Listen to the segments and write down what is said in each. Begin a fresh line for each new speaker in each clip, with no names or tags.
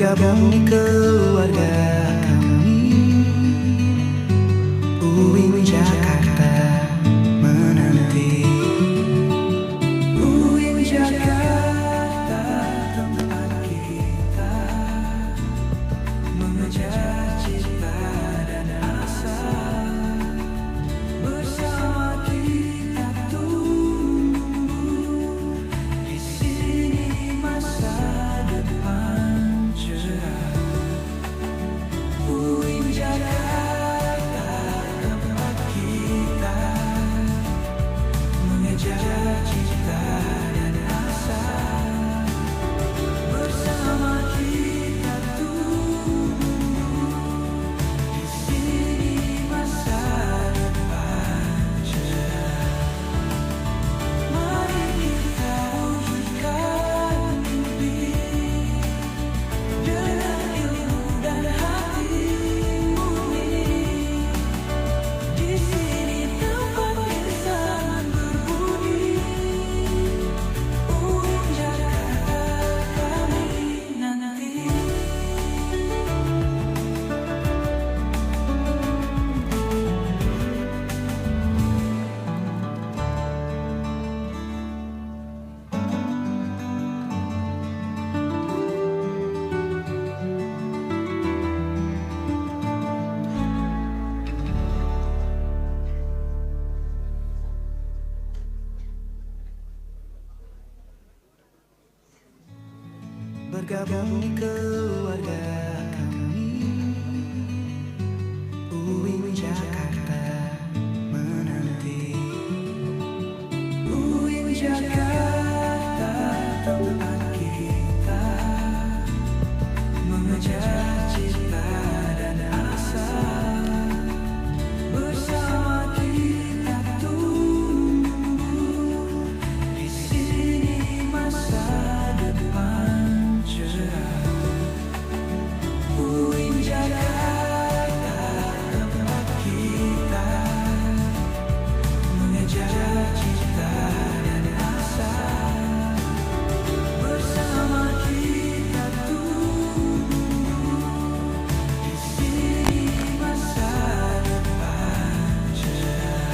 Bergabung di keluarga kami, UIN Jakarta menanti. UIN Jakarta tempat kita mengejar cita dan asa. Bersama kita tumbuh di sini masa depan cerah. UIN Jakarta tempat kita mengejar cita dan asa. Bersama kita tumbuh di sini masa depan cerah. Mari kita wujudkan mimpi dengan ilmu dan hati murni. Di sini tempat kesan berbudi. UIN Jakarta kami nanti. Bergabung di keluarga kami, UIN Jakarta menanti. UIN Jakarta tempat kita mengejar cita dan asa. Bersama kita tumbuh di sini masa depan cerah. UIN Jakarta tempat kita mengejar cita dan asa. Bersama kita tumbuh di sini masa depan cerah.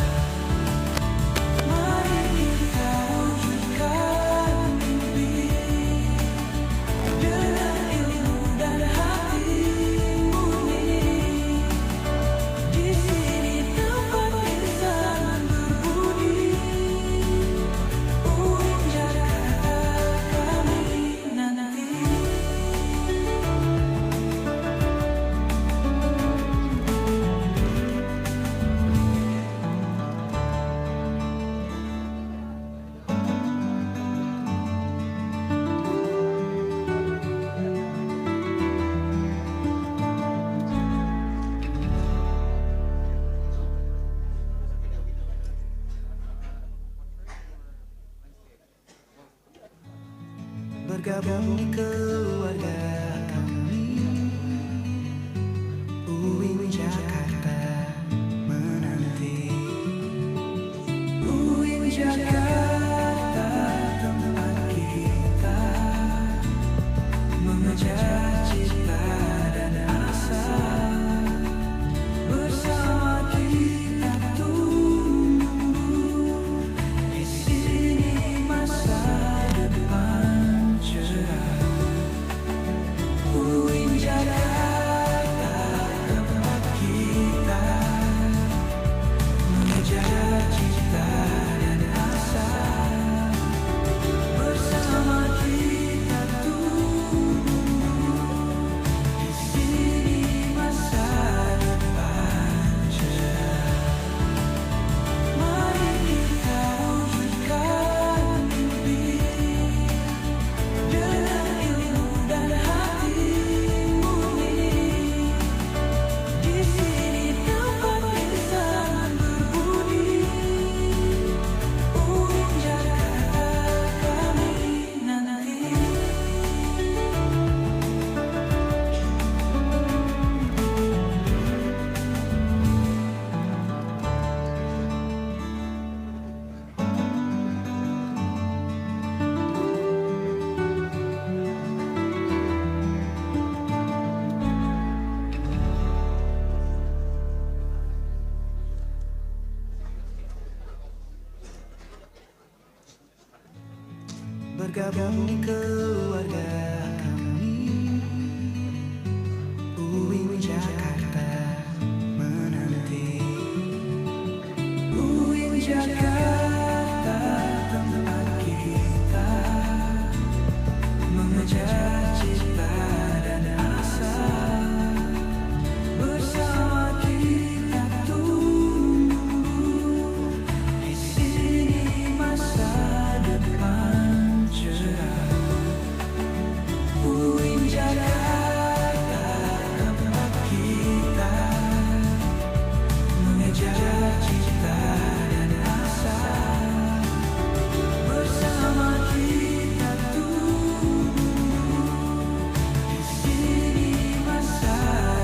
Mari kita wujudkan mimpi dengan ilmu dan hati murni. Di sini tempat kesan berbudi. UIN Jakarta kami nanti. Bergabung di keluarga kami, UIN Jakarta menanti. UIN Jakarta tempat kita mengejar cita dan asa. Bersama kita tumbuh di sini masa depan cerah. UIN Jakarta tempat kita mengejar cita dan asa. bergabung di keluarga kami. UIN Jakarta menanti. UIN Jakarta tempat kita mengejar cita dan asa. Bersama kita tumbuh di sini masa depan cerah. UIN Jakarta tempat kita mengejar cita dan asa. Bersama kita tumbuh di sini masa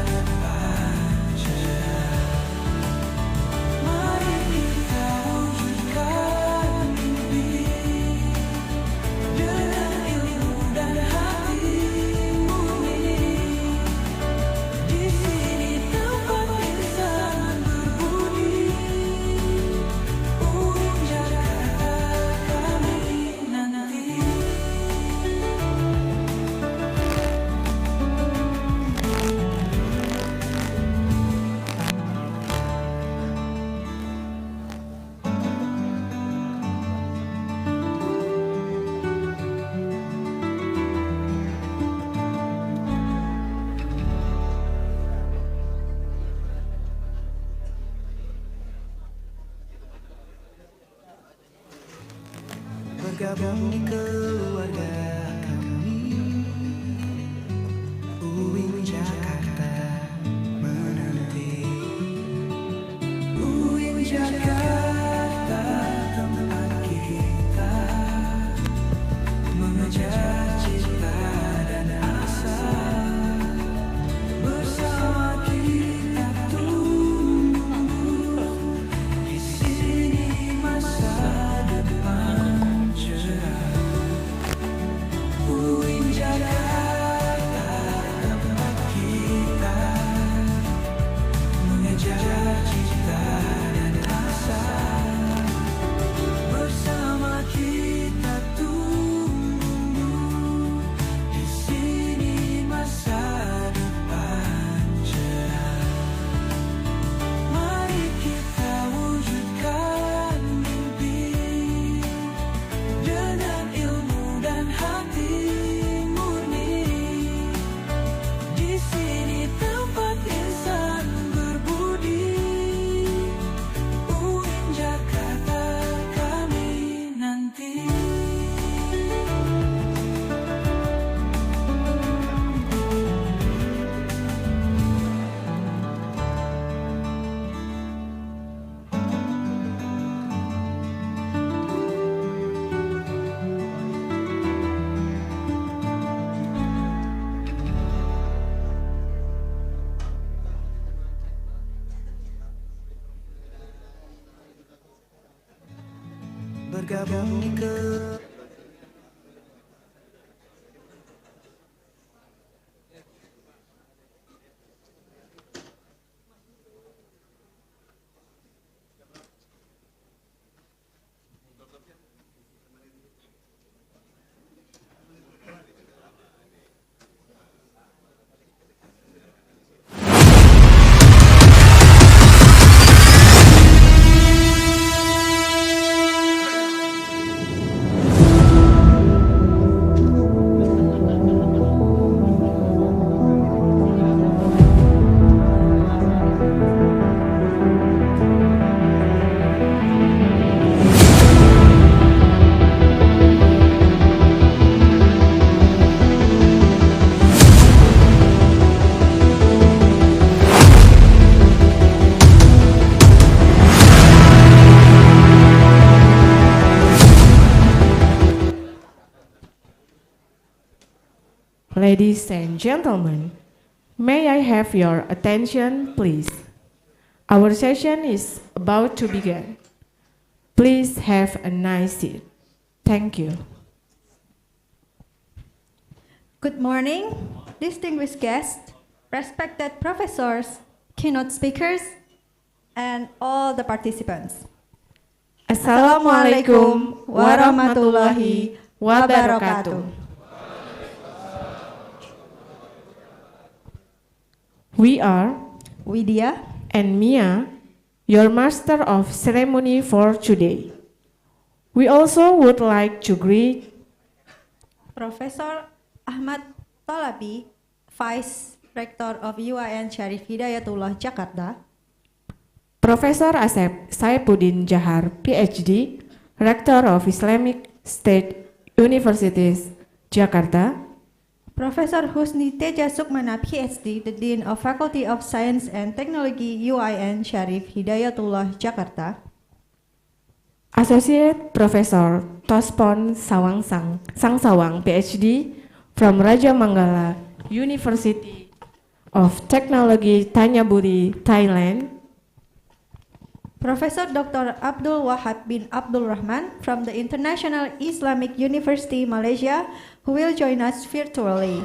depan cerah. Mari kita wujudkan mimpi dengan ilmu dan hati murni. Di sini tempat insan berbudi. UIN Jakarta kami nanti. Bergabung di keluarga kami. UIN Jakarta menanti. UIN Jakarta tempat kita mengejar cita dan asa. Bersama kita tumbuh di sini masa depan cerah. UIN Jakarta tempat kita mengejar cita dan asa. Bersama kita tumbuh di sini masa depan cerah. Mari kita wujudkan mimpi dengan ilmu dan hati murni. Di sini tempat insan berbudi. UIN Jakarta kami nanti. Bergabung di keluarga.
Ladies and gentlemen, may I have your attention, please? Our session is about to begin. Please have a nice seat. Thank you.
Good morning, distinguished guests, respected professors, keynote speakers, and all the participants.
Assalamualaikum warahmatullahi wabarakatuh. We are
Widya,
and Mia, your master of ceremony for today. We also would like to greet
Professor Ahmad Talabi, Vice Rector of UIN Syarif Hidayatullah Jakarta,
Professor Asep Saipuddin Jahar, PhD, Rector of Islamic State Universities, Jakarta,
Professor Husni Teja Sukmana, PhD, the Dean of Faculty of Science and Technology UIN Syarif Hidayatullah Jakarta,
Associate Professor Tospon Sangsawang, PhD, from Raja Manggala University of Technology, Tanyaburi, Thailand,
Professor Dr. Abdul Wahab bin Abdul Rahman from the International Islamic University Malaysia, who will join us virtually.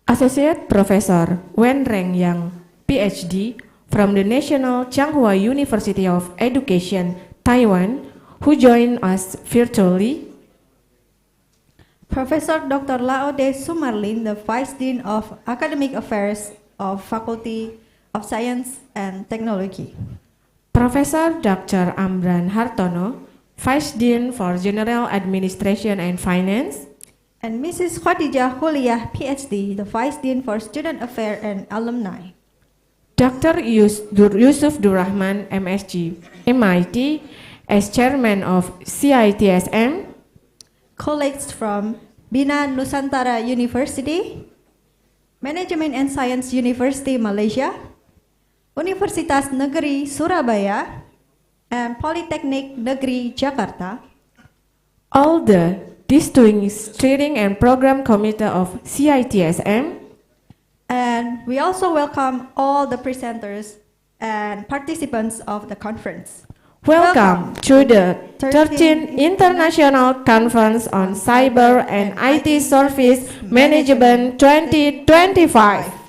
Associate Professor Wen Reng Yang, PhD, from the National Changhua University of Education, Taiwan, who join us virtually.
Professor Dr. Laode Sumarlin, the Vice Dean of Academic Affairs of Faculty of Science and Technology.
Professor Dr. Amran Hartono, Vice Dean for General Administration and Finance.
And Mrs. Khadijah Huliah, PhD, the Vice Dean for Student Affairs and Alumni.
Dr. Yusuf Durrahman, MSc, MIT, as Chairman of CITSM.
Colleagues from Bina Nusantara University, Management and Science University Malaysia, Universitas Negeri Surabaya, and Polytechnic Negeri Jakarta.
All the distinguished steering and program committee of CITSM.
And we also welcome all the presenters and participants of the conference.
Welcome to the 13th International Conference on Cyber and IT Service Management 2025.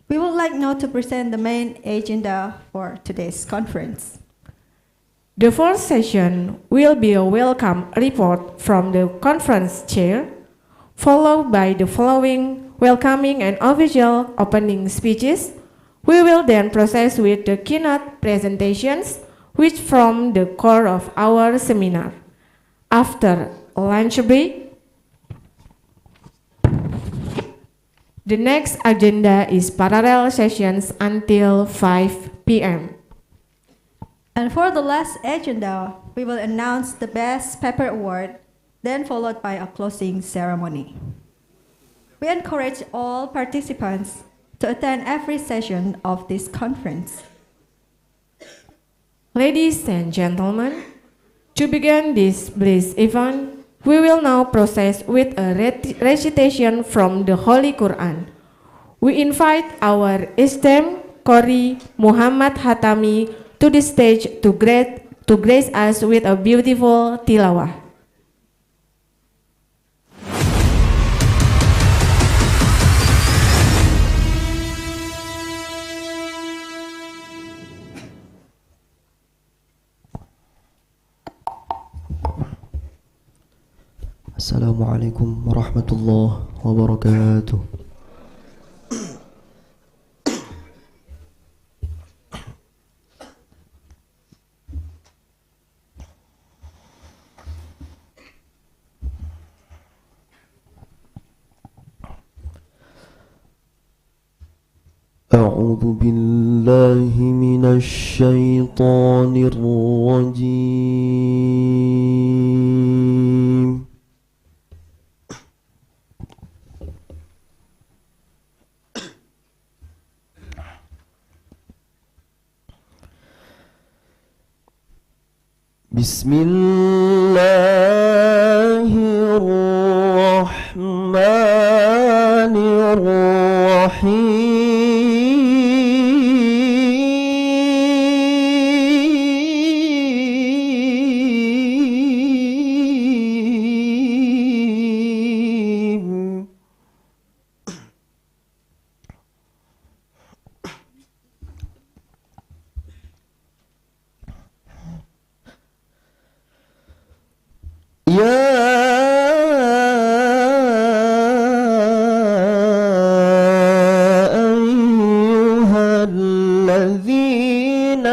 We would like now to present the main agenda for today's conference.
The first session will be a welcome report from the conference chair, followed by the following welcoming and official opening speeches. We will then proceed with the keynote presentations, which form the core of our seminar. After lunch break, the next agenda is parallel sessions until 5 p.m.
And for the last agenda, we will announce the Best Paper Award, then followed by a closing ceremony. We encourage all participants to attend every session of this conference.
Ladies and gentlemen, to begin this bliss event, we will now proceed with a recitation from the Holy Quran. We invite our esteemed Qari Muhammad Hatami to the stage to grace us with a beautiful tilawah.
Assalamualaikum warahmatullahi wabarakatuh. أعوذ بالله من الشيطان الرجيم. بسم الله الرحمن الرحيم. يا أيها الذين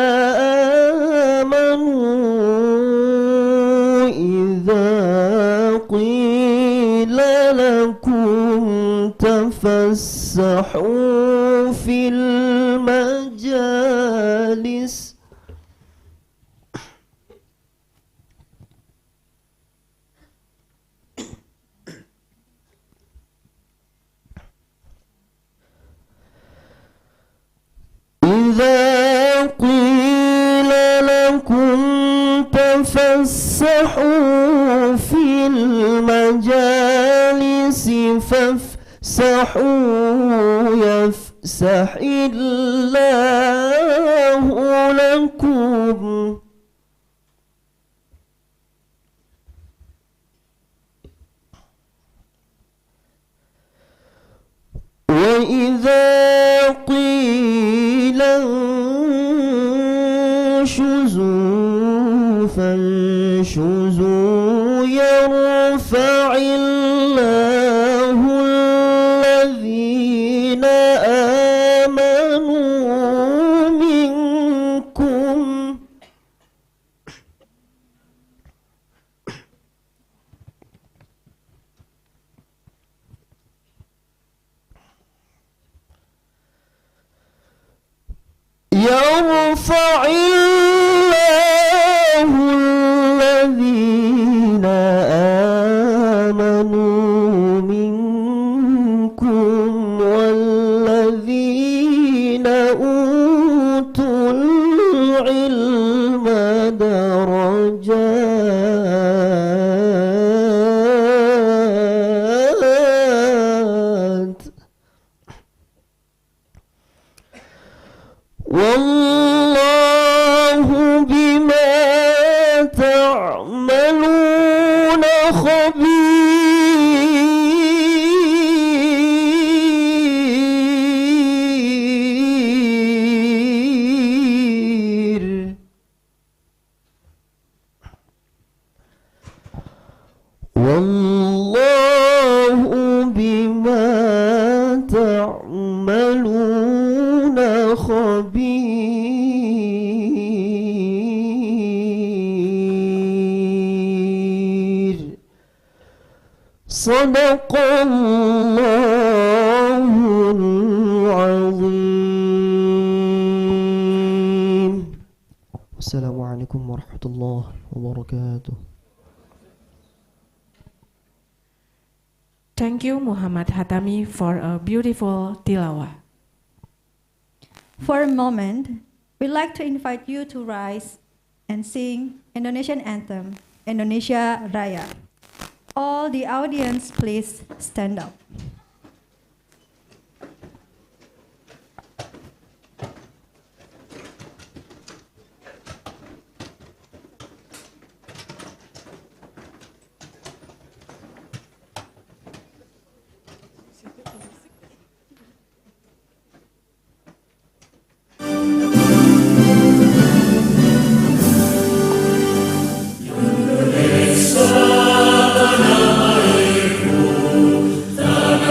آمنوا إذا قيل لكم تفسحوا في المجالس إذا قيل لكم تفسحوا في المجالس فافسحوا يفسح الله لكم وإذا قيل انشزوا فانشزوا يرفع الله الذين آمنوا منكم يرفع الله الذين آمنوا منكم والذين أوتوا العلم درجات والله بما تعملون خبير والله بما تعملون خبير صدق الله العظيم. السلام عليكم ورحمة الله وبركاته.
Thank you, Muhammad Hatami, for a beautiful tilawah.
For a moment, we'd like to invite you to rise and sing Indonesian anthem, Indonesia Raya. All the audience, please stand up.
Tanah airku, tanah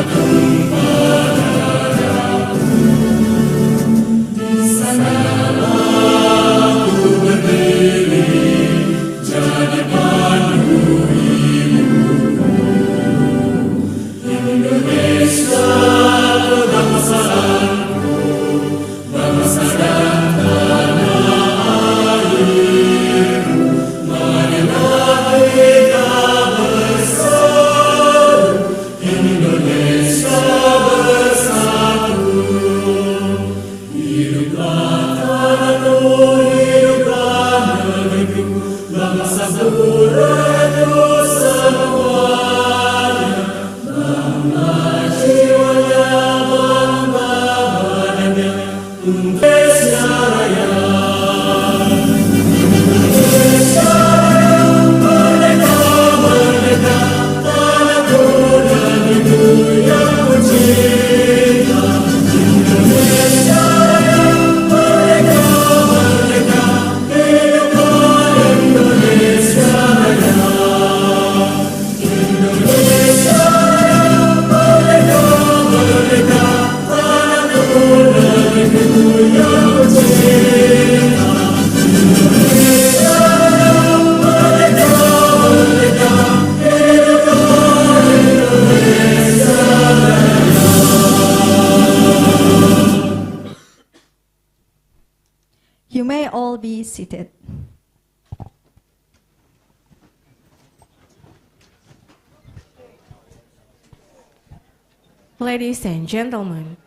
Ladies and gentlemen,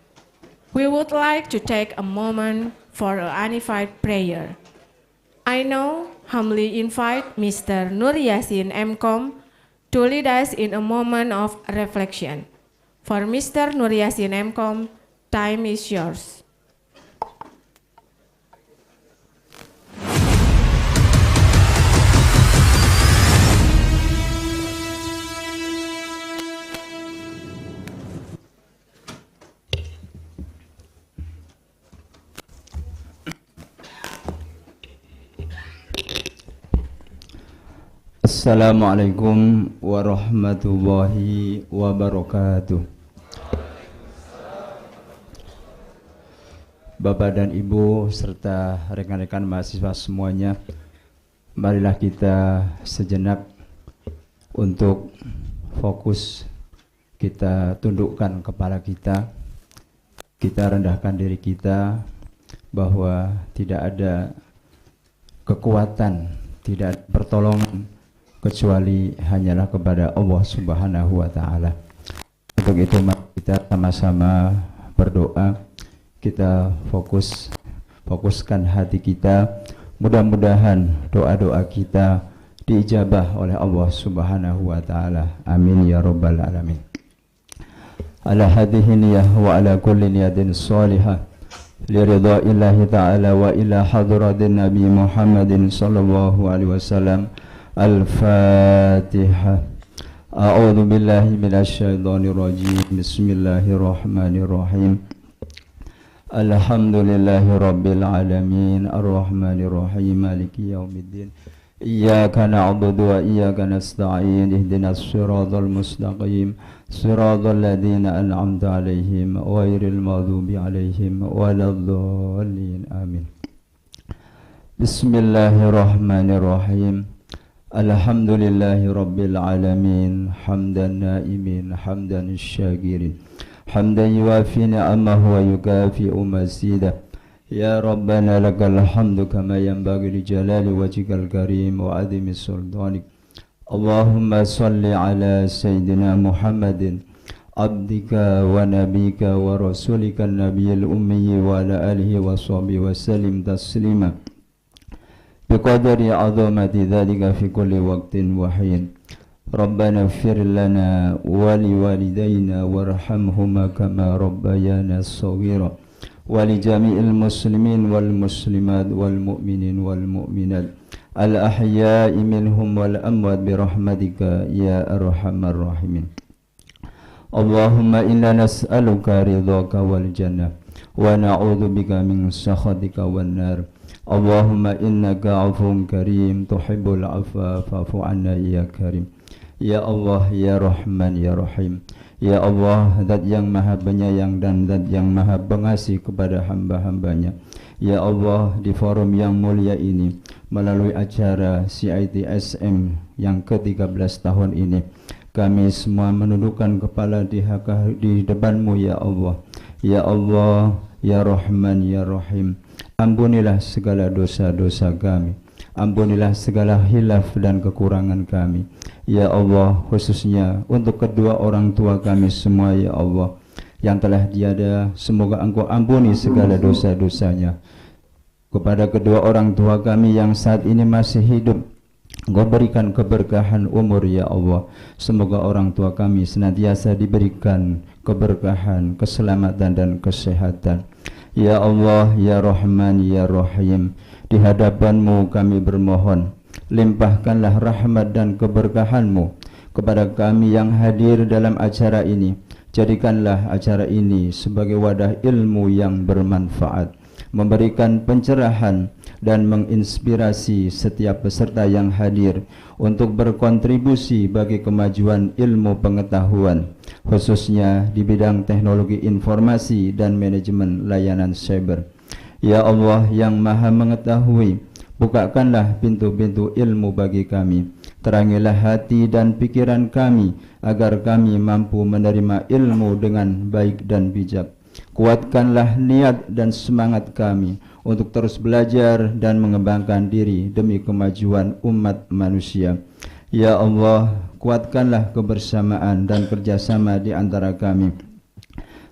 we would like to take a moment for a unified prayer. I now humbly invite Mr. Nur Yasin M.Com to lead us in a moment of reflection. For Mr. Nur Yasin M.Com, time is yours.
Assalamualaikum warahmatullahi wabarakatuh. Bapak dan Ibu serta rekan-rekan mahasiswa semuanya, marilah kita sejenak untuk fokus, kita tundukkan kepala kita rendahkan diri kita bahwa tidak ada kekuatan, tidak ada pertolongan kecuali hanyalah kepada Allah Subhanahu wa Ta'ala. Untuk itu mari kita sama-sama berdoa, kita fokuskan hati kita, mudah-mudahan doa-doa kita diijabah oleh Allah Subhanahu wa Ta'ala. Amin ya rabbal alamin. Ala hadhihi niyah wa ala kulli niyatin salihah li ridha'illahi ta'ala wa ila hadratin Nabi Muhammadin sallallahu alaihi wasallam. Al-Fatihah. A'udzu billahi minasyaitonir rajim. Bismillahirrahmanirrahim. Alhamdulillahi rabbil alamin, arrahmanir rahim, maliki yaumiddin. Iyyaka na'budu wa iyyaka nasta'in. Ihdinas siratal mustaqim, siratal ladzina an'amta 'alaihim ghairil maghdubi 'alaihim waladdallin. Amin. Bismillahirrahmanirrahim. Alhamdulillahi rabbil alamin, hamdan naimin, hamdan syakirin, hamdan yuafi ni'amahu wa yukafi'u mazidah. Ya Rabbana lakal hamdu kama yanbaghi li jalali wajhikal karim wa 'azimi sultanik. Allahumma salli ala sayyidina Muhammadin abdika wa nabika wa rasulika nabiyil ummi wa ala alihi wa sahbihi wa sallim taslima biqadari azamati dzalika fi kulli waqtin wa hin. Rabbana ighfir lana wa liwalidayna warhamhuma kama rabbayana shaghira wa li jami'il muslimin wal muslimat wal mu'minin wal mu'minat al ahya'i minhum wal amwat bi rahmatika ya arhamar rahimin. Allahumma inna nas'aluka ridhaka wal jannah wa na'udzu bika min sakhatika wan nar. Allahumma innaka 'afuwun karim tuhibbul 'afwa fa'fu 'anna ya karim. Ya Allah, ya Rahman, ya Rahim. Ya Allah, Zat yang maha penyayang dan Zat yang maha pengasih kepada hamba-hambanya. Ya Allah, di forum yang mulia ini, melalui acara Citsm yang ke-13 tahun ini, kami semua menundukkan kepala di depan-Mu ya Allah. Ya Allah, ya Rahman, ya Rahim. Ampunilah segala dosa-dosa kami, ampunilah segala hilaf dan kekurangan kami. Ya Allah, khususnya untuk kedua orang tua kami semua ya Allah, yang telah tiada, semoga Engkau ampuni segala dosa-dosanya. Kepada kedua orang tua kami yang saat ini masih hidup, Engkau berikan keberkahan umur ya Allah. Semoga orang tua kami senantiasa diberikan keberkahan, keselamatan dan kesehatan. Ya Allah, ya Rahman, ya Rahim, di hadapan-Mu kami bermohon, limpahkanlah rahmat dan keberkahan-Mu kepada kami yang hadir dalam acara ini. Jadikanlah acara ini sebagai wadah ilmu yang bermanfaat, memberikan pencerahan dan menginspirasi setiap peserta yang hadir untuk berkontribusi bagi kemajuan ilmu pengetahuan, khususnya di bidang teknologi informasi dan manajemen layanan cyber. Ya Allah yang maha mengetahui, bukakanlah pintu-pintu ilmu bagi kami, terangilah hati dan pikiran kami agar kami mampu menerima ilmu dengan baik dan bijak. Kuatkanlah niat dan semangat kami untuk terus belajar dan mengembangkan diri demi kemajuan umat manusia. Ya Allah, kuatkanlah kebersamaan dan kerjasama di antara kami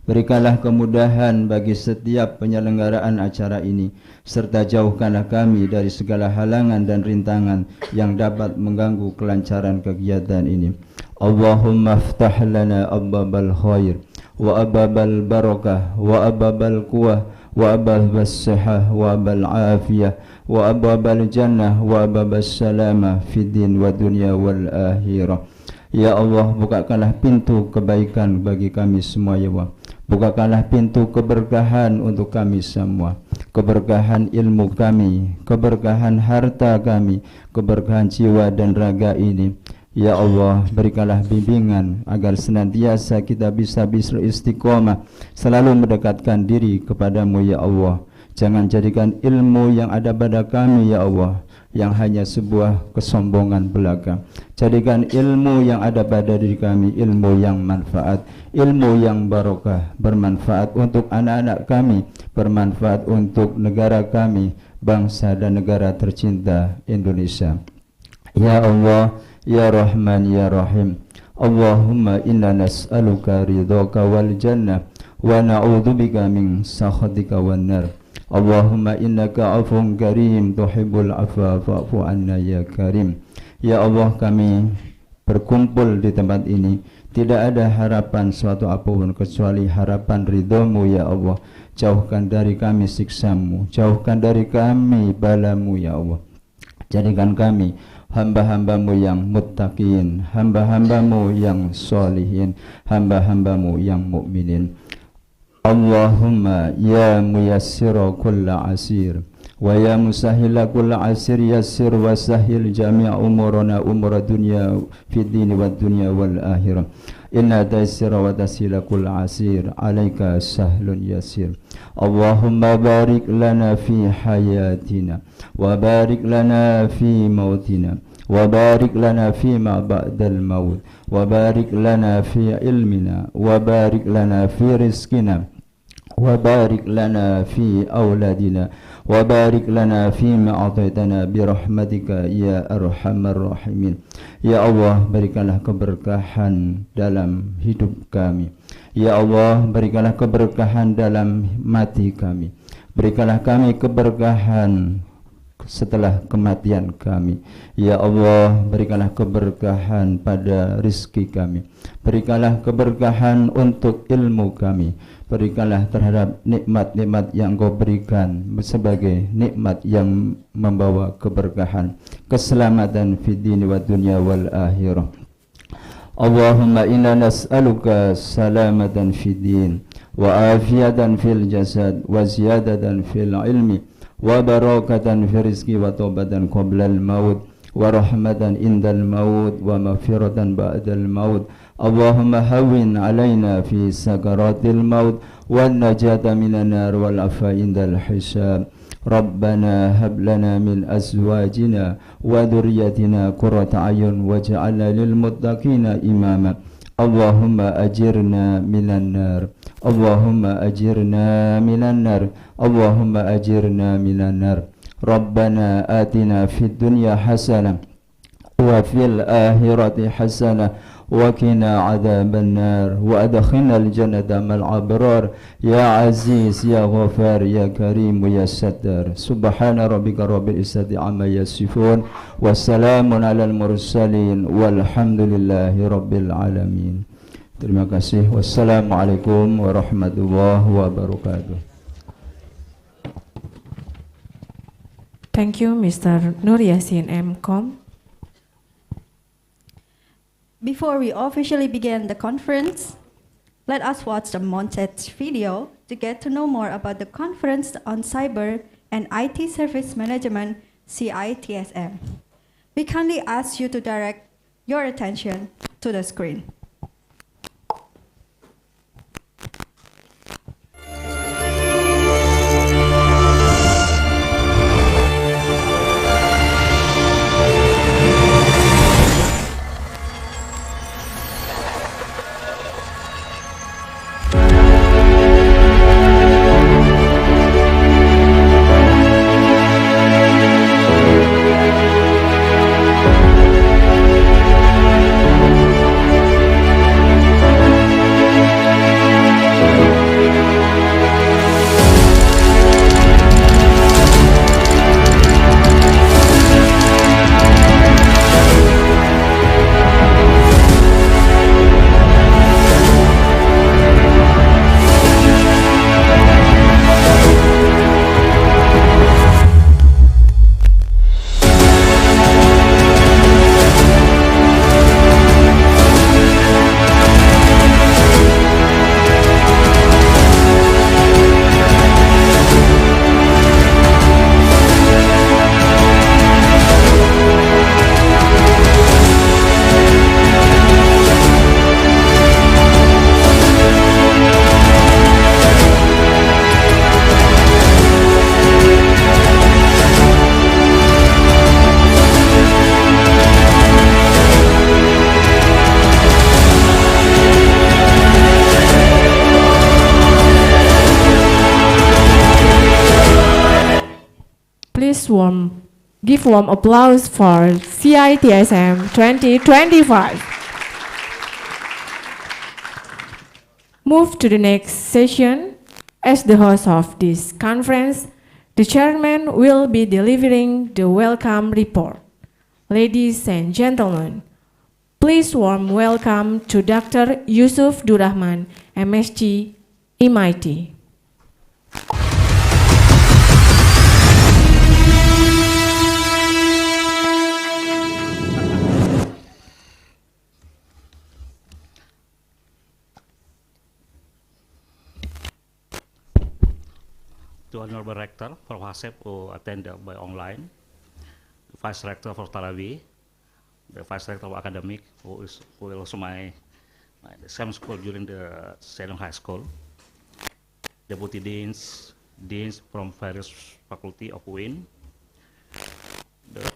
Berikanlah kemudahan bagi setiap penyelenggaraan acara ini, serta jauhkanlah kami dari segala halangan dan rintangan yang dapat mengganggu kelancaran kegiatan ini. Allahumma aftah lana abbabal khair wa abbabal barakah wa abbabal quwah wa abbabal sihah wa abbabal afiyah wa abbabal jannah wa abbabal salamah fid din wa dunya wal akhirah. Ya Allah, bukakanlah pintu kebaikan bagi kami semua ya Allah. Bukakanlah pintu keberkahan untuk kami semua. Keberkahan ilmu kami, keberkahan harta kami, keberkahan jiwa dan raga ini. Ya Allah, berikanlah bimbingan agar senantiasa kita bisa beristiqomah, selalu mendekatkan diri kepadamu ya Allah. Jangan jadikan ilmu yang ada pada kami ya Allah yang hanya sebuah kesombongan belaka. Jadikan ilmu yang ada pada diri kami ilmu yang manfaat, ilmu yang barokah, bermanfaat untuk anak-anak kami, bermanfaat untuk negara kami, bangsa dan negara tercinta Indonesia. Ya Allah, Ya Rahman, Ya Rahim, Allahumma inna nas'aluka ridhaka wal jannah wa na'udzubika min sakhatika wan nar. Allahumma innaka afun karim tuhibbul afwa fa'fu anna ya karim. Ya Allah, kami berkumpul di tempat ini tidak ada harapan suatu apapun kecuali harapan ridhomu ya Allah. Jauhkan dari kami siksamu, jauhkan dari kami balamu ya Allah. Jadikan kami hamba-hambamu yang muttaqin, hamba-hambamu yang solihin, hamba-hambamu yang mukminin. Allahumma ya muyassira kulla asir wa ya musahhila kulla asir yassir wa sahhil jami' umurana umur dunya fid din wad dunya wal akhirah. Inna taysira wa tasila kulla asir alaika sahlun yasir. Allahumma barik lana fi hayatina wa barik lana fi mautina wa barik lana fi ma ba'dal maut wa barik lana fi ilmina wa barik lana fi rizqina wa barik lana fi auladina wa barik lana fi ma ataitana bi rahmatika ya arhamar rahimin. Ya Allah, berikanlah keberkahan dalam hidup kami. Ya Allah, berikanlah keberkahan dalam mati kami. Berikanlah kami keberkahan setelah kematian kami. Ya Allah, berikanlah keberkahan pada rizki kami. Berikanlah keberkahan untuk ilmu kami. Berikanlah terhadap nikmat-nikmat yang Engkau berikan sebagai nikmat yang membawa keberkahan, keselamatan fid din wa dunya wal akhirah. Allahumma inna nas'aluka salamatan fid din wa afiyatan fil jasad wa ziyadatan fil ilmi wa barakatan fi rizqi wa taubatan qabla al maut wa rahmatan indal maut wa maghfiratan ba'dal maut. Allahumma hawwin alaina fi sakaratil maut wan najata minan nar wal afa indal hisab. Rabbana hab lana min azwajina wa dhurriyyatina qurrata a'yun waj'alna lil muttaqina imama. Allahumma ajirna minan nar. Allahumma ajirna minan nar. Allahumma ajirna minan nar. Rabbana atina fid dunya hasanah wa fil akhirati hasanah wa qina adzaban nar wa adkhilna al jannata mal abrar ya aziz ya ghafar ya karim ya sattar. Subhana rabbika rabbil izzati amma yasifun wa salamun alal mursalin walhamdulillahi rabbil alamin. Terima kasih. Wassalamualaikum warahmatullahi wabarakatuh.
Thank you, Mr. Nur Yasin M. Kom.
Before we officially begin the conference, let us watch the montage video to get to know more about the Conference on Cyber and IT Service Management, CITSM. We kindly ask you to direct your attention to the screen.
give warm applause for CITSM 2025. Move to the next session. As the host of this conference, the chairman will be delivering the welcome report. Ladies and gentlemen, please warm welcome to Dr. Yusuf Durrahman, MSc, MIT.
To Honorable Rector for WASEP who attended by online, the Vice Rector for Tarawi, the Vice Rector of Academic who is also my the same school during the Salem High School, Deputy Deans from various faculty of UIN, the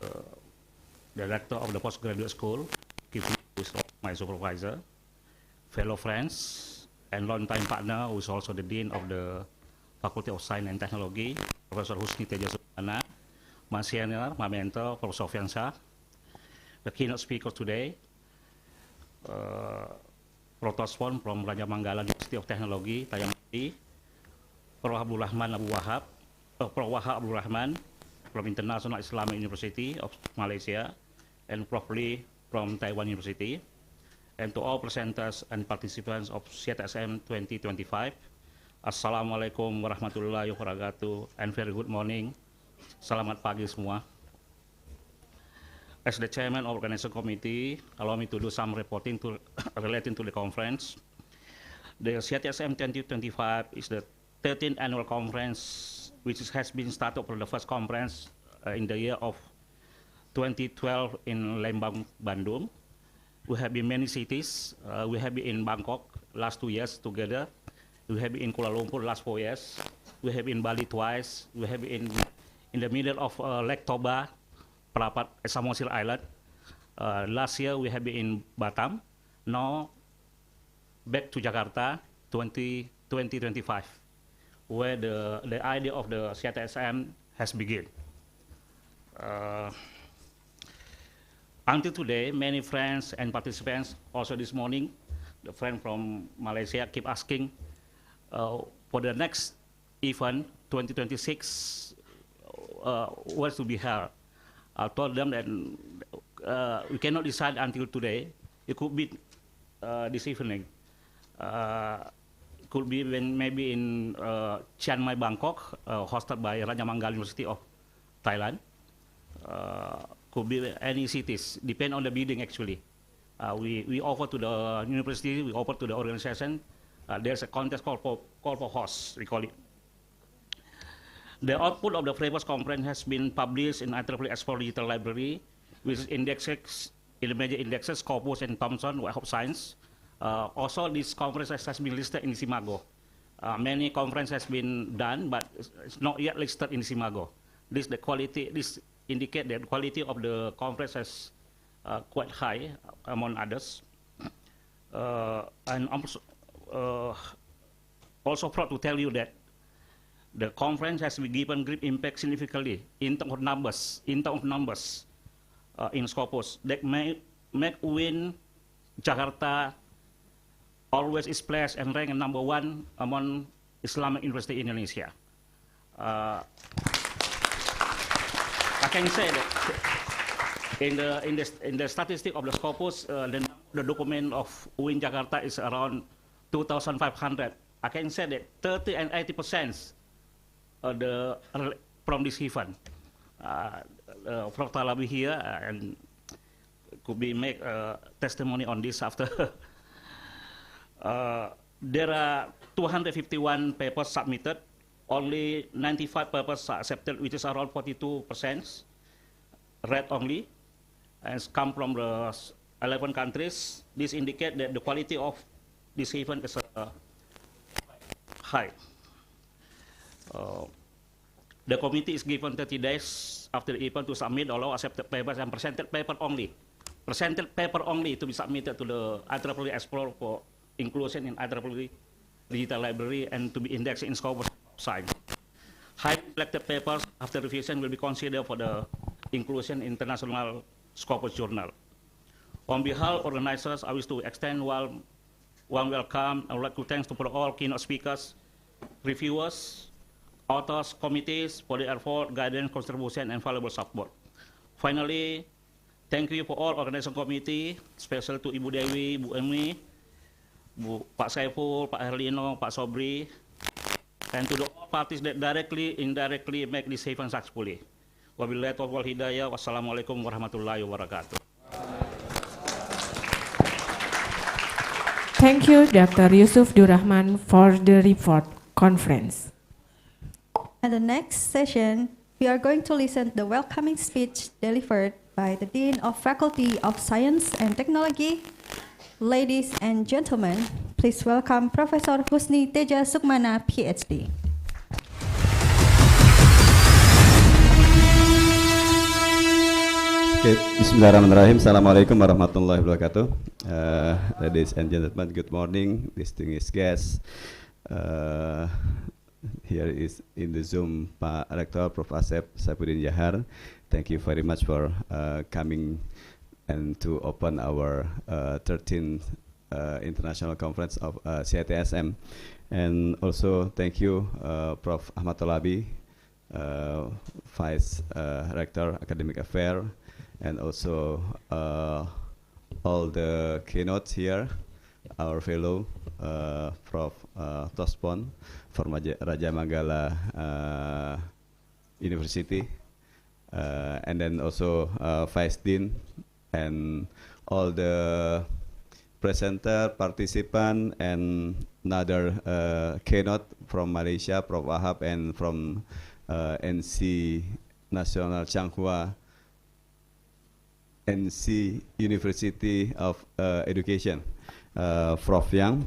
Director of the Postgraduate School, who is my supervisor, fellow friends, and longtime partner who is also the Dean of the Faculty of Science and Technology, Professor Husni Teja Subhana, my senior, my mentor, Professor Sofian Shah, the keynote speaker today, Protosfon from Raja Manggala University of Technology, Tayamati, Prof. Abdul Rahman Abu Wahab, Prof. Wahab Abdul Rahman from International Islamic University of Malaysia, and Prof. Lee from Taiwan University, and to all presenters and participants of CITSM 2025, Assalamualaikum warahmatullahi wabarakatuh, and very good morning. Selamat pagi semua. As the chairman of organization committee, allow me to do some reporting relating to the conference. The CITSM 2025 is the 13th annual conference, which has been started for the first conference in the year of 2012 in Lembang, Bandung. We have been many cities. We have been in Bangkok last 2 years together. We have been in Kuala Lumpur last 4 years. We have been in Bali twice. We have been in the middle of Lake Toba, Prapat, Samosir Island. Last year we have been in Batam. Now back to Jakarta 2025, where the idea of the CITSM has begun. Until today, many friends and participants, also this morning, the friend from Malaysia keep asking, for the next event, 2026, what's to be held? I told them that we cannot decide until today. It could be this evening. It could be maybe in Chiang Mai, Bangkok, hosted by Raja Manggala University of Thailand. Could be any cities, depend on the bidding actually. We offer to the university, we offer to the organization. There's a contest called for host, we call it. The output of the previous conference has been published in IEEE Export Digital Library, which is indexes in the major indexes, Scopus and Thomson Web of Science. Also, this conference has been listed in Simago. Many conferences has been done, but it's not yet listed in Simago. This indicate that the quality of the conference is quite high among others. And also proud to tell you that the conference has been given great impact significantly in terms of numbers, in Scopus that make UIN Jakarta always is placed and ranked number 1 among Islamic University in Indonesia. I can say that in the statistic of the Scopus, the document of UIN Jakarta is around 2,500. I can say that 30 and 80% from this event. Prof. Talabi here and could be make testimony on this after. There are 251 papers submitted. Only 95 papers are accepted, which is around 42%. Read only, and come from the 11 countries. This indicates that the quality of this event is high. The committee is given 30 days after the event to submit all accepted papers and presented paper only. Presented paper only to be submitted to the IEEE Explore for inclusion in IEEE Digital Library and to be indexed in Scopus Science. Highly selected papers after revision will be considered for the inclusion in international Scopus journal. On behalf of organizers, I wish to extend warm welcome. I would like to thank to all keynote speakers, reviewers, authors, committees for their effort, guidance, contribution, and valuable support. Finally, thank you for all organization committee, special to Ibu Dewi, Bu Emi, Pak Saiful, Pak Herlino, Pak Sobri, and to the all parties that directly, indirectly make this event successfully. Wabillahi taufiq wal hidayah. Wassalamualaikum warahmatullahi wabarakatuh.
Thank you, Dr. Yusuf Durrahman, for the report conference.
At the next session, we are going to listen to the welcoming speech delivered by the Dean of Faculty of Science and Technology. Ladies and gentlemen, please welcome Professor Husni Teja Sukmana, PhD.
Okay, Bismillahirrahmanirrahim. Assalamualaikum warahmatullahi wabarakatuh. Ladies and gentlemen, good morning, distinguished guests. Here is in the Zoom Pak Rektor Prof. Asep Saifuddin Jahar. Thank you very much for coming and to open our 13th International Conference of Citsm. And also thank you Prof. Ahmad Tolabi, Vice Rector Academic Affairs, and also all the keynotes here, our fellow Prof. Tospon from Raja Manggala University, and then also Vice Dean and all the presenter, participant, and another keynote from Malaysia, Prof. Wahab, and from NC National Changhua, NC University of Education, Prof. Yang.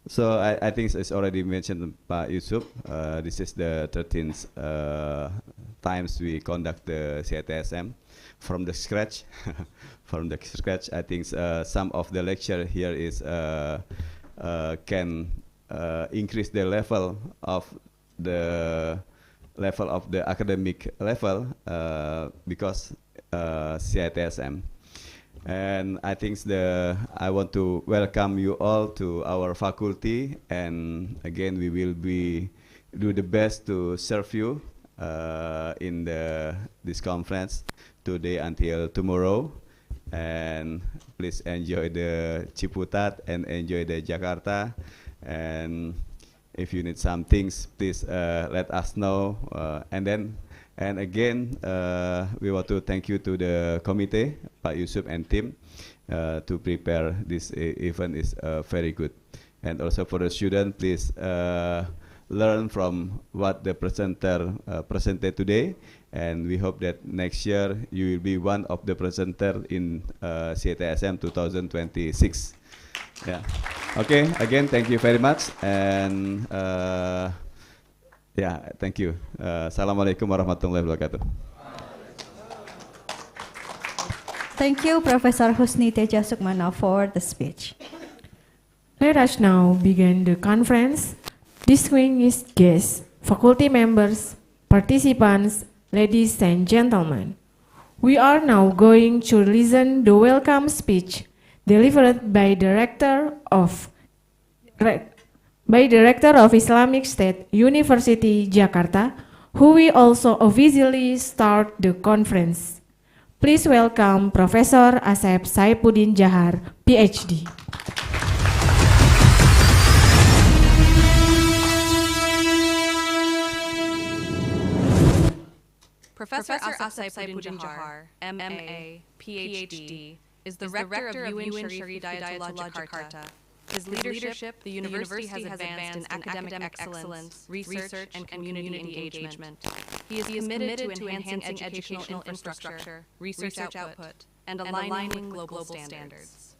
So I think it's already mentioned by Yusuf. This is the 13th times we conduct the CITSM from the scratch. From the scratch, I think some of the lecture here is can increase the level of the academic level because CITSM. And I think I want to welcome you all to our faculty, and again we will do the best to serve you in this conference today until tomorrow. And please enjoy the Ciputat and enjoy the Jakarta. And if you need some things, please let us know. And again, we want to thank you to the committee, Pak Yusuf and team, to prepare this event is very good. And also for the student, please learn from what the presenter presented today. And we hope that next year you will be one of the presenter in CITSM 2026. Yeah. Okay. Again, thank you very much. And yeah, thank you. Assalamualaikum warahmatullahi wabarakatuh.
Thank you, Professor Husni Teja Sukmana, for the speech.
Let us now begin the conference. Distinguished guests, faculty members, participants, ladies and gentlemen, we are now going to listen the welcome speech delivered by Director of Islamic State University Jakarta, who will also officially start the conference. Please welcome Professor Asep Saifuddin Jahar, PhD.
Professor Asep Saifuddin Jahar, MA, PhD, is the rector of UN Sharif Hidayatullah Jakarta. His leadership, the university has advanced in academic excellence, research, and community engagement. He is committed to enhancing educational infrastructure, research output, and aligning with global standards.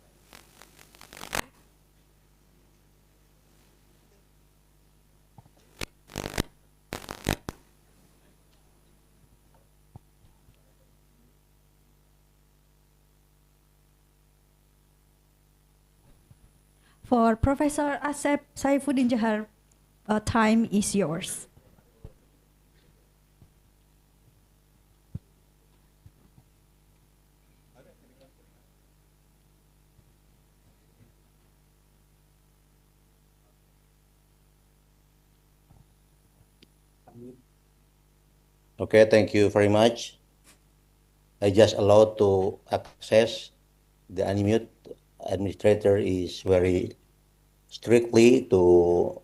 For Professor Asep Saifuddin Jahar, time is yours.
Okay, thank you very much. I just allowed to access the unmute. Administrator is very strictly to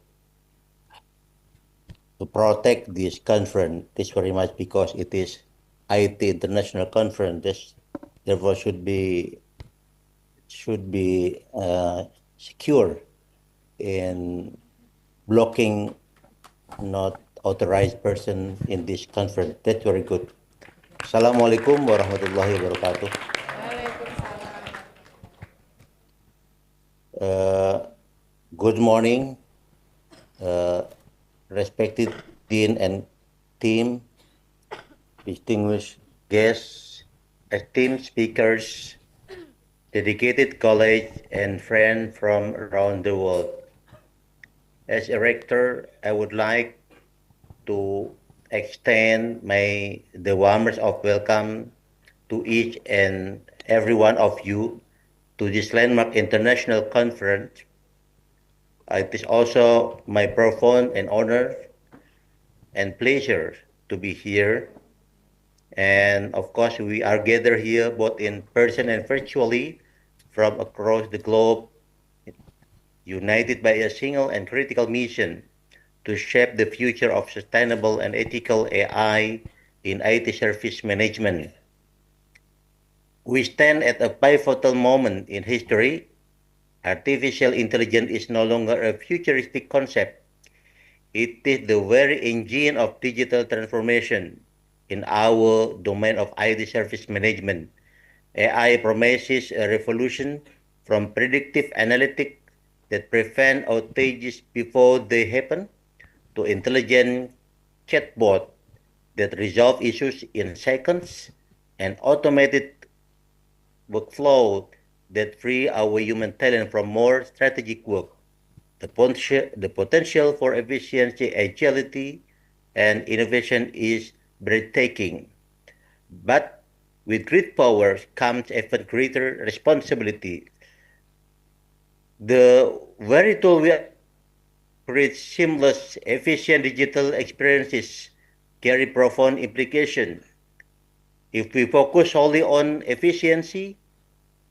protect this conference. This very much because it is IT international conference. This therefore should be secure in blocking not authorized person in this conference. That's very good. Assalamualaikum warahmatullahi wabarakatuh. Good morning, respected dean and team, distinguished guests, esteemed speakers, dedicated colleagues, and friends from around the world. As a rector, I would like to extend the warmest of welcome to each and every one of you to this landmark international conference. It is also my profound and honor and pleasure to be here. And of course, we are gathered here both in person and virtually from across the globe, united by a single and critical mission to shape the future of sustainable and ethical AI in IT service management. We stand at a pivotal moment in history. Artificial intelligence is no longer a futuristic concept. It is the very engine of digital transformation in our domain of IT service management. AI promises a revolution from predictive analytics that prevent outages before they happen to intelligent chatbot that resolve issues in seconds and automated workflow that free our human talent from more strategic work. The potential for efficiency, agility, and innovation is breathtaking. But with great power comes even greater responsibility. The very tool we create seamless, efficient digital experiences carry profound implications. If we focus solely on efficiency,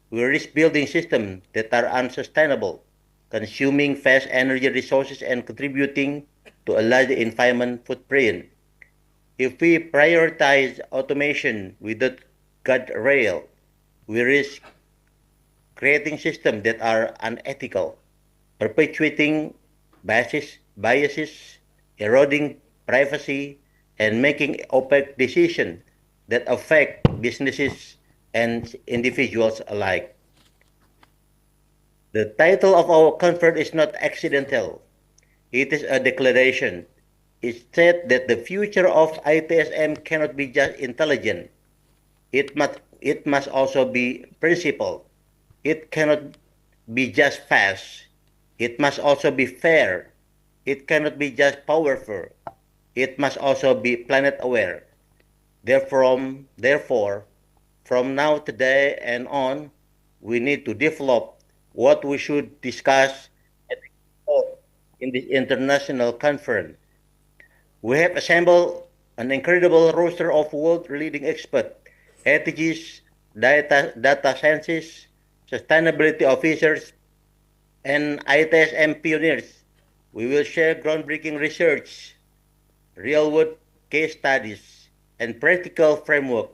we risk building systems that are unsustainable, consuming vast energy resources and contributing to a large environment footprint. If we prioritize automation without guardrail, we risk creating systems that are unethical, perpetuating biases, eroding privacy, and making opaque decisions that affect businesses and individuals alike. The title of our conference is not accidental. It is a declaration. It said that the future of ITSM cannot be just intelligent. It must also be principled. It cannot be just fast. It must also be fair. It cannot be just powerful. It must also be planet aware. Therefore, from now today and on, we need to develop what we should discuss in this international conference. We have assembled an incredible roster of world-leading experts, ethicists, data scientists, sustainability officers, and ITSM pioneers. We will share groundbreaking research, real-world case studies, and practical framework.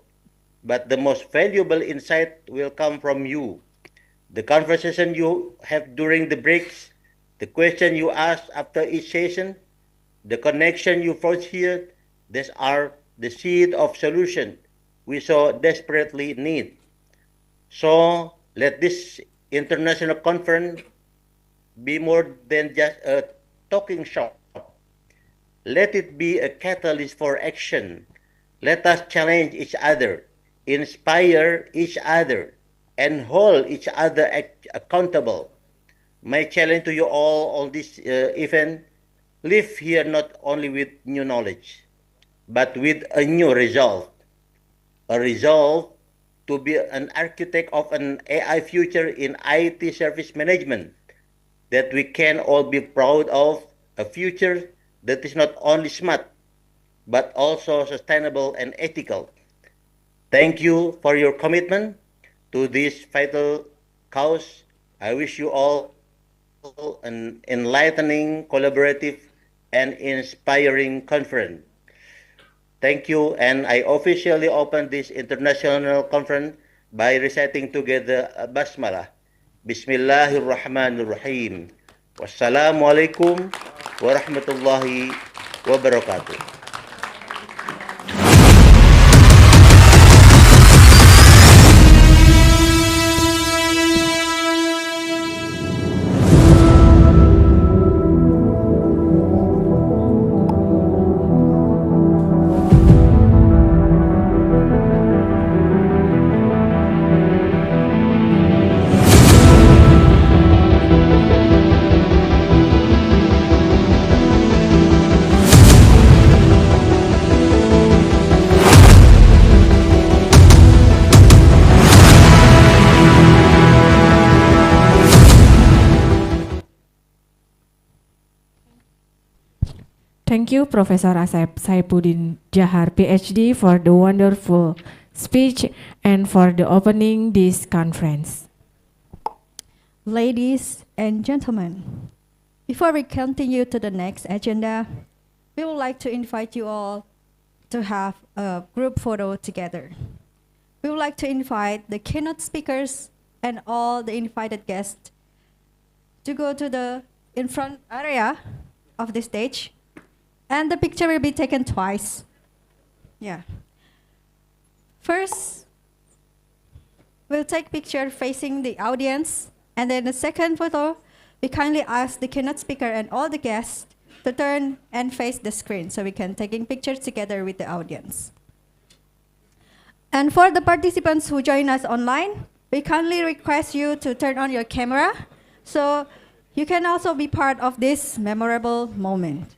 But the most valuable insight will come from you. The conversation you have during the breaks, the question you ask after each session, the connection you forge here, these are the seed of solution we so desperately need. So let this international conference be more than just a talking shop. Let it be a catalyst for action. Let us challenge each other, inspire each other, and hold each other accountable. My challenge to you all on this event, live here not only with new knowledge, but with a new resolve. A resolve to be an architect of an AI future in IT service management that we can all be proud of, a future that is not only smart, but also sustainable and ethical. Thank you for your commitment to this vital cause. I wish you all an enlightening, collaborative, and inspiring conference. Thank you, and I officially open this international conference by reciting together a basmalah. Bismillahirrahmanirrahim. Wassalamualaikum warahmatullahi wabarakatuh.
Thank you, Professor Asep Saipuddin Jahar, PhD, for the wonderful speech and for the opening this conference.
Ladies and gentlemen, before we continue to the next agenda, we would like to invite you all to have a group photo together. We would like to invite the keynote speakers and all the invited guests to go to the in front area of the stage, and the picture will be taken twice. Yeah. First, we'll take picture facing the audience, and then the second photo, we kindly ask the keynote speaker and all the guests to turn and face the screen so we can taking pictures together with the audience. And for the participants who join us online, we kindly request you to turn on your camera so you can also be part of this memorable moment.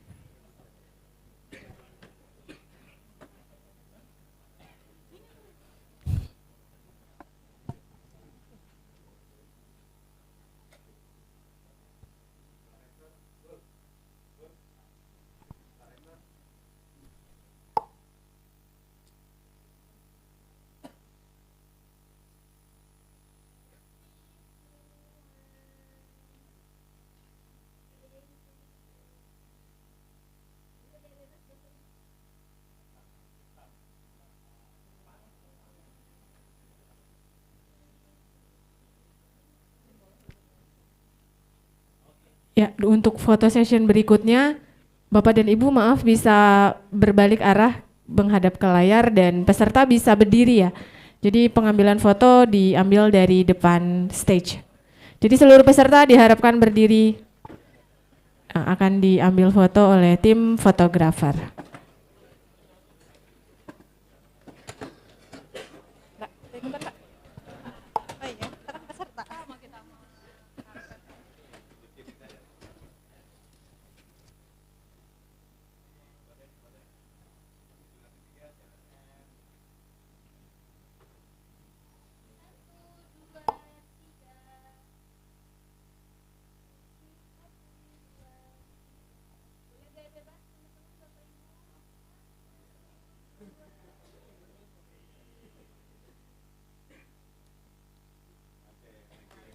Ya, untuk foto session berikutnya, Bapak dan Ibu maaf bisa berbalik arah menghadap ke layar dan peserta bisa berdiri ya. Jadi pengambilan foto diambil dari depan stage. Jadi seluruh peserta diharapkan berdiri. Akan diambil foto oleh tim fotografer.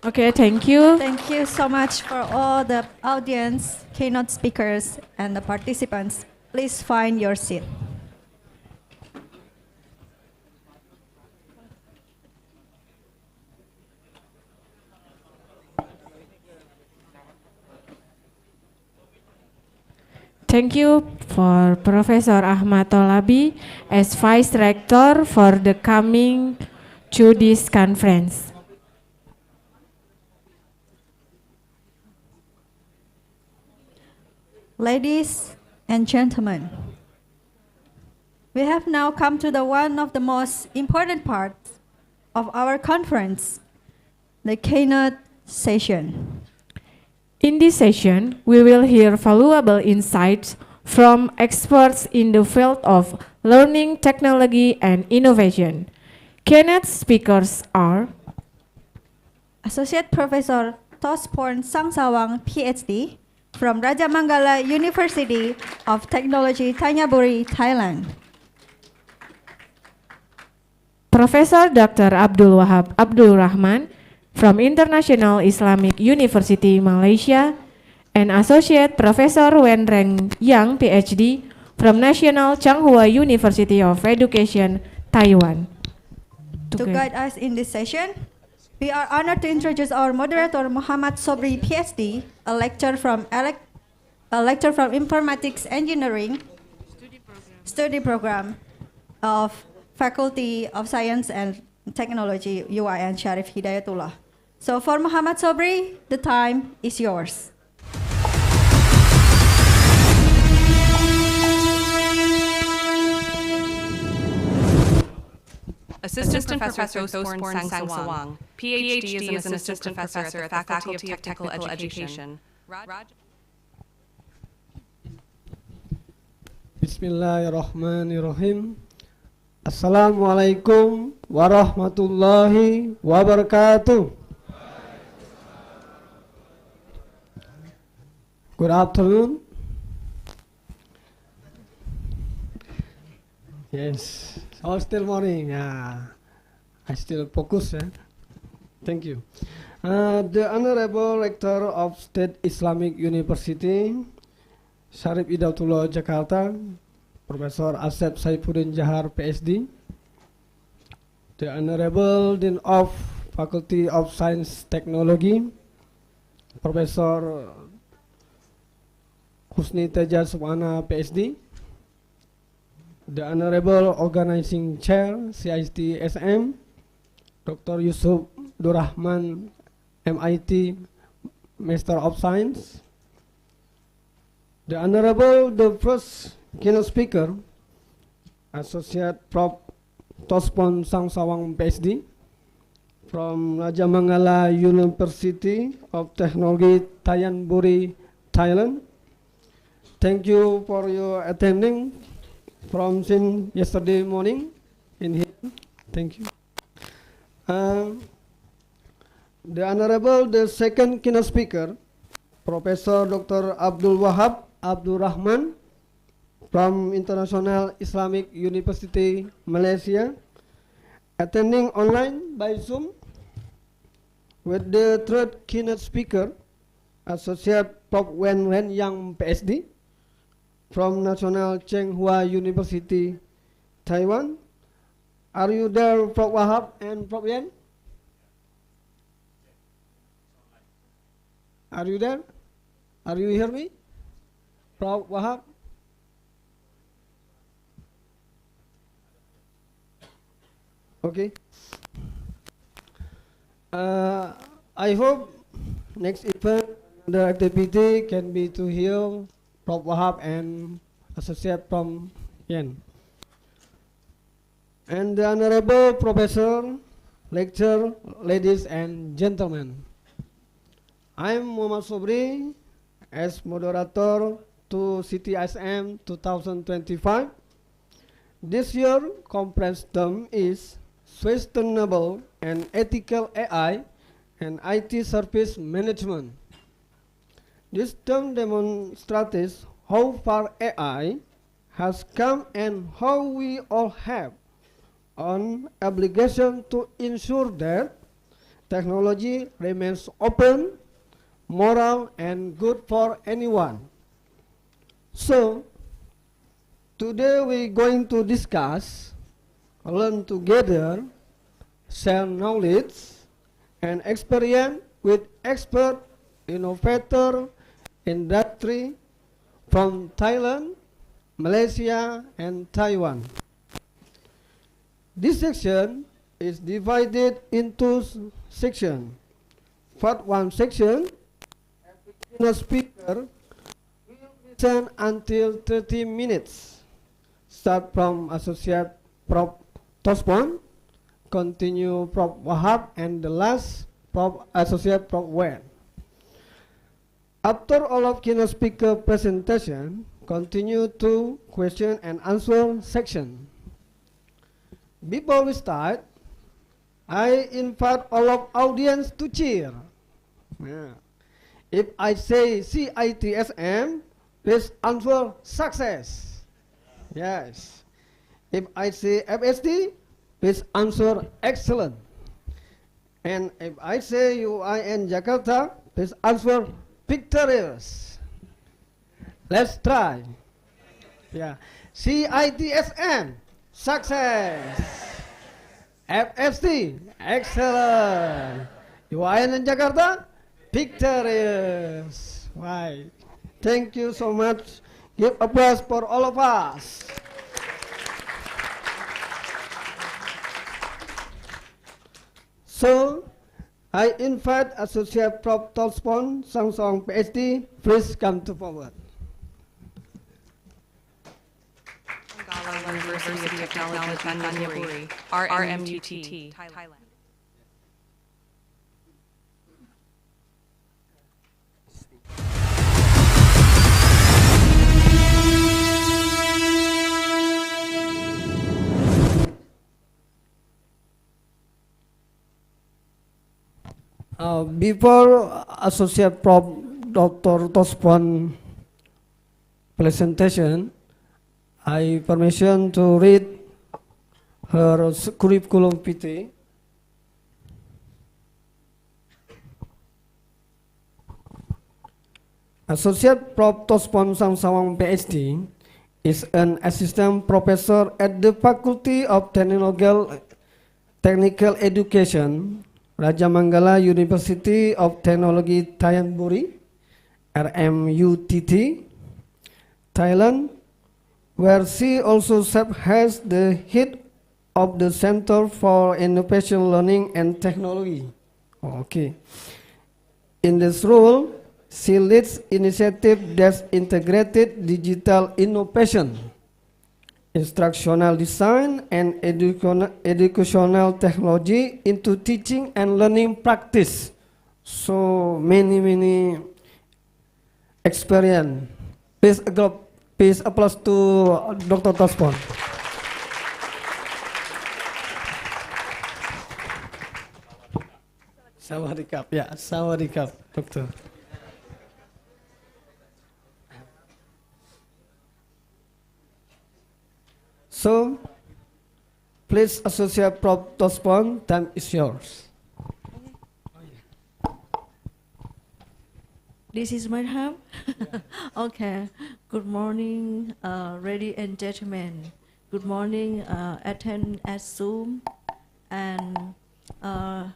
Okay, thank you.
Thank you so much for all the audience, keynote speakers, and the participants. Please find your seat.
Thank you for Professor Ahmad Tolabi as Vice Rector for the coming to this conference.
Ladies and gentlemen, we have now come to the one of the most important parts of our conference, the keynote session.
In this session, we will hear valuable insights from experts in the field of learning, technology, and innovation. Keynote speakers are
Associate Professor Tosporn Sangsawang, PhD, from Raja Mangala University of Technology, Thanyaburi, Thailand.
Professor Dr. Abdul Wahab Abdul Rahman from International Islamic University, Malaysia, and Associate Professor Wen Reng Yang, PhD, from National Changhua University of Education, Taiwan.
To guide us in this session, we are honored to introduce our moderator, Muhammad Sobri, PhD, a lecturer from Informatics Engineering study program of Faculty of Science and Technology, UIN Sharif Hidayatullah. So for Muhammad Sobri, the time is yours.
Assistant Professor Thosporn Sangsawang, PhD is an Assistant Professor at the Faculty of Technical Education.
Bismillahirrahmanirrahim. Assalamualaikum warahmatullahi wabarakatuh. Good afternoon. Yes, oh, still morning. I still focus. Thank you. The Honorable Rector of State Islamic University, Sharif Hidayatullah, Jakarta, Professor Asep Saifuddin Jahar, PhD, the Honorable Dean of Faculty of Science Technology, Professor Husni Teja Subhana, PhD, the Honorable Organizing Chair, CIT SM, Dr. Yusuf Durrahman, MIT, Master of Science, the Honorable, the first keynote speaker, Associate Prof. Tospon Sangsawang, PhD, from Raja Mangala University of Technology, Thanyaburi, Thailand. Thank you for your attending from since yesterday morning in here. Thank you. The Honorable, the second keynote speaker, Professor Dr. Abdul Wahab Abdul Rahman from International Islamic University, Malaysia, attending online by Zoom, with the third keynote speaker, Associate Prof. Wen Ren Yang, PhD, from National Changhua University, Taiwan. Are you there, Prof. Wahab and Prof. Yen? Are you there? Are you hear me? Prof. Wahab? Okay. I hope next event, the activity can be to hear Prof. Wahab and Associate from Yen. And the Honorable Professor, Lecturer, ladies and gentlemen, I'm Muhammad Sobri as moderator to CTISM 2025. This year conference theme is Sustainable and Ethical AI and IT Service Management. This term demonstrates how far AI has come and how we all have an obligation to ensure that technology remains open, moral, and good for anyone. So, today we're going to discuss, learn together, share knowledge and experience with expert, innovator, industry from Thailand, Malaysia, and Taiwan. This section is divided into sections. First one section, every speaker will listen until 30 minutes. Start from Associate Prof. Tospon, continue Prof. Wahab, and the last Prof. Associate Prof. Wen. After all of keynote speaker presentation, continue to question and answer section. Before we start, I invite all of audience to cheer. If I say CITSM, please answer success. Yes. If I say FST, please answer excellent. And if I say UIN Jakarta, please answer victorious. Let's try. Yeah. CITSM, success. FST, excellent. UIN Jakarta, victorious. Right. Thank you so much. Give applause for all of us. So, I invite Associate Prof. Tolspon Sangsong PhD, please come to forward.
Gala University of Technology, Manyapuri, RMTT, Thailand.
Before Associate Prof. Dr. Tospon presentation, I permission to read her curriculum vitae. Associate Prof. Tospon Sangsawang PhD is an assistant professor at the Faculty of Technical Education, Rajamangala University of Technology Thaianburi, RMUTT, Thailand, where she also serves as the head of the Center for Innovation Learning and Technology. Okay. In this role, she leads initiatives that integrated digital innovation, instructional design, and educational technology into teaching and learning practice. So many experience. Please applause to Dr. Tospon. Sawadikap, ya, sawadikap, Dokter. So, please, Associate Prof. Tospon, time is yours.
This is my time? Okay. Good morning, ladies and gentlemen. Good morning, attend at Zoom. And I'm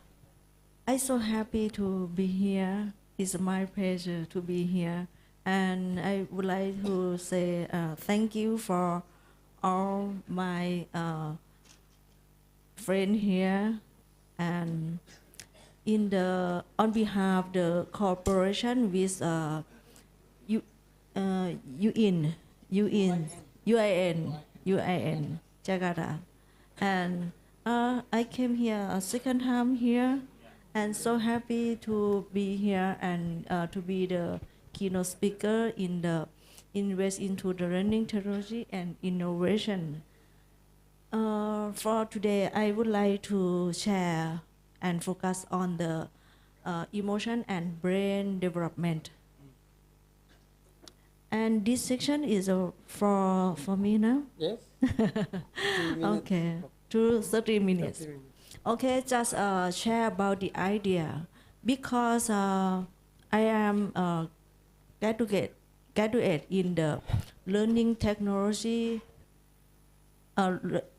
so happy to be here. It's my pleasure to be here. And I would like to say thank you for all my friends here. And on behalf of the cooperation with UIN Jakarta, and I came here a second time here, and so happy to be here and to be the keynote speaker in the invest into the learning technology and innovation. For today, I would like to share and focus on the emotion and brain development. And this section is for me now?
Yes.
Okay, 30 minutes. Okay, just share about the idea. Because I am graduate in the learning technology,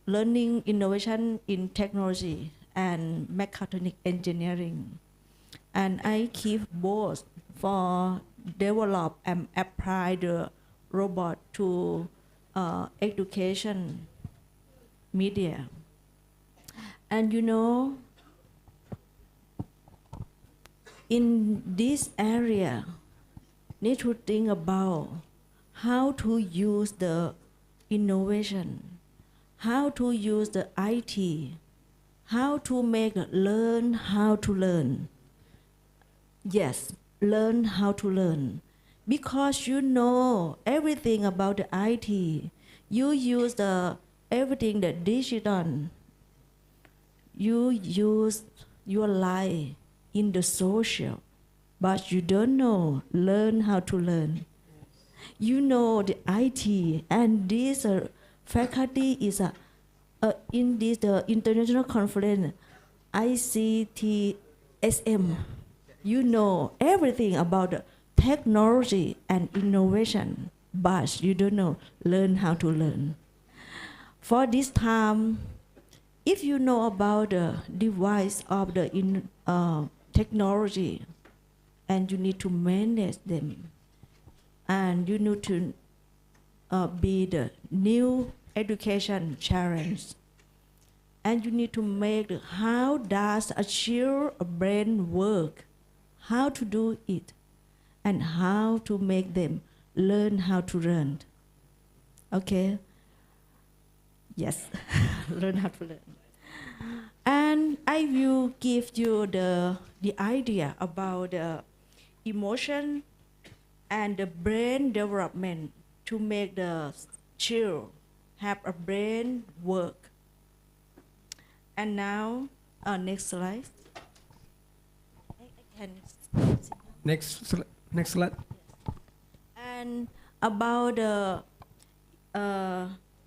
learning innovation in technology and mechatronic engineering. And I keep both for develop and apply the robot to education media. And you know, in this area, need to think about how to use the innovation, how to use the IT, how to make learn how to learn. Yes, learn how to learn. Because you know everything about the IT. You use everything the digital. You use your life in the social but you don't know, learn how to learn. You know the IT, and this faculty is in this international conference, ICTSM. You know everything about the technology and innovation, but you don't know, learn how to learn. For this time, if you know about the device of the technology, and you need to manage them, and you need to be the new education challenge, and you need to make how does a child brain work, how to do it, and how to make them learn how to learn. Okay? Yes, learn how to learn. And I will give you the idea about the emotion and the brain development to make the child have a brain work. And now, next slide. I can see.
Next slide.
And about the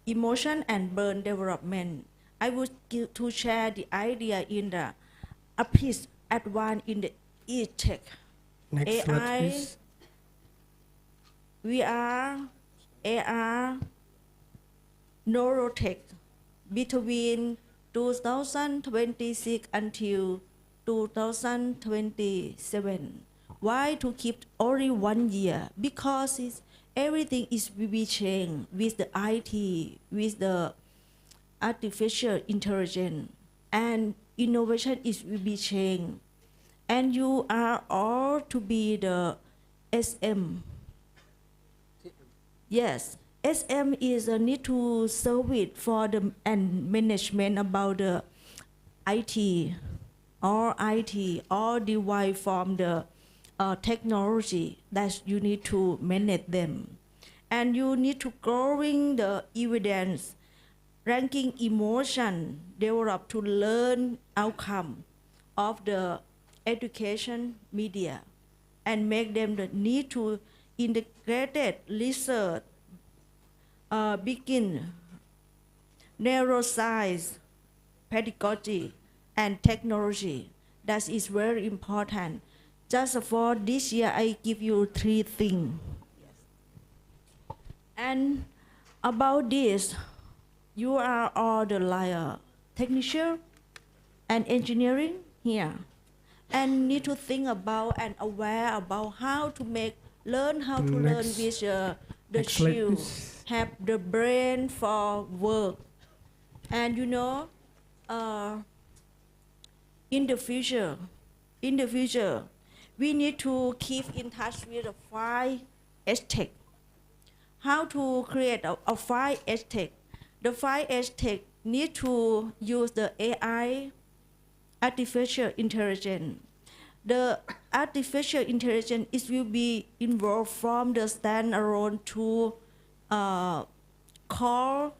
emotion and brain development, I would give to share the idea in the a piece at one in the e-tech.
Next slide,
AI,
please.
VR, AR, neurotech between 2026 until 2027. Why to keep only 1 year? Because everything will be changed with the IT, with the artificial intelligence, and innovation will be changed. And you are all to be the SM. Yes, SM is a need to service for the and management about the IT, or device from the technology that you need to manage them. And you need to growing the evidence, ranking emotion, develop to learn outcome of the education media, and make them the need to integrated research, begin neuroscience, pedagogy, and technology. That is very important. Just for this year, I give you 3 things. And about this, you are all the like technician and engineering here, and need to think about and aware about how to learn how to learn with the child, have the brain for work. And you know, in the future, we need to keep in touch with the 5 tech. How to create a 5 tech? The 5 tech need to use the AI, artificial intelligence. The artificial intelligence will be involved from the standalone to core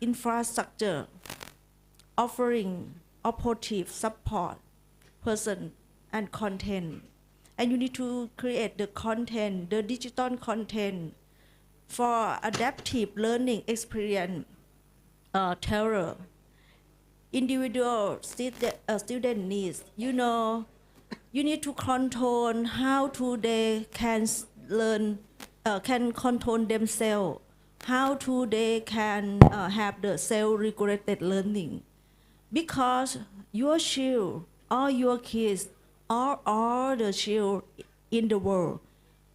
infrastructure, offering operative support, person, and content. And you need to create the content, the digital content for adaptive learning experience, terror, individual student needs. You know, you need to control how to they can learn, can control themselves, how to they can have the self-regulated learning. Because your child, all your kids, all the children in the world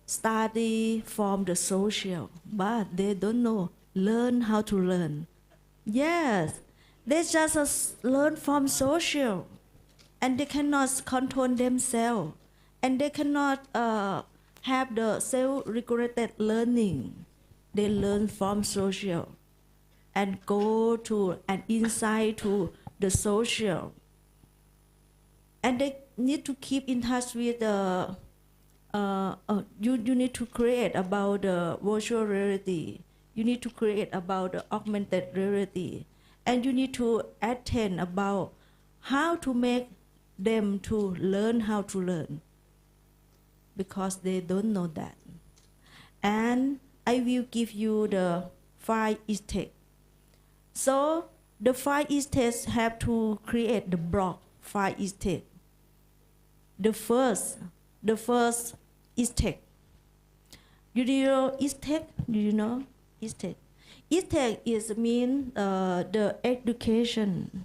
study from the social, but they don't know, learn how to learn. Yes, they just learn from social, and they cannot control themselves, and they cannot have the self-regulated learning. They learn from social and go to an insight to the social. And they need to keep in touch with the, you need to create about the virtual reality. You need to create about the augmented reality. And you need to attend about how to make them to learn how to learn. because they don't know that. And I will give you the 5 steps. So the 5 steps have to create the block 5 steps. The first step. Do you know step? Do you know step? Step is mean the education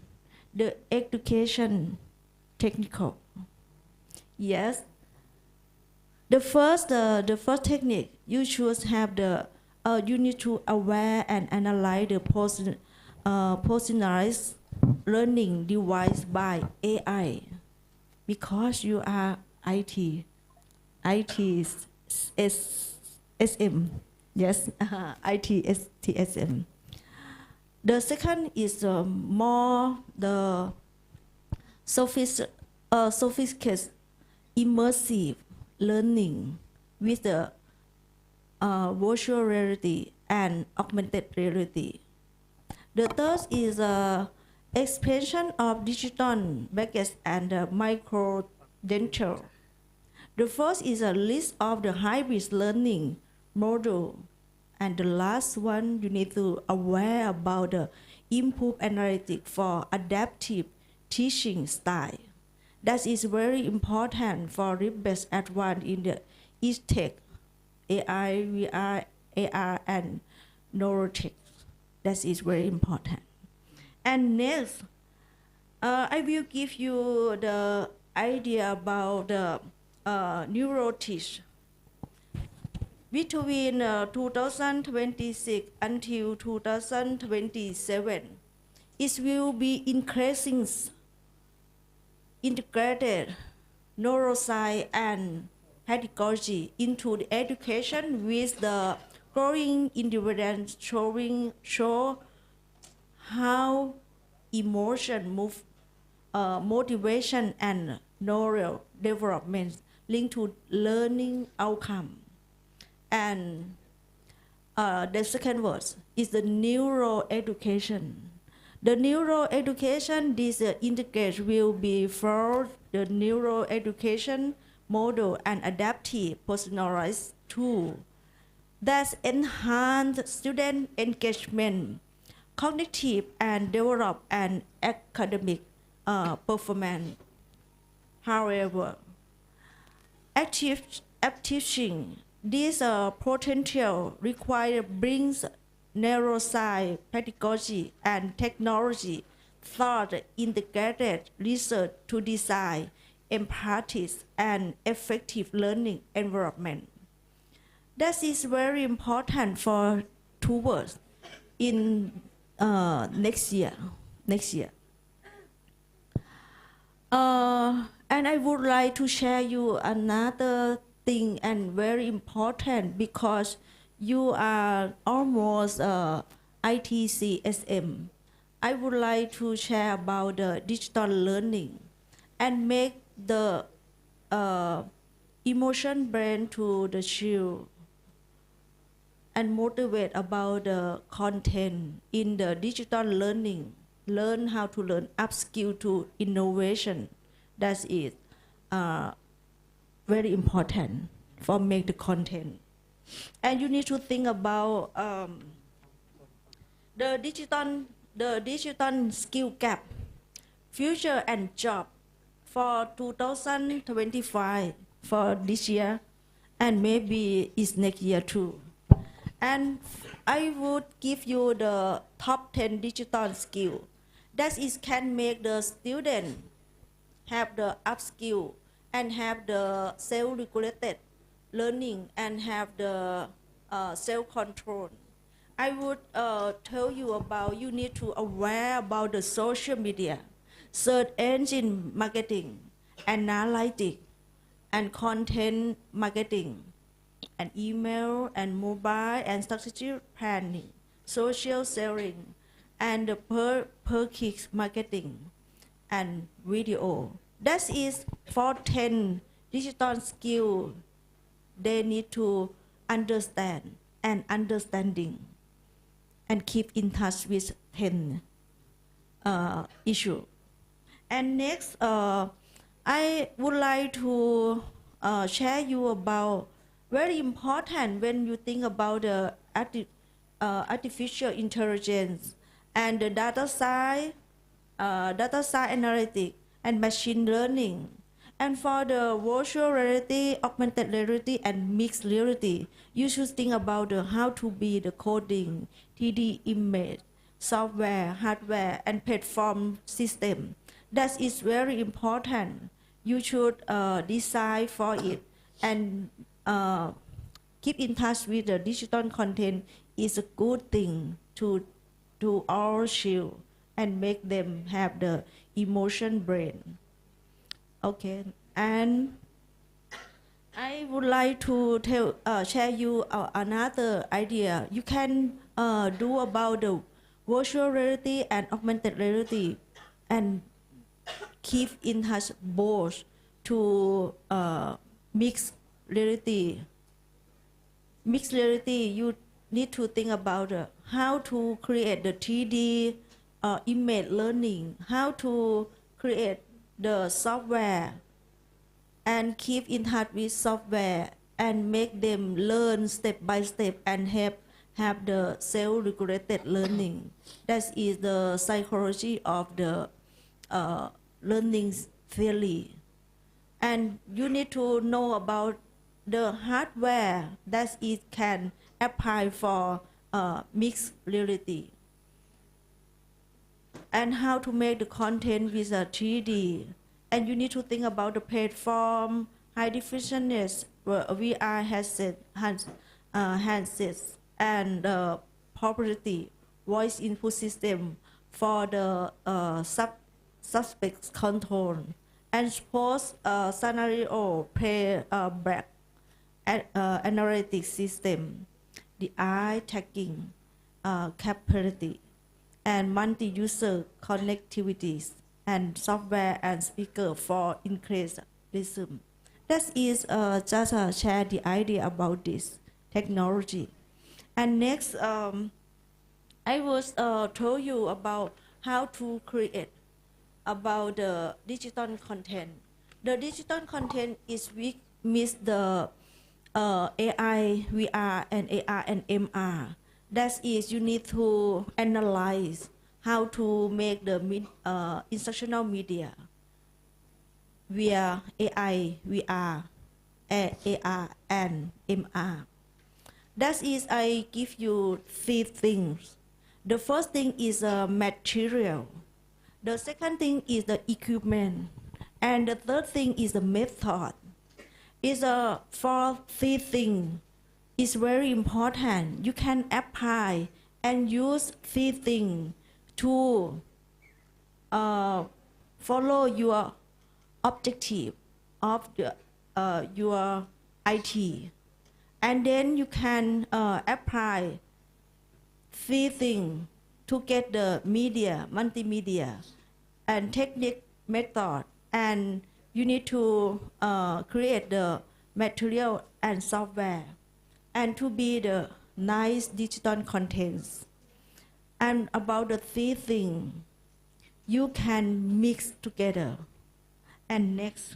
technical. Yes. The first technique, you should have you need to aware and analyze the personalized learning device by AI, because you are IT SM, yes, ITSM. The second is more the sophisticated immersive learning with the virtual reality and augmented reality. The third is expansion of digital baggage and micro-dental. The fourth is a list of the hybrid learning model. And the last one, you need to aware about the improved analytics for adaptive teaching style. That is very important for the best advance in the tech, AI, VR, AR, and neurotech. That is very important. And next, I will give you the idea about the neurotech. Between 2026 until 2027, it will be increasing integrated neuroscience and pedagogy into the education with the growing evidence show how emotion, motivation, and neural development linked to learning outcome. And the second word is the neuroeducation. The neuroeducation, this integrate will be for the neuroeducation model and adaptive personalized tool that enhance student engagement, cognitive and develop an academic performance. However, active teaching, this potential require brings neuroscience, pedagogy, and technology thought integrated research to design empathic and effective learning environment. That is very important for towards in next year. And I would like to share you another thing and very important, because you are almost ITCSM. I would like to share about the digital learning and make the emotion brain to the child and motivate about the content in the digital learning. Learn how to learn upskill to innovation. That is very important for make the content. And you need to think about the digital skill gap, future and job for 2025 for this year, and maybe it's next year too. And I would give you the top 10 digital skill that is can make the student have the upskill and have the self-regulated learning and have the self-control. I would tell you about you need to aware about the social media, search engine marketing, analytics, and content marketing, and email and mobile and strategic planning, social selling, and the per click marketing and video. That is for 10 digital skill they need to understand and understanding and keep in touch with 10 issue. And next, I would like to share you about very important when you think about the artificial intelligence and the data science analytics and machine learning. And for the virtual reality, augmented reality, and mixed reality, you should think about how to be the coding, 3D image, software, hardware, and platform system. That is very important. You should design for it and keep in touch with the digital content is a good thing to all child and make them have the emotion brain. Okay, and I would like to share you another idea you can do about the virtual reality and augmented reality, and keep in touch both to mix reality. Mixed reality, you need to think about how to create the 3D image learning, how to create the software and keep in touch with software and make them learn step by step and have the self-regulated learning. That is the psychology of the learning theory. And you need to know about the hardware that it can apply for mixed reality, and how to make the content with a 3D. And you need to think about the platform, high definition VR handsets, and property voice input system for the suspect control, and post scenario playback analytics system, the eye tagging capability, and multi-user connectivities, and software and speaker for increased rhythm. That is just share the idea about this technology. And next, I was told you about how to create about the digital content. The digital content is with the AI, VR, and AR and MR. That is, you need to analyze how to make the instructional media via AI, VR, AR, and MR. That is, I give you 3 things. The first thing is material. The second thing is the equipment. And the third thing is the method. It's for 3 things. It's very important. You can apply and use 3 things to follow your objective of your IT. And then you can apply 3 things to get the media, multimedia, and technique method. And you need to create the material and software, and to be the nice digital contents. And about the 3 things, you can mix together. And next,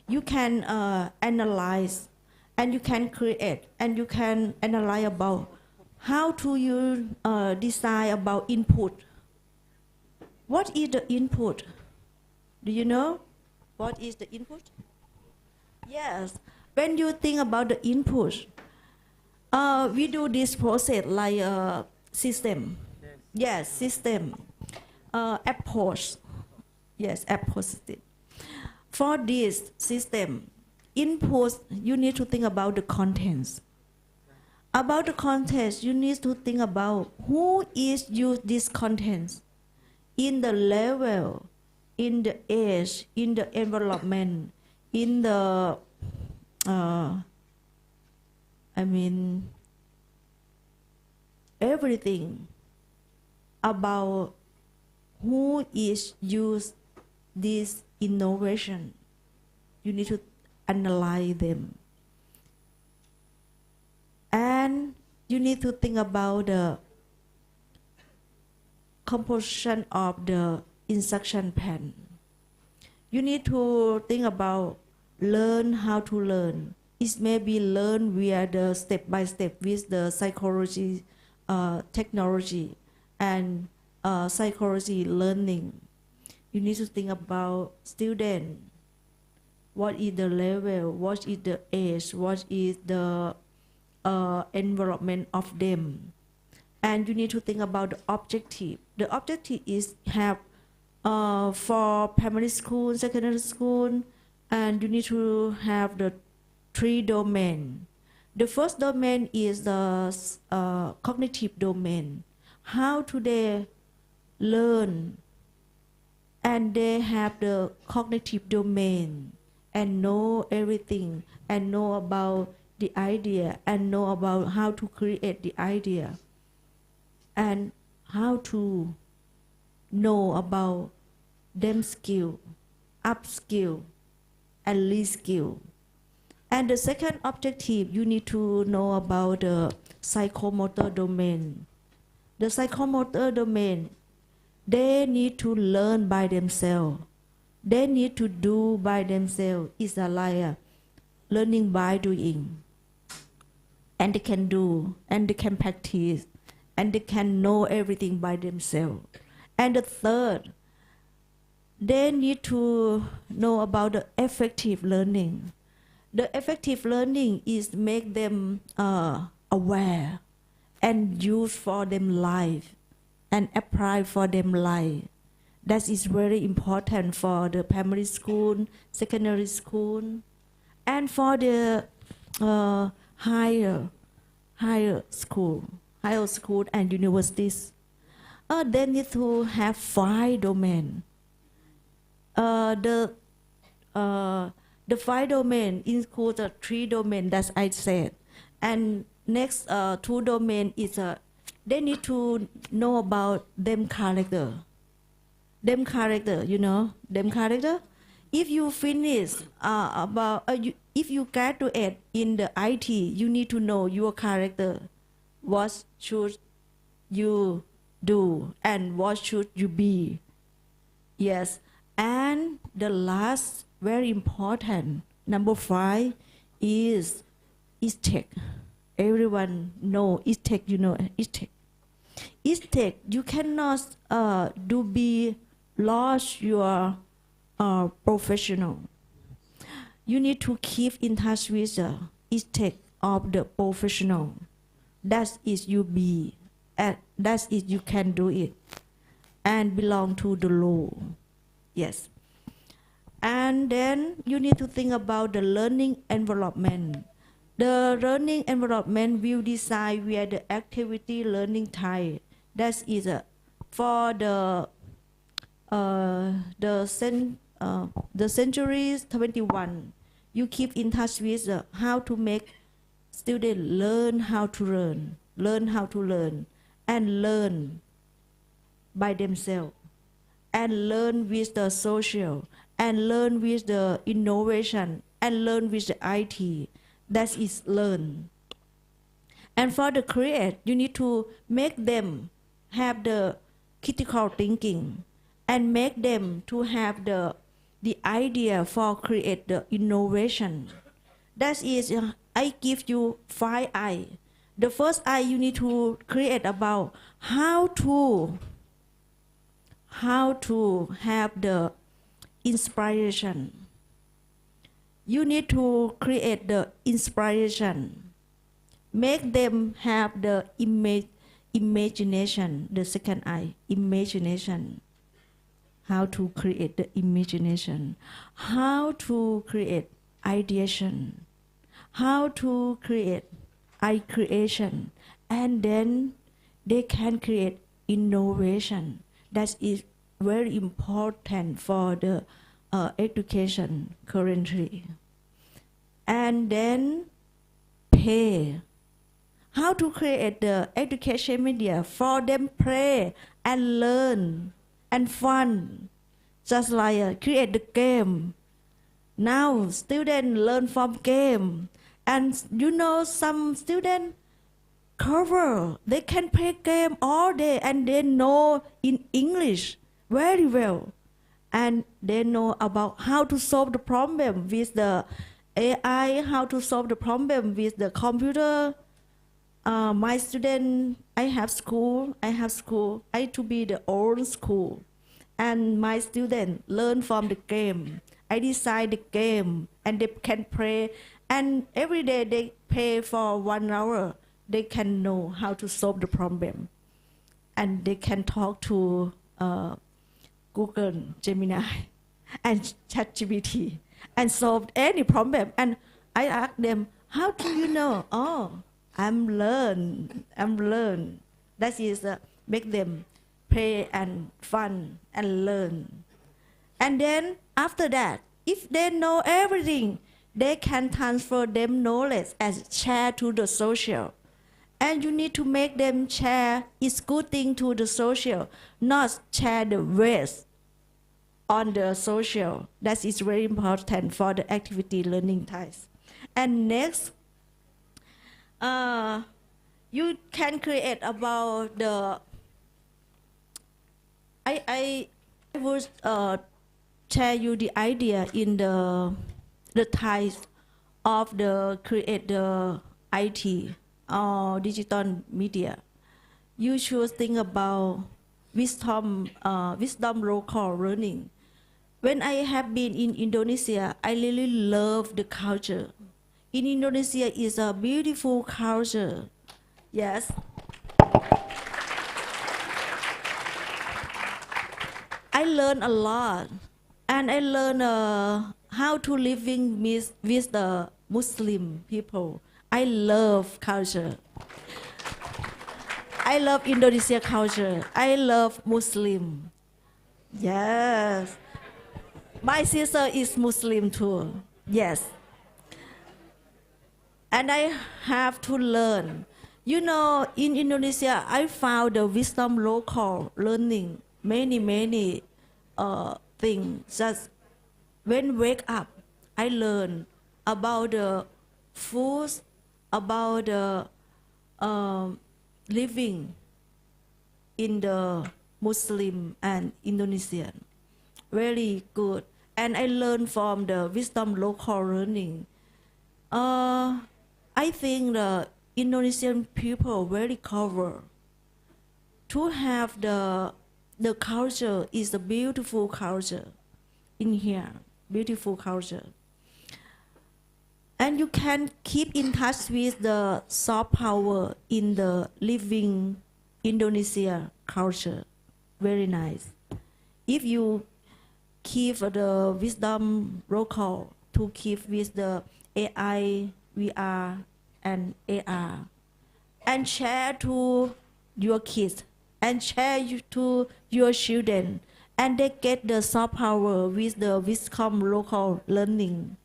you can analyze, and you can create, and you can analyze about how to you decide about input. What is the input? Do you know what is the input? Yes, when you think about the input, we do this process like system. Yes, system. Approach. Yes, approach. For this system, input, you need to think about the contents. About the contents, you need to think about who is use these contents in the level, in the age, in the environment, in the everything about who is use this innovation. You need to analyze them. And you need to think about the composition of the instruction pen. You need to think about learn how to learn. It may be learn via the step by step with the psychology, technology, and psychology learning. You need to think about student. What is the level? What is the age? What is the environment of them? And you need to think about the objective. The objective is have for primary school, secondary school, and you need to have the 3 domain. The first domain is the cognitive domain. How do they learn? And they have the cognitive domain and know everything and know about the idea and know about how to create the idea and how to know about them skill, up skill, and lead skill. And the second objective, you need to know about the psychomotor domain. The psychomotor domain, they need to learn by themselves. They need to do by themselves. It's a like learning by doing. And they can do, and they can practice, and they can know everything by themselves. And the third, they need to know about the effective learning. The effective learning is make them aware and use for them life and apply for them life. That is very important for the primary school, secondary school, and for the higher school and universities. They need to have 5 domain. The 5 domain includes the 3 domain that I said, and next 2 domain is they need to know about them character. Them character, you know, them character. If you finish if you graduate in the IT, you need to know your character. What should you do and what should you be? Yes. And the last, very important, number 5 is tech. Everyone know tech, you know tech. Tech, you cannot be lost your professional. You need to keep in touch with the tech of the professional. That is you be, and that is you can do it, and belong to the law. Yes. And then you need to think about the learning environment. The learning environment will decide where the activity learning type. That is for the centuries 21. You keep in touch with how to make students learn how to learn, and learn by themselves, and learn with the social, and learn with the innovation, and learn with the IT. That is learn. And for the create, you need to make them have the critical thinking and make them to have the idea for create the innovation. That is, I give you 5 I. The first I, you need to create about how to have the inspiration. You need to create the inspiration. Make them have the imagination. The second I, imagination. How to create the imagination. How to create ideation. How to create creation. And then they can create innovation. That is very important for the education currently. And then pay. How to create the education media for them play and learn and fun. Just like create the game. Now students learn from game. And you know some students cover, they can play game all day and they know in English very well. and they know about how to solve the problem with the AI, how to solve the problem with the computer. My student, I have school, I to be the old school. And my student learn from the game. I design the game and they can play. And every day they pay for 1 hour. They can know how to solve the problem. And they can talk to Google, Gemini, and ChatGPT and solve any problem. And I ask them, how do you know? Oh, I'm learn. That is make them play and fun and learn. And then after that, if they know everything, they can transfer them knowledge and share to the social. And you need to make them share its good thing to the social, not share the waste on the social. That is very important for the activity learning types. And next, you can create about the, I would share you the idea in the types of the create the IT or digital media. You should think about wisdom local learning. When I have been in Indonesia, I really love the culture. In Indonesia is a beautiful culture. Yes. I learned a lot, and I learned how to living with the Muslim people. I love culture. I love Indonesia culture. I love Muslim. Yes. My sister is Muslim too. Yes. And I have to learn. You know, in Indonesia, I found the wisdom local learning many things. Just when wake up, I learn about the food, about the living in the Muslim and Indonesian. Very good. And I learned from the wisdom local learning. I think the Indonesian people very clever. To have the culture is a beautiful culture in here, beautiful culture. And you can keep in touch with the soft power in the living Indonesia culture. Very nice. If you keep the wisdom local to keep with the AI, VR, and AR, and share to your kids, and share to your children, and they get the soft power with the wisdom local learning.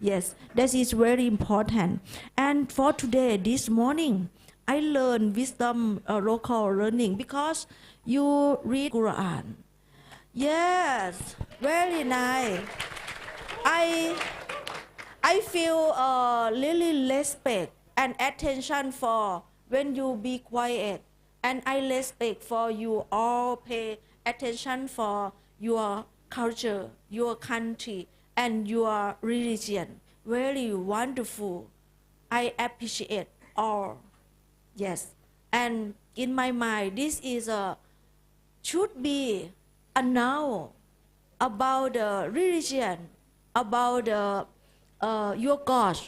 Yes, that is very important. And for today, this morning, I learned wisdom local learning because you read Quran. Yes, very nice. I feel really respect and attention for when you be quiet, and I respect for you all pay attention for your culture, your country, and your religion. Very wonderful. I appreciate all. Yes, and in my mind, this is should be a now about the religion, about your God.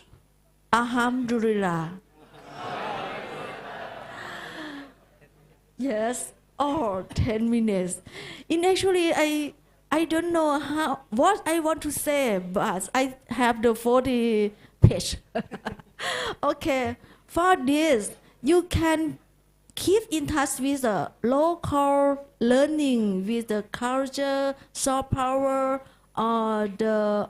Alhamdulillah. Yes, or 10 minutes. In actually, I don't know what I want to say, but I have the 40 page. Okay, for this, you can keep in touch with the local learning, with the culture, soft power, or the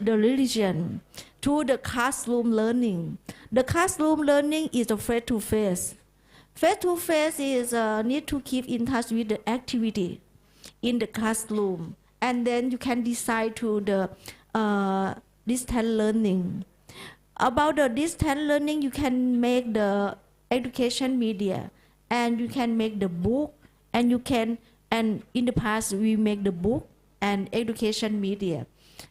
religion, to the classroom learning. The classroom learning is a face-to-face. Face-to-face is need to keep in touch with the activity in the classroom, and then you can decide to the distance learning. About the distance learning, you can make the education media, and you can make the book, and you can, and in the past we make the book and education media.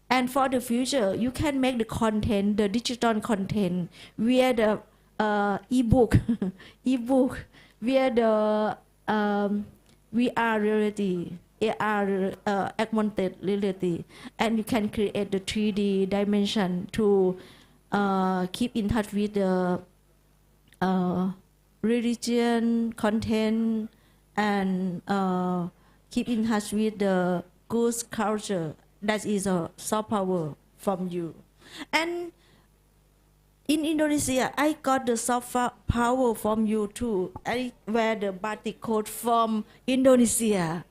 And for the future, you can make the content, the digital content, via the ebook, ebook, via the VR reality, AR augmented reality, and you can create the 3D dimension to keep in touch with the religion content and keep in touch with the good culture. That is a soft power from you. And in Indonesia, I got the soft power from you too. I wear the batik coat from Indonesia.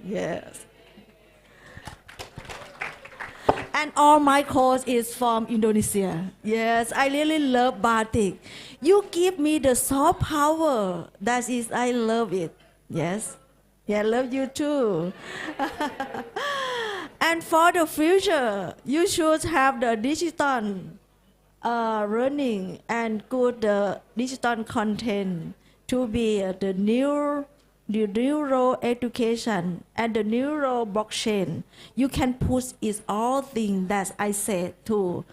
Yes. And all my clothes is from Indonesia. Yes, I really love batik. You give me the soft power. That is, I love it. Yes. Yeah, I love you too. And for the future, you should have the digital learning and good digital content to be the neuro education and the neuro blockchain. You can push it all things that I said to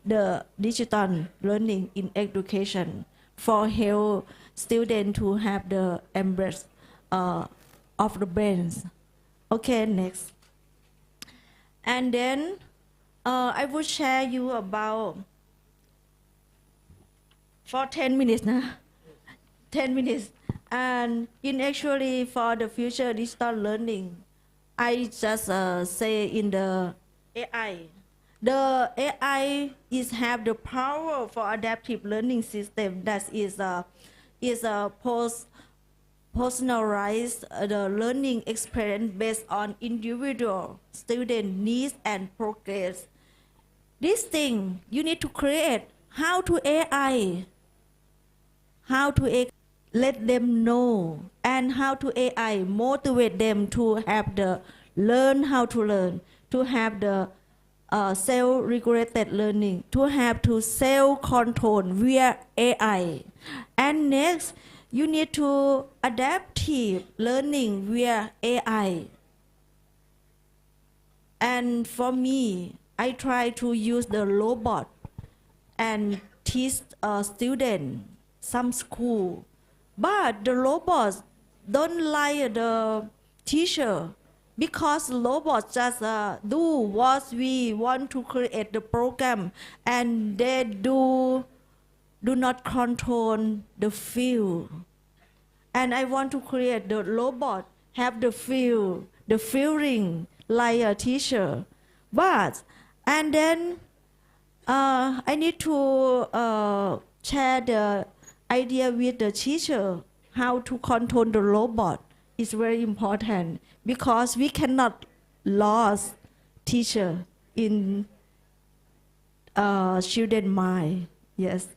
the digital learning in education for help students to have the embrace of the brains. Okay, next. And then I will share you about for 10 minutes now. 10 minutes. And in actually for the future digital learning, I just say in the AI. The AI is have the power for adaptive learning system that is a personalized the learning experience based on individual student needs and progress. This thing you need to create how to AI, how to let them know, and how to AI motivate them to have the learn how to learn, to have the self-regulated learning, to have to self-control via AI. And next, you need to adaptive learning via AI. And for me, I try to use the robot and teach a student some school. But the robots don't like the teacher because robots just do what we want to create the program, and they do not control the field. And I want to create the robot have the feel, the feeling like a teacher. But and then I need to share the idea with the teacher how to control the robot is very important because we cannot lose teacher in children mind. Yes,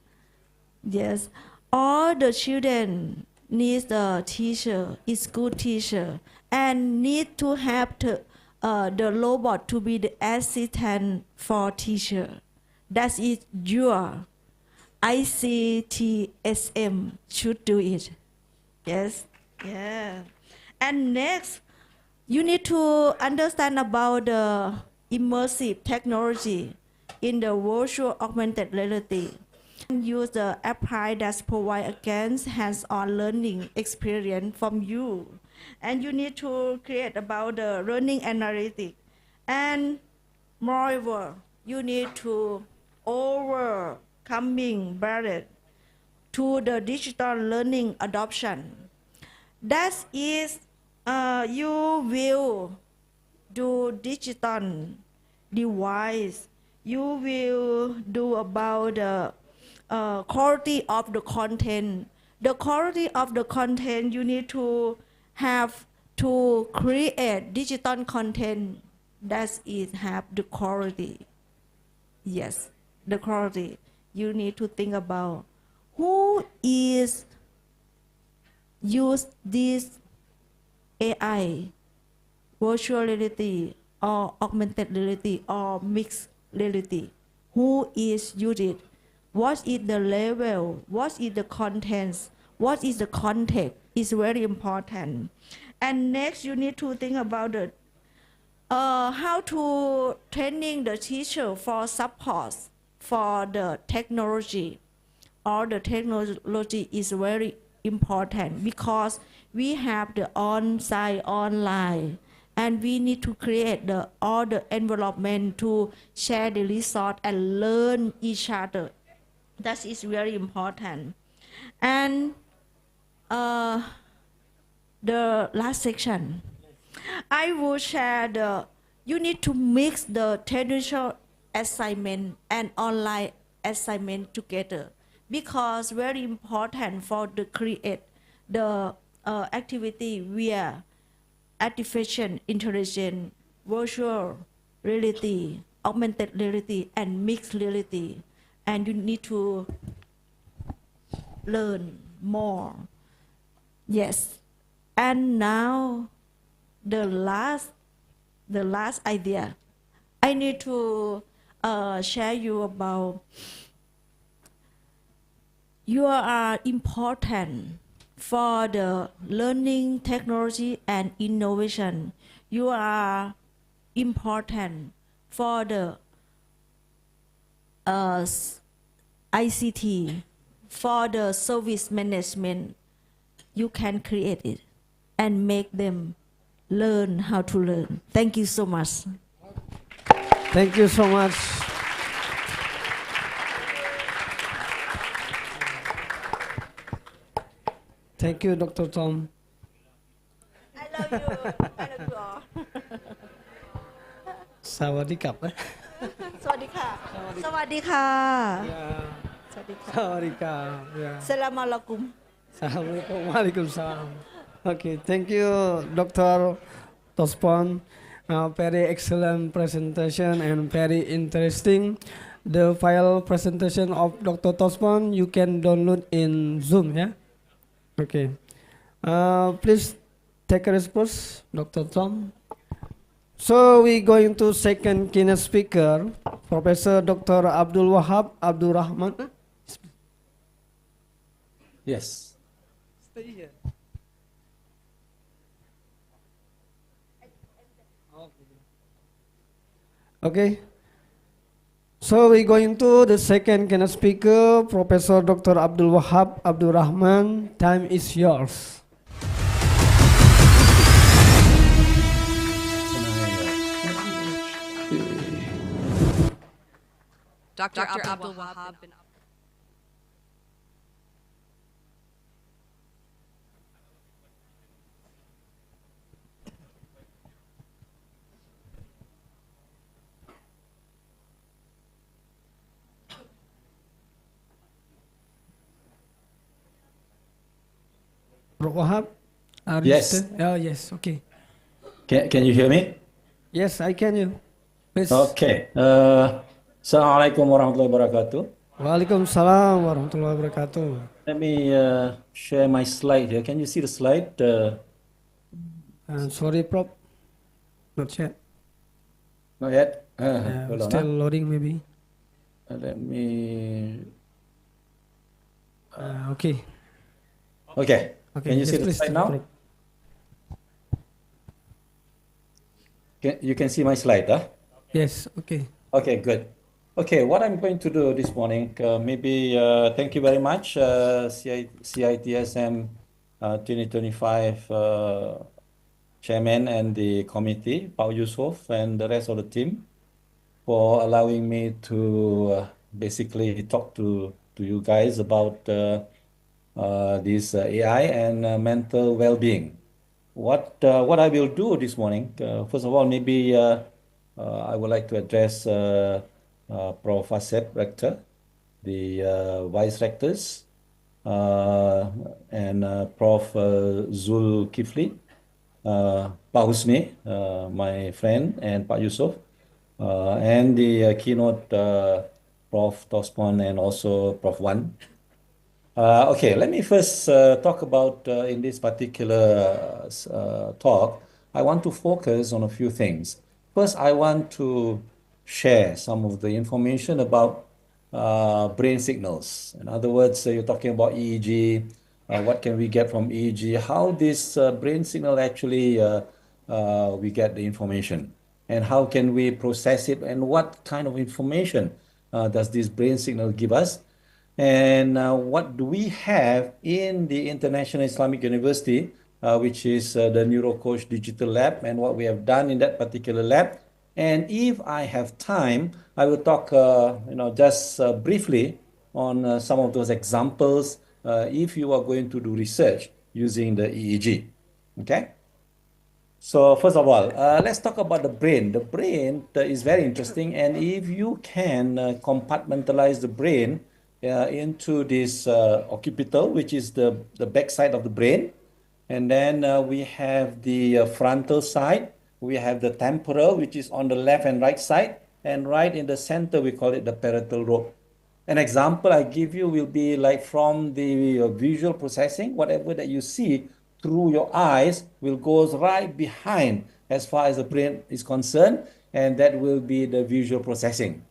yes. All the children need a teacher, is good teacher, and need to have the robot to be the assistant for teacher. That is your ICTSM should do it. Yes, yeah. And next, you need to understand about the immersive technology in the virtual augmented reality. Use the apply that provide against hands-on learning experience from you. And you need to create about the learning analytics. And moreover, you need to overcoming barrier to the digital learning adoption. That is, you will do digital device. You will do about the quality of the content. The quality of the content you need to have to create digital content that is have the quality. Yes, the quality. You need to think about who is use this AI, virtual reality or augmented reality or mixed reality. Who is use it? What is the level? What is the contents? What is the context? Is very important. And next, you need to think about the how to training the teacher for support for the technology. All the technology is very important because we have the on-site online and we need to create all the environment to share the resource and learn each other. That is very important. And the last section, I will share you need to mix the traditional assignment and online assignment together because very important for the create the activity via artificial intelligence, virtual reality, augmented reality, and mixed reality. And you need to learn more. Yes. And now the last idea. I need to share you about you are important for the learning technology and innovation. You are important for the ICT, for the service management. You can create it and make them learn how to learn. Thank you so much.
Thank you so much. Thank you, Dr. Tom.
I love you. I love you all.
สวัสดีครับ
สวัสดีค่ะ สวัสดีค่ะ สวัสดีค่ะ
สวัสดีครับ
Assalamu alaikum.
Assalamualaikum. Waalaikumsalam. Okay, thank you, Dr. Tospon. Very excellent presentation and very interesting. The file presentation of Dr. Tospon you can download in Zoom, yeah? Okay. Please take a response, Dr. Tom. So we going to second keynote speaker, Professor Dr. Abdul Wahab Abdul Rahman.
Yes.
Stay here. Okay. So we going to the second keynote speaker, Professor Dr. Abdul Wahab Abdul Rahman. Time is yours.
Dr. Abdul Wahab bin
Dr. Wahab, are you
Yes.
still? Oh, yes. Okay.
Can you hear me?
Yes, I can you. Please.
Okay. Assalamualaikum warahmatullahi wabarakatuh.
Waalaikumsalam warahmatullahi wabarakatuh.
Let me share my slide here. Can you see the slide?
Sorry, Prof. Not yet.
Not yet? Hold on.
Still loading, maybe.
Let me.
Okay.
Okay.
Okay.
Can you
yes,
see the
please,
slide now?
Prof.
You can see my slide, huh?
Yes. Okay.
Okay, good. Okay, what I'm going to do this morning, maybe thank you very much, CITSM 2025 chairman and the committee, Pak Yusuf, and the rest of the team for allowing me to basically talk to you guys about this AI and mental well-being. What I will do this morning, first of all, maybe I would like to address Prof. Asep, Rector, the Vice Rectors, and Prof. Zul Kifli, Pak Husni, my friend, and Pak Yusuf, and the keynote Prof. Tospon and also Prof. Wan. Okay, let me first talk about in this particular talk, I want to focus on a few things. First, I want to share some of the information about brain signals. In other words, you're talking about EEG, what can we get from EEG, how this brain signal actually we get the information. and how can we process it, and what kind of information does this brain signal give us. And what do we have in the International Islamic University, which is the NeuroCoach Digital Lab, and what we have done in that particular lab. And if I have time, I will talk, just briefly on some of those examples if you are going to do research using the EEG. Okay. So first of all, let's talk about the brain. The brain is very interesting, and if you can compartmentalize the brain into this occipital, which is the back side of the brain, and then we have the frontal side, we have the temporal, which is on the left and right side, and right in the center, we call it the parietal lobe. An example I give you will be like from the visual processing, whatever that you see through your eyes will goes right behind as far as the brain is concerned, and that will be the visual processing.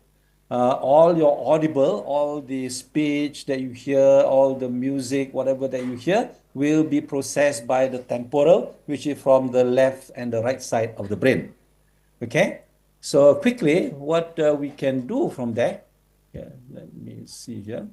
All your audible, all the speech that you hear, all the music, whatever that you hear, will be processed by the temporal, which is from the left and the right side of the brain. Okay, so quickly, what we can do from there. Yeah, let me see here.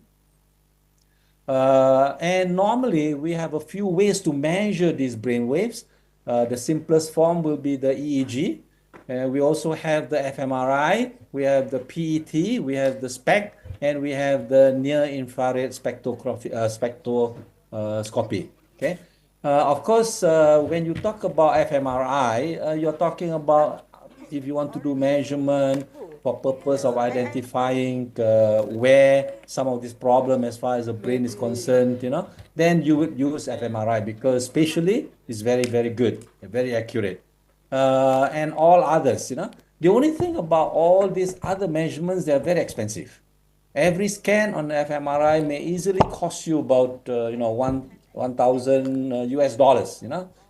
And normally we have a few ways to measure these brain waves. The simplest form will be the EEG. We also have the fMRI, we have the PET, we have the SPECT, and we have the near-infrared spectroscopy. Okay. Of course, when you talk about fMRI, you're talking about if you want to do measurement for purpose of identifying where some of this problem as far as the brain is concerned, then you would use fMRI because spatially it's very, very good, very accurate. And all others, The only thing about all these other measurements, they are very expensive. Every scan on fMRI may easily cost you about, $1,000 US dollars,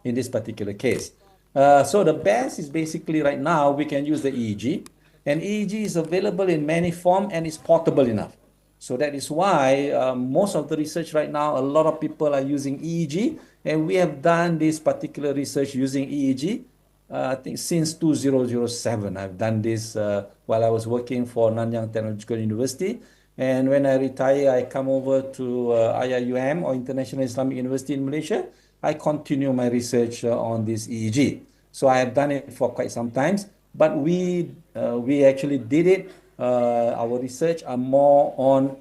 in this particular case. So the best is basically right now we can use the EEG, and EEG is available in many forms and is portable enough. So that is why most of the research right now, a lot of people are using EEG, and we have done this particular research using EEG. I think since 2007, I've done this while I was working for Nanyang Technological University. And when I retire, I come over to IIUM, or International Islamic University in Malaysia. I continue my research on this EEG. So I have done it for quite some times, but we actually did it. Our research are more on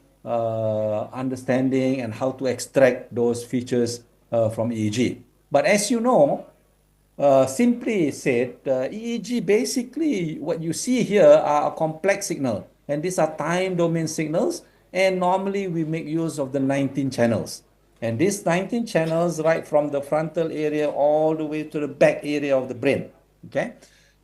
understanding and how to extract those features from EEG. But as you know, simply said, EEG basically what you see here are a complex signal, and these are time domain signals, and normally we make use of the 19 channels. And these 19 channels right from the frontal area all the way to the back area of the brain, okay?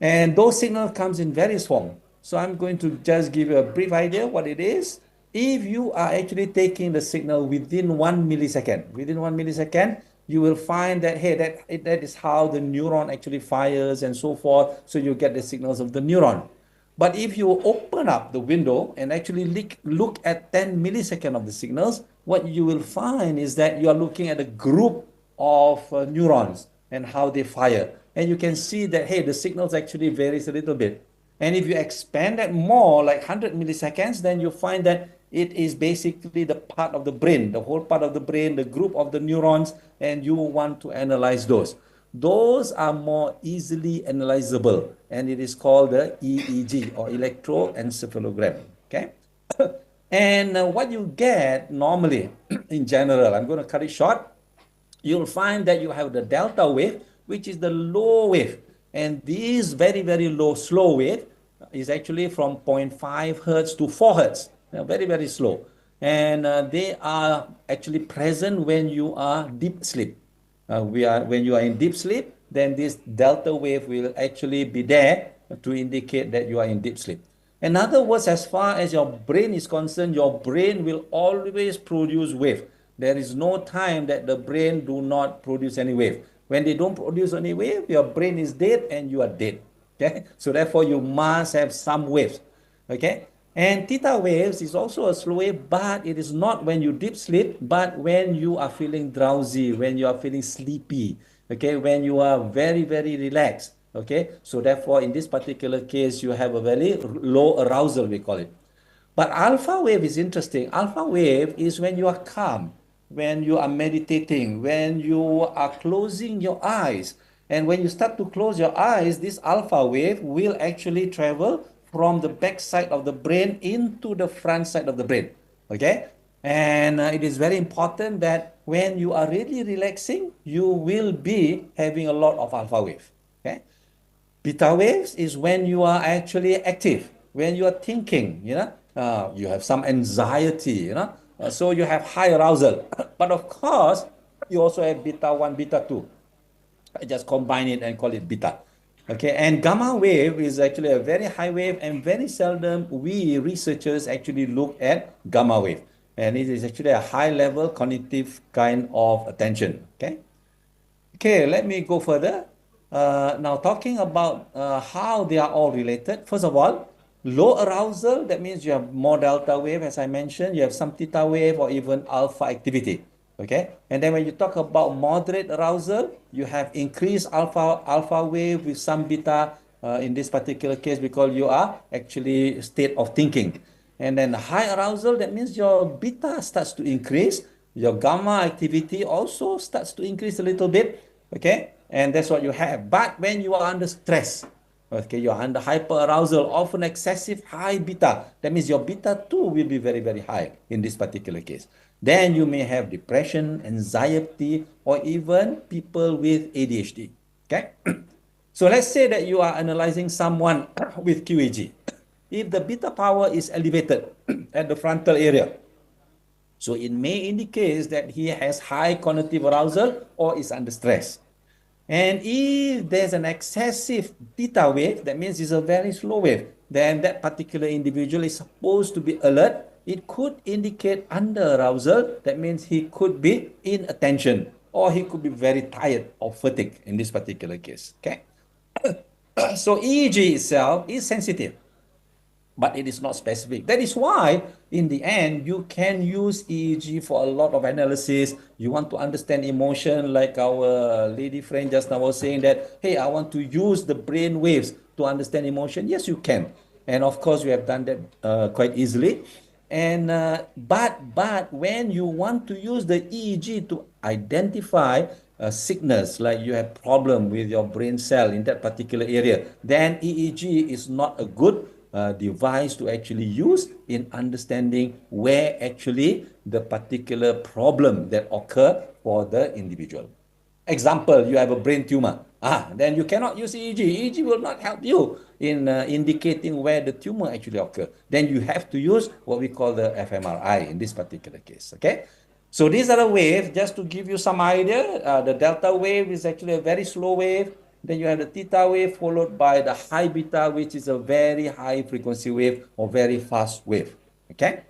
And those signals comes in various forms. So I'm going to just give you a brief idea what it is. If you are actually taking the signal within 1 millisecond, you will find that, hey, that is how the neuron actually fires and so forth. So you get the signals of the neuron. But if you open up the window and actually look at 10 milliseconds of the signals, what you will find is that you are looking at a group of neurons and how they fire. And you can see that, hey, the signals actually varies a little bit. And if you expand that more, like 100 milliseconds, then you find that it is basically the part of the brain, the whole part of the brain, the group of the neurons, and you want to analyze those. Those are more easily analyzable, and it is called the EEG, or electroencephalogram. Okay. And what you get normally, in general, I'm going to cut it short. You'll find that you have the delta wave, which is the low wave, and this very, very low, slow wave is actually from 0.5 hertz to 4 hertz. Very, very slow, and they are actually present when you are deep sleep. When you are in deep sleep, then this delta wave will actually be there to indicate that you are in deep sleep. In other words, as far as your brain is concerned, your brain will always produce wave. There is no time that the brain do not produce any wave. When they don't produce any wave, your brain is dead and you are dead. Okay, so therefore you must have some waves. Okay. And theta waves is also a slow wave, but it is not when you deep sleep, but when you are feeling drowsy, when you are feeling sleepy, okay, when you are very, very relaxed, Okay, so therefore, in this particular case, you have a very low arousal, we call it. But alpha wave is interesting. Alpha wave is when you are calm, when you are meditating, when you are closing your eyes. And when you start to close your eyes, this alpha wave will actually travel from the back side of the brain into the front side of the brain. Okay? And it is very important that when you are really relaxing, you will be having a lot of alpha wave. Okay? Beta waves is when you are actually active, when you are thinking, you have some anxiety, so you have high arousal. But of course, you also have beta 1, beta 2. I just combine it and call it beta. Okay, and gamma wave is actually a very high wave, and very seldom we researchers actually look at gamma wave. And it is actually a high level cognitive kind of attention. Okay. Okay, let me go further. Now, talking about how they are all related. First of all, low arousal, that means you have more delta wave, as I mentioned, you have some theta wave or even alpha activity. Okay, and then when you talk about moderate arousal, you have increased alpha wave with some beta. In this particular case, because you are actually state of thinking. And then high arousal, that means your beta starts to increase, your gamma activity also starts to increase a little bit. Okay, and that's what you have. But when you are under stress, okay, you are under hyperarousal, often excessive high beta, that means your beta 2 will be very, very high in this particular case. Then you may have depression, anxiety, or even people with ADHD. Okay, so let's say that you are analyzing someone with QEG. If the beta power is elevated at the frontal area, so it may indicate that he has high cognitive arousal or is under stress. And if there's an excessive theta wave, that means it's a very slow wave, then that particular individual is supposed to be alert. It could indicate under arousal, that means he could be in attention, or he could be very tired or fatigued in this particular case. Okay. So EEG itself is sensitive, but it is not specific. That is why, in the end, you can use EEG for a lot of analysis. You want to understand emotion, like our lady friend just now was saying that, hey, I want to use the brain waves to understand emotion. Yes, you can. And of course, we have done that quite easily. And but when you want to use the EEG to identify a sickness, like you have problem with your brain cell in that particular area, then EEG is not a good device to actually use in understanding where actually the particular problem that occur for the individual. Example, you have a brain tumor. Then you cannot use EEG. EEG will not help you in indicating where the tumor actually occur. Then you have to use what we call the fMRI in this particular case. Okay. So these are the waves, just to give you some idea. The delta wave is actually a very slow wave. Then you have the theta wave followed by the high beta, which is a very high frequency wave or very fast wave. Okay.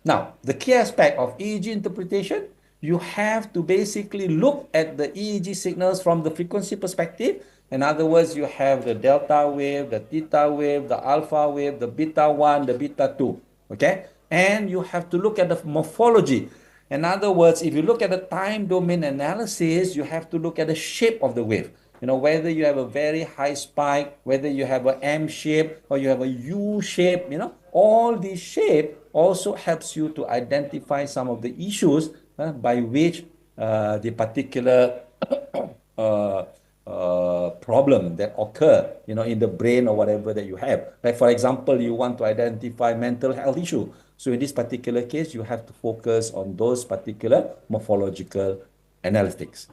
Now, the key aspect of EEG interpretation, you have to basically look at the EEG signals from the frequency perspective. In other words, you have the delta wave, the theta wave, the alpha wave, the beta 1, the beta 2. Okay. And you have to look at the morphology. In other words, if you look at the time domain analysis, you have to look at the shape of the wave. Whether you have a very high spike, whether you have an M shape or you have a U shape, all these shape also helps you to identify some of the issues by which the particular problem that occur, in the brain or whatever that you have. Like, for example, you want to identify mental health issue. So in this particular case, you have to focus on those particular morphological analytics.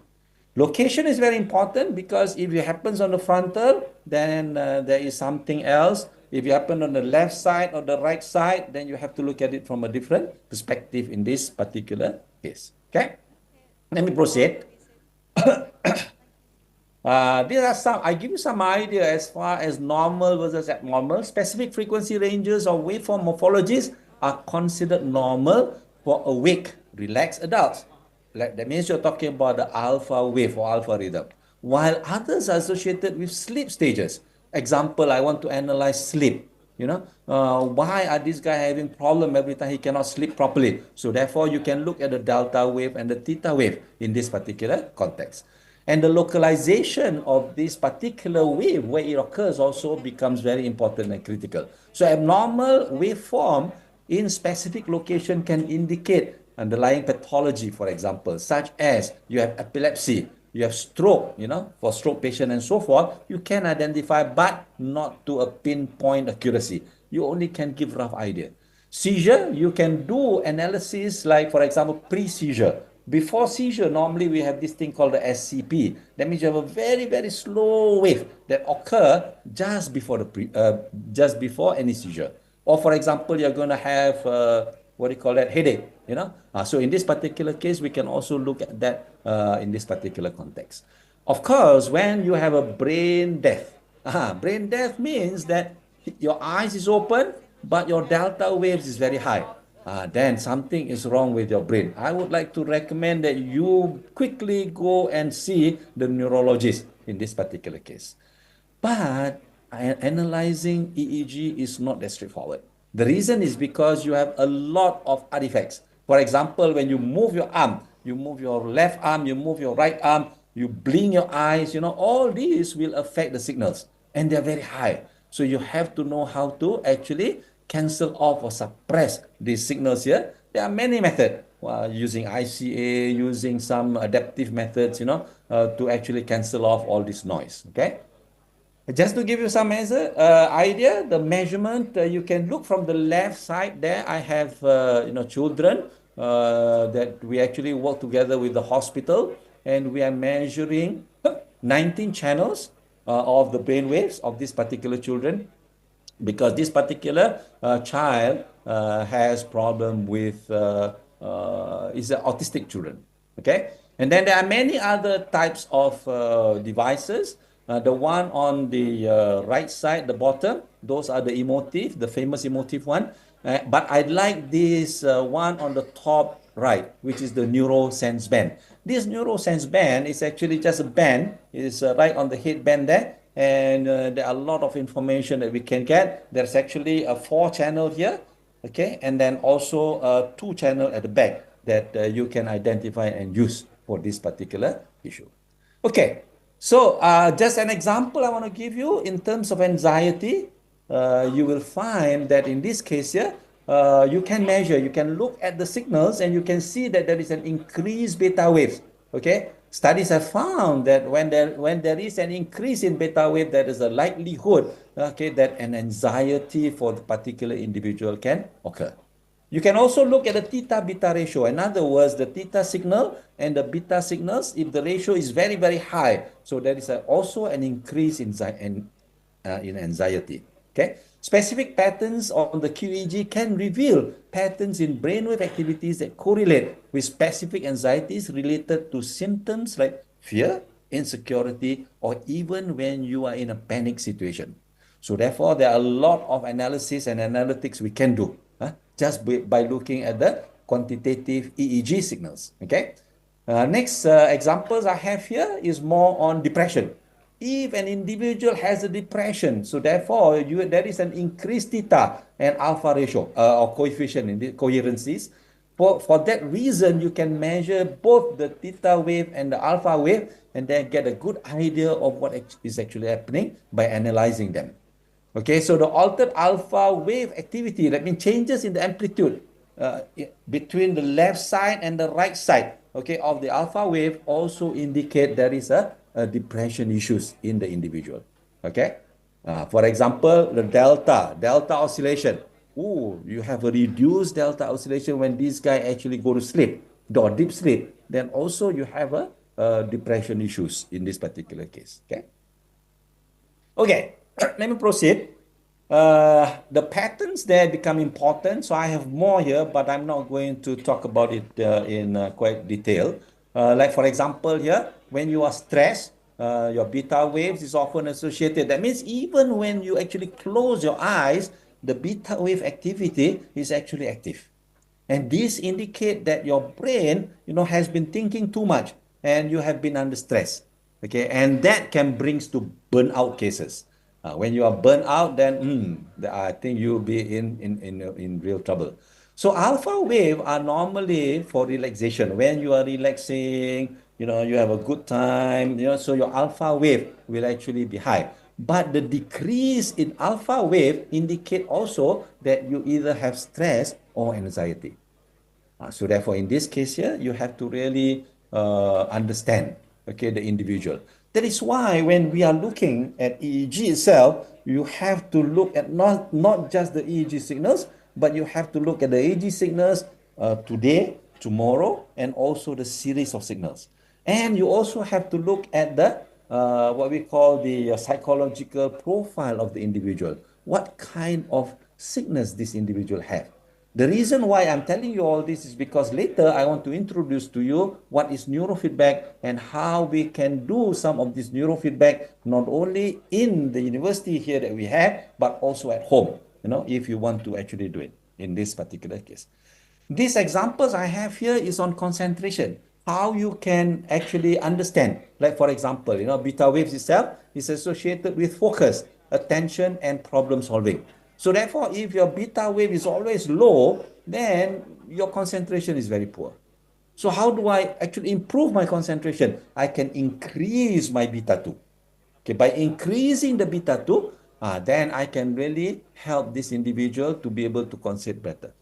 Location is very important, because if it happens on the frontal, then there is something else. If it happens on the left side or the right side, then you have to look at it from a different perspective in this particular case. Okay? Let me proceed. There are some, I give you some idea as far as normal versus abnormal. Specific frequency ranges or waveform morphologies are considered normal for awake, relaxed adults. That means you're talking about the alpha wave or alpha rhythm. While others are associated with sleep stages. Example, I want to analyze sleep. Why are this guy having problem every time he cannot sleep properly? So therefore, you can look at the delta wave and the theta wave in this particular context. And the localization of this particular wave where it occurs also becomes very important and critical. So abnormal waveform in specific location can indicate underlying pathology, for example, such as you have epilepsy, you have stroke, for stroke patient and so forth, you can identify, but not to a pinpoint accuracy. You only can give rough idea. Seizure, you can do analysis like, for example, pre-seizure. Before seizure, normally we have this thing called the SCP. That means you have a very, very slow wave that occur just before just before any seizure. Or for example, you're going to have what do you call that, headache. So in this particular case, we can also look at that in this particular context. Of course, when you have a brain death, brain death means that your eyes is open, but your delta waves is very high. Then something is wrong with your brain. I would like to recommend that you quickly go and see the neurologist in this particular case. But analyzing EEG is not that straightforward. The reason is because you have a lot of artifacts. For example, when you move your arm, you move your left arm, you move your right arm, you blink your eyes, all these will affect the signals and they're very high. So you have to know how to actually cancel off or suppress these signals here. There are many methods using ICA, using some adaptive methods, to actually cancel off all this noise, okay? Just to give you some idea, the measurement, you can look from the left side there. I have, children that we actually work together with the hospital, and we are measuring 19 channels of the brain waves of these particular children, because this particular child has problem with, is autistic children, okay? And then there are many other types of devices. The one on the right side, the bottom, those are the emotive, the famous emotive one. But I like this one on the top right, which is the neurosense band. This neurosense band is actually just a band. It's right on the headband there. And there are a lot of information that we can get. There's actually a 4-channel here, okay? And then also a 2-channel at the back that you can identify and use for this particular issue. Okay. So just an example I want to give you in terms of anxiety. You will find that in this case here, you can measure, you can look at the signals and you can see that there is an increased beta waves. Okay, studies have found that when there is an increase in beta wave, there is a likelihood, okay, that an anxiety for the particular individual can occur. You can also look at the theta-beta ratio. In other words, the theta signal and the beta signals, if the ratio is very, very high, so there is also an increase in anxiety. Okay? Specific patterns on the QEEG can reveal patterns in brainwave activities that correlate with specific anxieties related to symptoms like fear, insecurity, or even when you are in a panic situation. So therefore, there are a lot of analysis and analytics we can do just by looking at the quantitative EEG signals, okay? Next examples I have here is more on depression. If an individual has a depression, so therefore there is an increased theta and alpha ratio or coefficient in the coherencies. For that reason, you can measure both the theta wave and the alpha wave and then get a good idea of what is actually happening by analyzing them. Okay, so the altered alpha wave activity, that means changes in the amplitude between the left side and the right side, okay, of the alpha wave also indicate there is a depression issues in the individual. Okay, for example, the delta oscillation. You have a reduced delta oscillation when this guy actually go to sleep, or deep sleep. Then also you have a depression issues in this particular case. Okay. Okay. Let me proceed. The patterns there become important. So I have more here, but I'm not going to talk about it in quite detail. Like for example here, when you are stressed, your beta waves is often associated. That means even when you actually close your eyes, the beta wave activity is actually active. And this indicate that your brain, has been thinking too much and you have been under stress. Okay, and that can bring to burnout cases. When you are burnt out, then I think you'll be in real trouble. So alpha wave are normally for relaxation. When you are relaxing, you have a good time, so your alpha wave will actually be high. But the decrease in alpha wave indicate also that you either have stress or anxiety. So therefore, in this case here, you have to really understand, okay, the individual. That is why when we are looking at EEG itself, you have to look at not just the EEG signals, but you have to look at the EEG signals today, tomorrow, and also the series of signals. And you also have to look at the what we call the psychological profile of the individual. What kind of sickness this individual have. The reason why I'm telling you all this is because later I want to introduce to you what is neurofeedback and how we can do some of this neurofeedback not only in the university here that we have, but also at home, if you want to actually do it in this particular case. These examples I have here is on concentration, how you can actually understand. Like for example, beta waves itself is associated with focus, attention, and problem solving. So therefore, if your beta wave is always low, then your concentration is very poor. So how do I actually improve my concentration? I can increase my beta 2. Okay, by increasing the beta 2, then I can really help this individual to be able to concentrate better.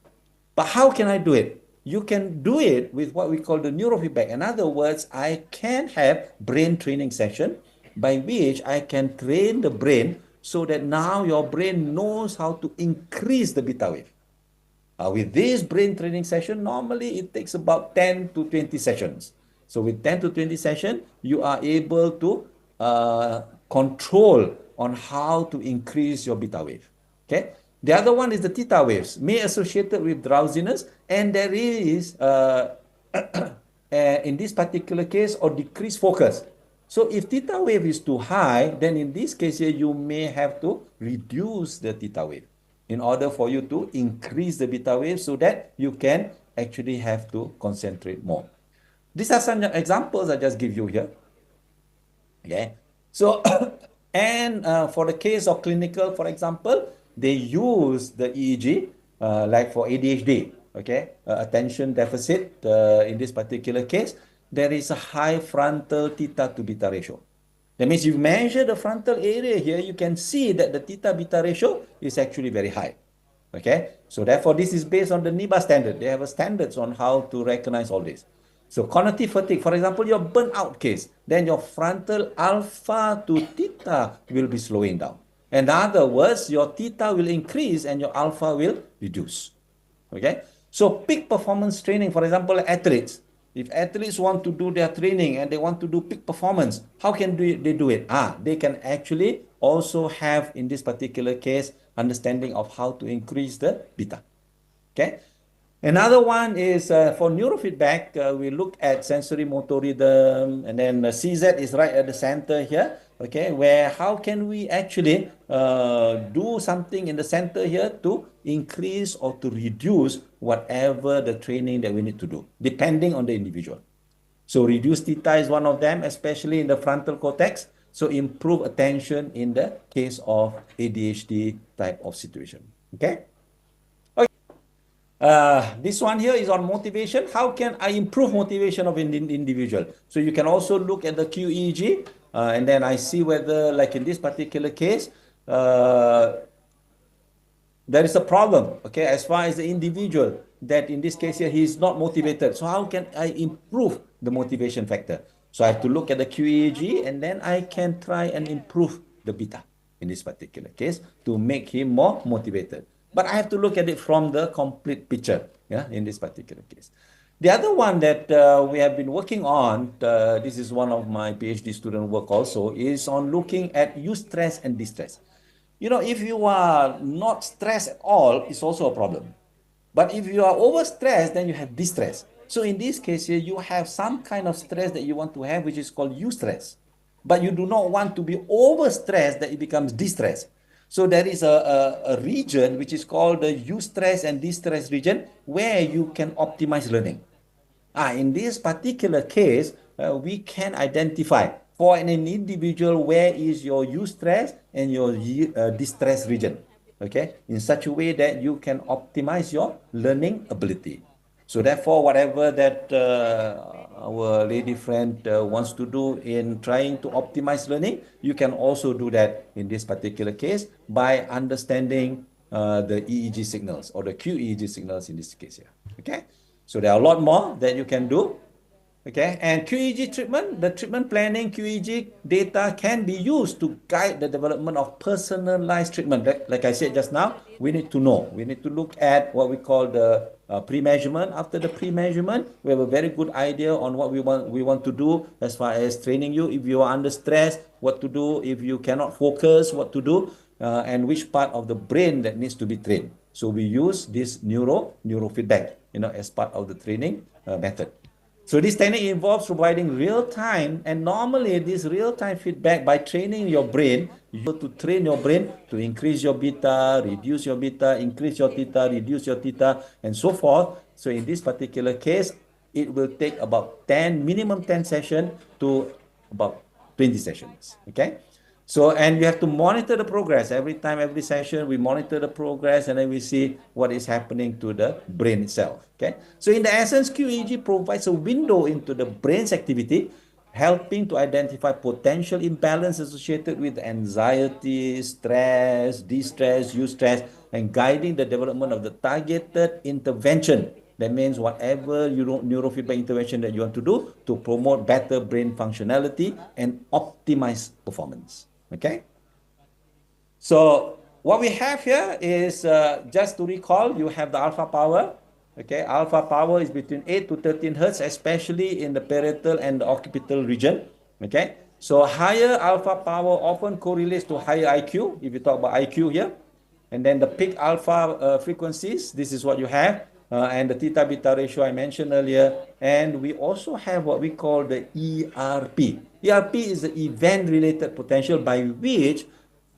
But how can I do it? You can do it with what we call the neurofeedback. In other words, I can have brain training session by which I can train the brain so that now your brain knows how to increase the beta wave. With this brain training session, normally it takes about 10 to 20 sessions. So with 10 to 20 sessions, you are able to control on how to increase your beta wave. Okay. The other one is the theta waves, may associated with drowsiness, and there is, in this particular case, or decreased focus. So if theta wave is too high, then in this case here, you may have to reduce the theta wave in order for you to increase the beta wave so that you can actually have to concentrate more. These are some examples I just give you here. Okay. So, and for the case of clinical, for example, they use the EEG, like for ADHD, okay, attention deficit, in this particular case, there is a high frontal theta to beta ratio. That means you measure the frontal area here, you can see that the theta beta ratio is actually very high. Okay, so therefore this is based on the NIBA standard. They have a standards on how to recognize all this. So cognitive fatigue, for example, your burnout case, then your frontal alpha to theta will be slowing down. In other words, your theta will increase and your alpha will reduce. Okay, so peak performance training, for example, athletes. If athletes want to do their training and they want to do peak performance, how can they do it? They can actually also have, in this particular case, understanding of how to increase the beta. Okay. Another one is for neurofeedback, we look at sensory motor rhythm, and then CZ is right at the center here, okay, where how can we actually do something in the center here to increase or to reduce whatever the training that we need to do, depending on the individual. So reduce theta is one of them, especially in the frontal cortex. So improve attention in the case of ADHD type of situation, okay? This one here is on motivation. How can I improve motivation of an individual? So you can also look at the QEEG, and then I see whether, like in this particular case, there is a problem, okay, as far as the individual, that in this case here, he is not motivated. So how can I improve the motivation factor? So I have to look at the QEEG, and then I can try and improve the beta in this particular case to make him more motivated. But I have to look at it from the complete picture, yeah, in this particular case. The other one that we have been working on, this is one of my PhD student work also, is on looking at eustress and distress. If you are not stressed at all, it's also a problem. But if you are overstressed, then you have distress. So in this case here, you have some kind of stress that you want to have, which is called eustress. But you do not want to be overstressed that it becomes distress. So there is a region which is called the eustress and distress region where you can optimize learning. In this particular case, we can identify for an individual where is your eustress and your distress region, okay, in such a way that you can optimize your learning ability. So therefore, whatever that our lady friend wants to do in trying to optimize learning, you can also do that in this particular case by understanding the EEG signals or the QEEG signals in this case here. Okay, so there are a lot more that you can do. Okay, and QEEG treatment, the treatment planning QEEG data can be used to guide the development of personalized treatment. Like I said just now, we need to know. We need to look at what we call the pre-measurement. After the pre-measurement, we have a very good idea on what we want to do as far as training you. If you are under stress, what to do. If you cannot focus, what to do, and which part of the brain that needs to be trained. So we use this neurofeedback, as part of the training method. So this technique involves providing real-time, and normally this real-time feedback by training your brain, you have to train your brain to increase your beta, reduce your beta, increase your theta, reduce your theta, and so forth. So in this particular case, it will take about minimum 10 sessions to about 20 sessions, okay? So, and you have to monitor the progress. Every time, every session, we monitor the progress and then we see what is happening to the brain itself, okay? So in the essence, QEEG provides a window into the brain's activity, helping to identify potential imbalance associated with anxiety, stress, distress, eustress, and guiding the development of the targeted intervention. That means whatever neurofeedback intervention that you want to do to promote better brain functionality and optimize performance. Okay. So what we have here is just to recall, you have the alpha power. Okay, alpha power is between 8 to 13 hertz, especially in the parietal and the occipital region. Okay, so higher alpha power often correlates to higher IQ. If you talk about IQ here, and then the peak alpha frequencies, this is what you have, and the theta beta ratio I mentioned earlier. And we also have what we call the ERP. ERP is the event related potential, by which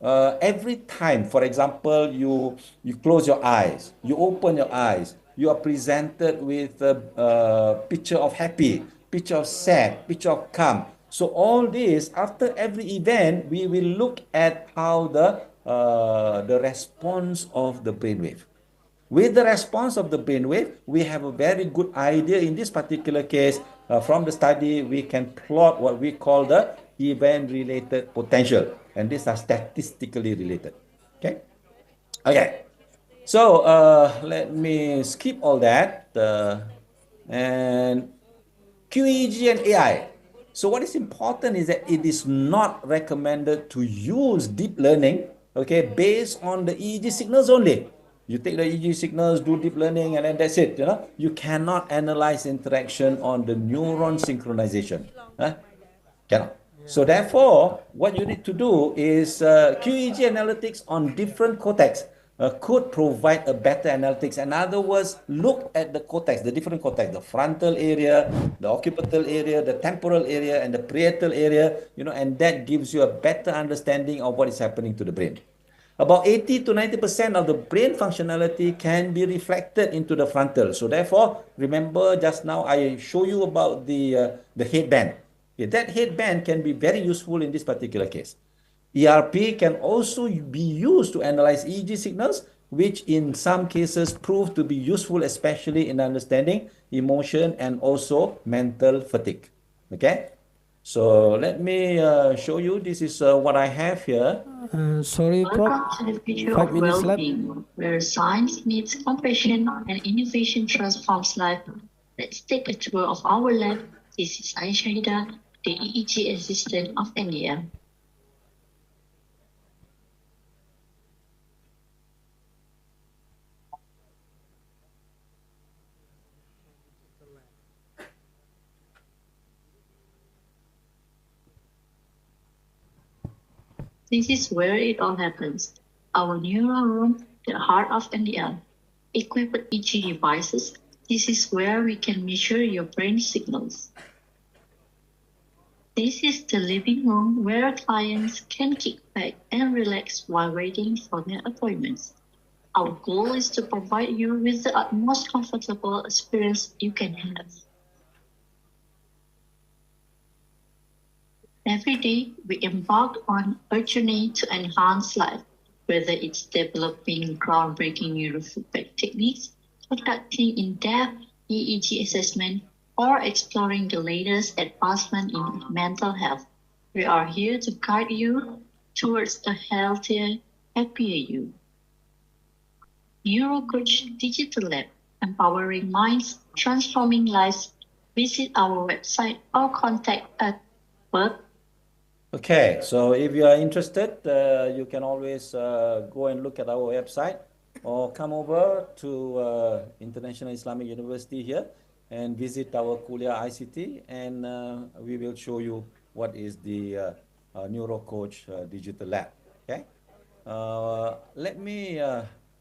every time, for example, you close your eyes, you open your eyes, you are presented with a picture of happy, picture of sad, picture of calm. So all this, after every event, we will look at how the response of the brainwave. With the response of the brainwave, we have a very good idea. In this particular case, from the study, we can plot what we call the event-related potential, and these are statistically related. Okay. Okay. So let me skip all that and QEEG and AI. So what is important is that it is not recommended to use deep learning, okay, based on the EEG signals only. You take the EEG signals, do deep learning, and then that's it. You cannot analyze interaction on the neuron synchronization. Cannot. So therefore, what you need to do is QEEG analytics on different cortex could provide a better analytics. In other words, look at the cortex, the different cortex, the frontal area, the occipital area, the temporal area, and the parietal area, and that gives you a better understanding of what is happening to the brain. About 80 to 90% of the brain functionality can be reflected into the frontal. So therefore, remember just now I show you about the headband. Okay, that headband can be very useful in this particular case. ERP can also be used to analyze EEG signals, which in some cases prove to be useful, especially in understanding emotion and also mental fatigue. Okay, so let me show you. This is what I have here.
Sorry, Prof.
Welcome to the future
5
of
minutes left.
well-being, where science meets compassion and innovation transforms life. Let's take a tour of our lab. This is Aishahida, the EEG assistant of India. This is where it all happens. Our neural room, the heart of NDL. Equipped with EEG devices, this is where we can measure your brain signals. This is the living room where clients can kick back and relax while waiting for their appointments. Our goal is to provide you with the utmost comfortable experience you can have. Every day, we embark on a journey to enhance life, whether it's developing groundbreaking neurofeedback techniques, conducting in-depth EEG assessment, or exploring the latest advancement in mental health. We are here to guide you towards a healthier, happier you. NeuroCoach Digital Lab, empowering minds, transforming lives. Visit our website or contact us.
Okay, so if you are interested, you can always go and look at our website or come over to International Islamic University here and visit our Kuliah ICT, and we will show you what is the NeuroCoach Digital Lab. Okay, let me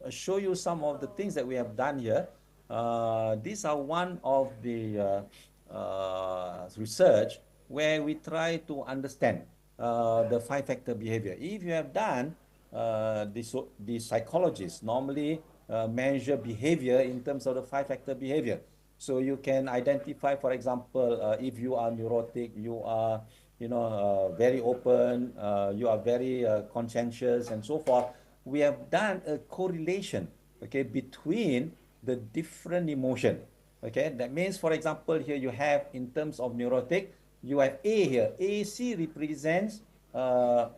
show you some of the things that we have done here. These are one of the research where we try to understand the five-factor behavior. If you have done the psychologists normally measure behavior in terms of the five-factor behavior. So you can identify, for example, if you are neurotic, you are, very open, you are very conscientious, and so forth. We have done a correlation, okay, between the different emotion. Okay, that means, for example, here you have in terms of neurotic, you have A here. AC represents calm,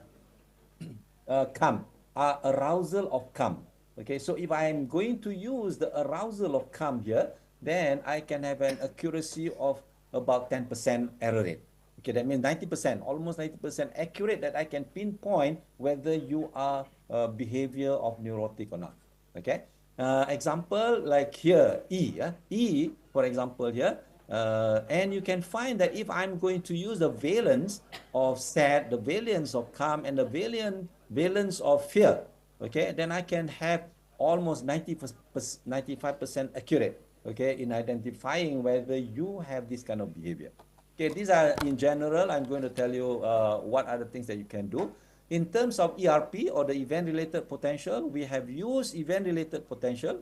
arousal of calm. Okay, so if I am going to use the arousal of calm here, then I can have an accuracy of about 10% error rate. Okay, that means 90%, almost 90% accurate that I can pinpoint whether you are behavior of neurotic or not. Okay, example like here, E. E, for example here, and you can find that if I'm going to use the valence of sad, the valence of calm, and the valence of fear, okay, then I can have almost 95% accurate, okay, in identifying whether you have this kind of behavior. Okay, these are in general. I'm going to tell you what are the things that you can do. In terms of ERP, or the event-related potential, we have used event-related potential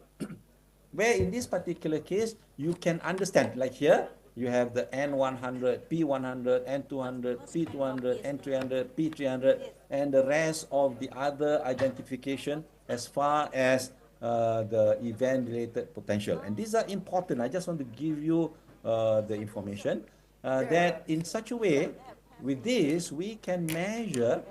where in this particular case, you can understand, like here, you have the N100, P100, N200, P200, N300, P300, and the rest of the other identification as far as the event-related potential. And these are important. I just want to give you the information that in such a way, with this, we can measure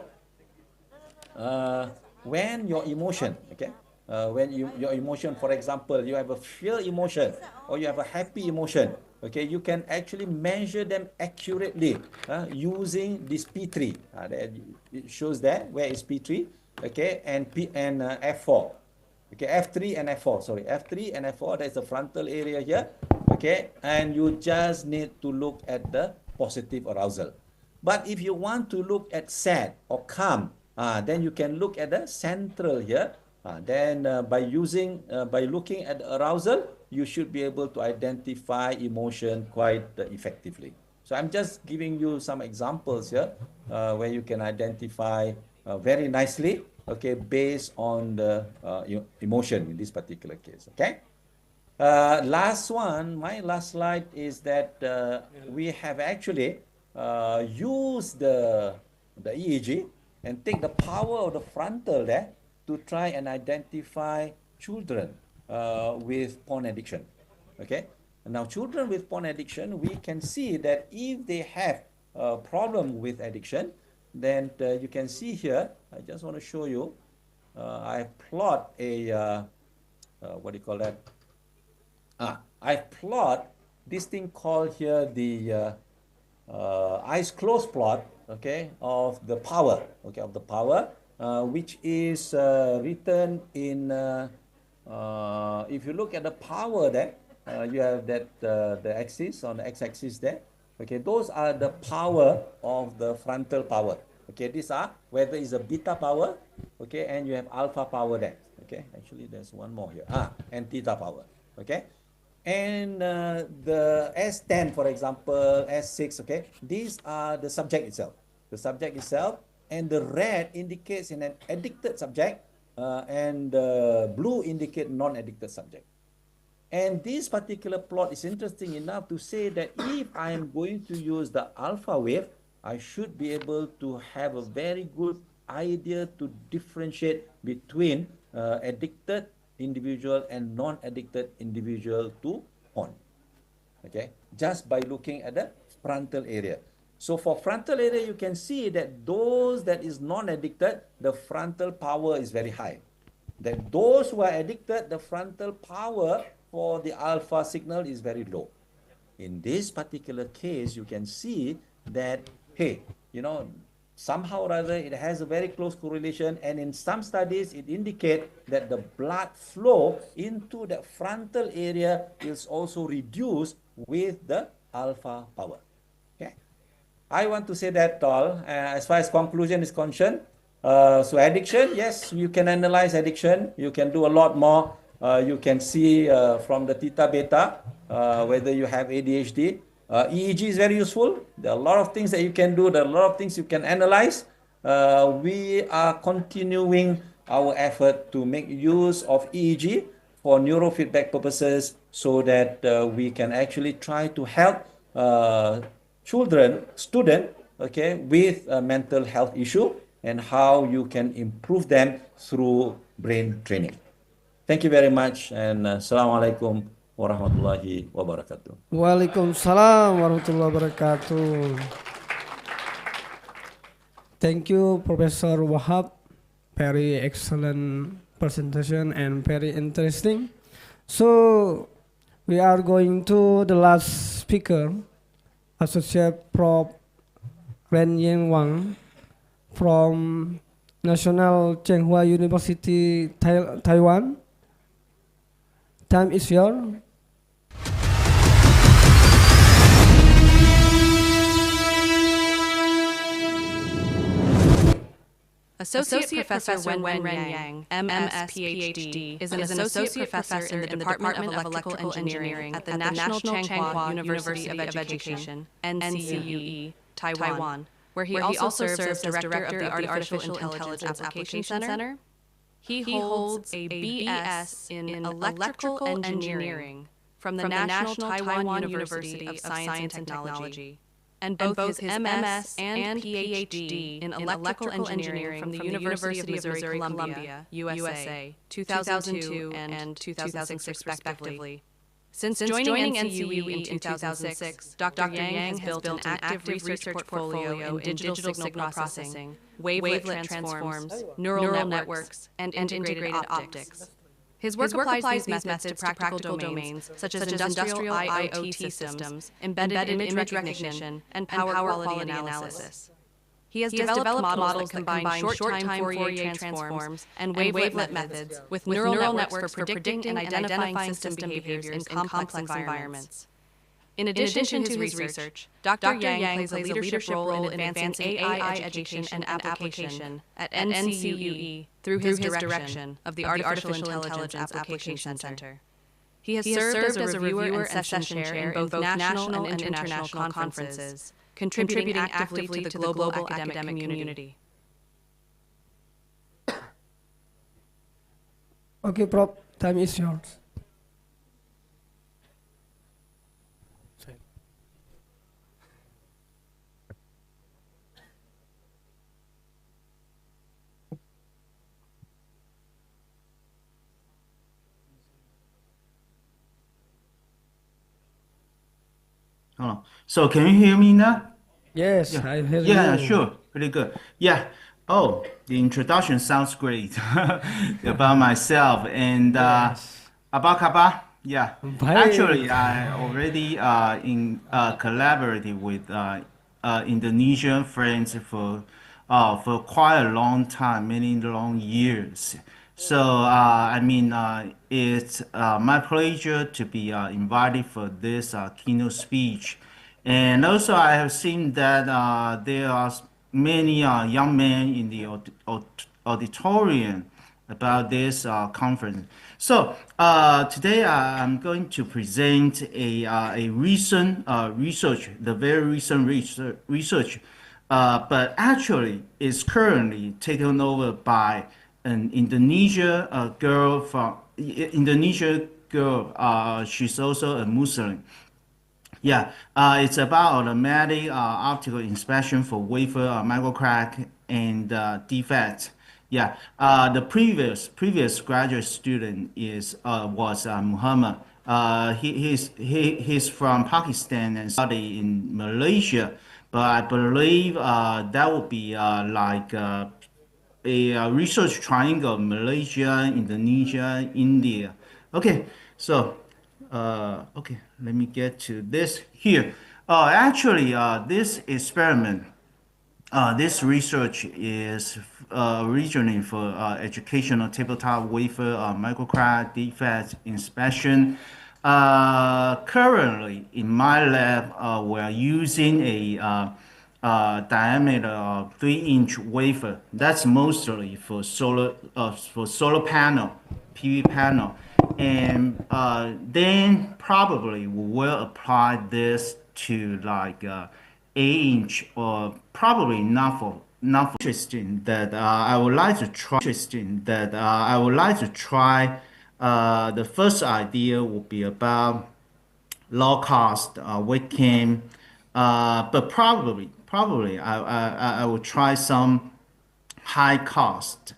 when your emotion, okay, when your emotion, for example, you have a fear emotion or you have a happy emotion, okay, you can actually measure them accurately using this P3. It shows there where is P3, okay, and F4. Okay, F3 and F4, sorry, F3 and F4, that's the frontal area here, okay, and you just need to look at the positive arousal. But if you want to look at sad or calm, then you can look at the central here. Then by looking at the arousal, you should be able to identify emotion quite effectively. So I'm just giving you some examples here where you can identify very nicely, okay, based on the emotion in this particular case, okay? Last one, my last slide is that we have actually used the EEG and take the power of the frontal there to try and identify children with porn addiction. Okay, now children with porn addiction, we can see that if they have a problem with addiction, then you can see here, I just want to show you, I plot a, what do you call that? I plot this thing called here the eyes closed plot, okay, of the power, okay, of the power, which is written in, if you look at the power there, you have that the axis on the x-axis there, okay, those are the power of the frontal power, okay, these are whether it's a beta power, okay, and you have alpha power there, okay, actually there's one more here, and theta power, okay. And the S10, for example, S6, okay, these are the subject itself. The subject itself, and the red indicates in an addicted subject, and the blue indicate non-addicted subject. And this particular plot is interesting enough to say that if I am going to use the alpha wave, I should be able to have a very good idea to differentiate between addicted individual and non-addicted individual to porn. okay, just by looking at the frontal area. So for frontal area, you can see that those that is non-addicted, the frontal power is very high. That those who are addicted, the frontal power for the alpha signal is very low. In this particular case, you can see that, hey, somehow or other it has a very close correlation, and in some studies it indicates that the blood flow into the frontal area is also reduced with the alpha power. Okay, I want to say that all as far as conclusion is concerned. So addiction, yes, you can analyze addiction. You can do a lot more. You can see from the theta beta whether you have ADHD. EEG is very useful. There are a lot of things that you can do. There are a lot of things you can analyze. We are continuing our effort to make use of EEG for neurofeedback purposes so that we can actually try to help student, okay, with a mental health issue and how you can improve them through brain training. Thank you very much, and Assalamualaikum warahmatullahi wabarakatuh.
Waalaikumsalam warahmatullahi wabarakatuh. Thank you, Professor Wahab. Very excellent presentation and very interesting. So we are going to the last speaker, Associate Prof. Ren Yen Wang from National Tsinghua University, Taiwan. Time is yours.
Associate Professor Wen Yang, MS, PhD, is an associate professor in the Department of Electrical Engineering at the National Tsinghua University of Education, NCUE, Taiwan, where he also serves as director of the Artificial Intelligence Application Center. He holds a BS in Electrical Engineering from the National Taiwan University of Science and Technology, and both his MS and PhD in Electrical Engineering from the University of Missouri Columbia, USA, 2002 and 2006 respectively. Since joining NCUE in 2006, Dr. Yang has built an active research portfolio in digital signal processing, wavelet transforms, neural networks, and integrated optics. His work applies these methods to practical domains such as industrial IoT systems, embedded image recognition, and power quality analysis. He has developed models that combine short-time Fourier transforms and wavelet methods with neural networks for predicting and identifying system behaviors in complex environments. In addition to his research, Dr. Yang plays a leadership role in advancing AI education and application at NCUE through his direction of the Artificial Intelligence Application Center. He has served as a reviewer and session chair in both national and international conferences, contributing actively to the global academic community.
Okay, Prof, time is yours.
Oh, so can you hear me now?
Yes,
Yeah.
I hear
Yeah,
you.
sure. Pretty good. Yeah. Oh, the introduction sounds great about myself and about Kaba. Yeah.
Bye.
Actually, I already collaborated with Indonesian friends for quite a long time, many long years. So it's my pleasure to be invited for this keynote speech. And also, I have seen that there are many young men in the auditorium about this conference. So today I'm going to present a recent research, the very recent research, but actually is currently taken over by an Indonesia girl from Indonesia girl. She's also a Muslim. Yeah, it's about automatic optical inspection for wafer microcrack and defects. Yeah, the previous graduate student was Muhammad. He's from Pakistan and study in Malaysia, but I believe that would be like a research triangle: Malaysia, Indonesia, India. Okay, so okay, let me get to this here. Actually, this experiment, this research is originally for educational tabletop wafer microcrack defect inspection. Currently, in my lab, we're using a diameter of 3-inch wafer. That's mostly for solar panel, PV panel, and then probably we will apply this to like 8-inch, or probably not for interesting that I would like to try. Interesting that I would like to try. The first idea would be about low cost webcam, but probably I will try some high cost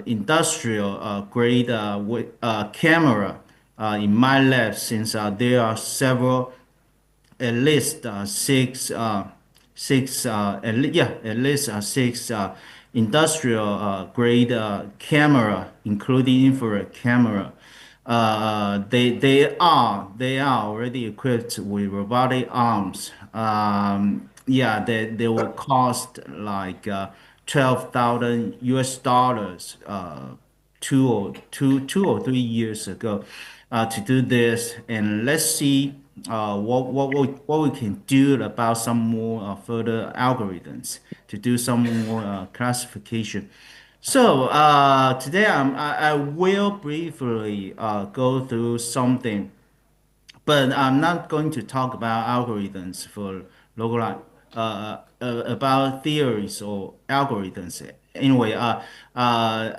industrial grade camera in my lab, since there are several, at least at least six industrial grade camera, including infrared camera. They are already equipped with robotic arms. Yeah, they will cost like 12,000 US dollars. 2 or 3 years ago, to do this, and let's see what we can do about some more further algorithms to do some more classification. So today I will briefly go through something, but I'm not going to talk about algorithms for localized, about theories or algorithms. Anyway,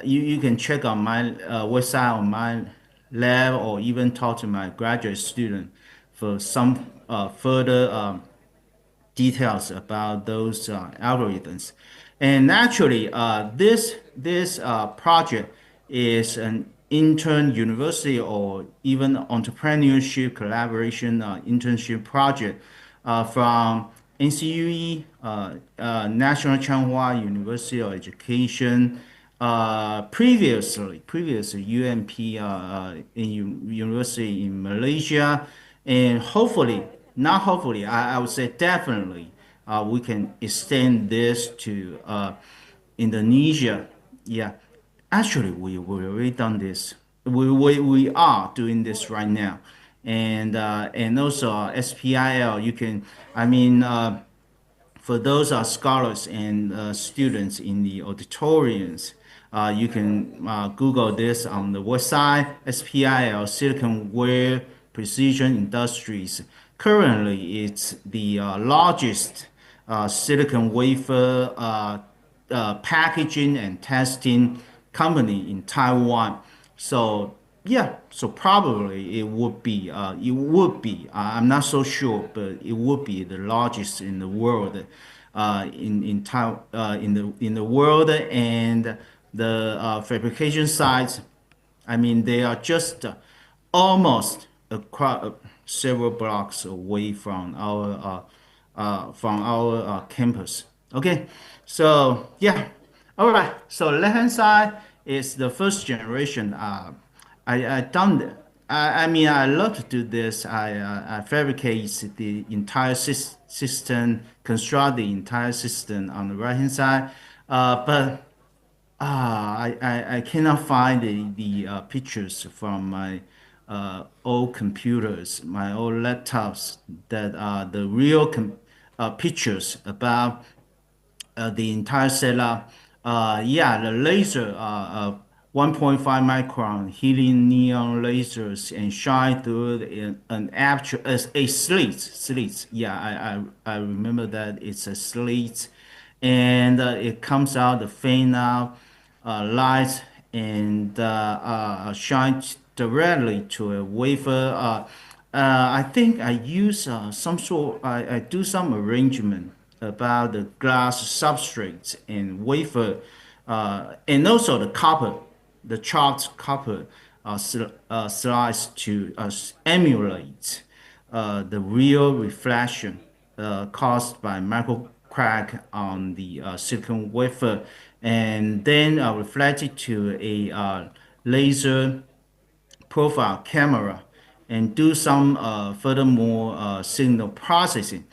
you can check on my website, on my lab, or even talk to my graduate student for some further details about those algorithms. And actually, this project is an intern university or even entrepreneurship collaboration internship project from NCUE, National Changhua University of Education, previously UMP in university in Malaysia, and hopefully, not hopefully, I would say definitely, we can extend this to Indonesia. Yeah, actually, we already done this. We are doing this right now, and also SPIL. You can, I mean. For those scholars and students in the auditoriums, you can Google this on the website: SPIL, Silicon Ware Precision Industries. Currently, it's the largest silicon wafer packaging and testing company in Taiwan. So yeah, so probably I'm not so sure, but it would be the largest in the world, in the world, and the fabrication sites. I mean, they are just almost across several blocks away from our campus. Okay, so yeah, all right. So left hand side is the first generation. I done that. I mean, I love to do this. I fabricate the entire system, construct the entire system on the right hand side. But I cannot find the pictures from my old computers, my old laptops, that are the real pictures about the entire setup. Yeah, the laser, 1.5 micron helium neon lasers, and shine through an actual a slits. Yeah, I remember that it's a slit, and it comes out the fan out light, and shines directly to a wafer. I think I use I do some arrangement about the glass substrates and wafer, and also the copper, the chopped copper. slice to emulate the real reflection caused by micro crack on the silicon wafer, and then reflect it to a laser profile camera and do some furthermore signal processing.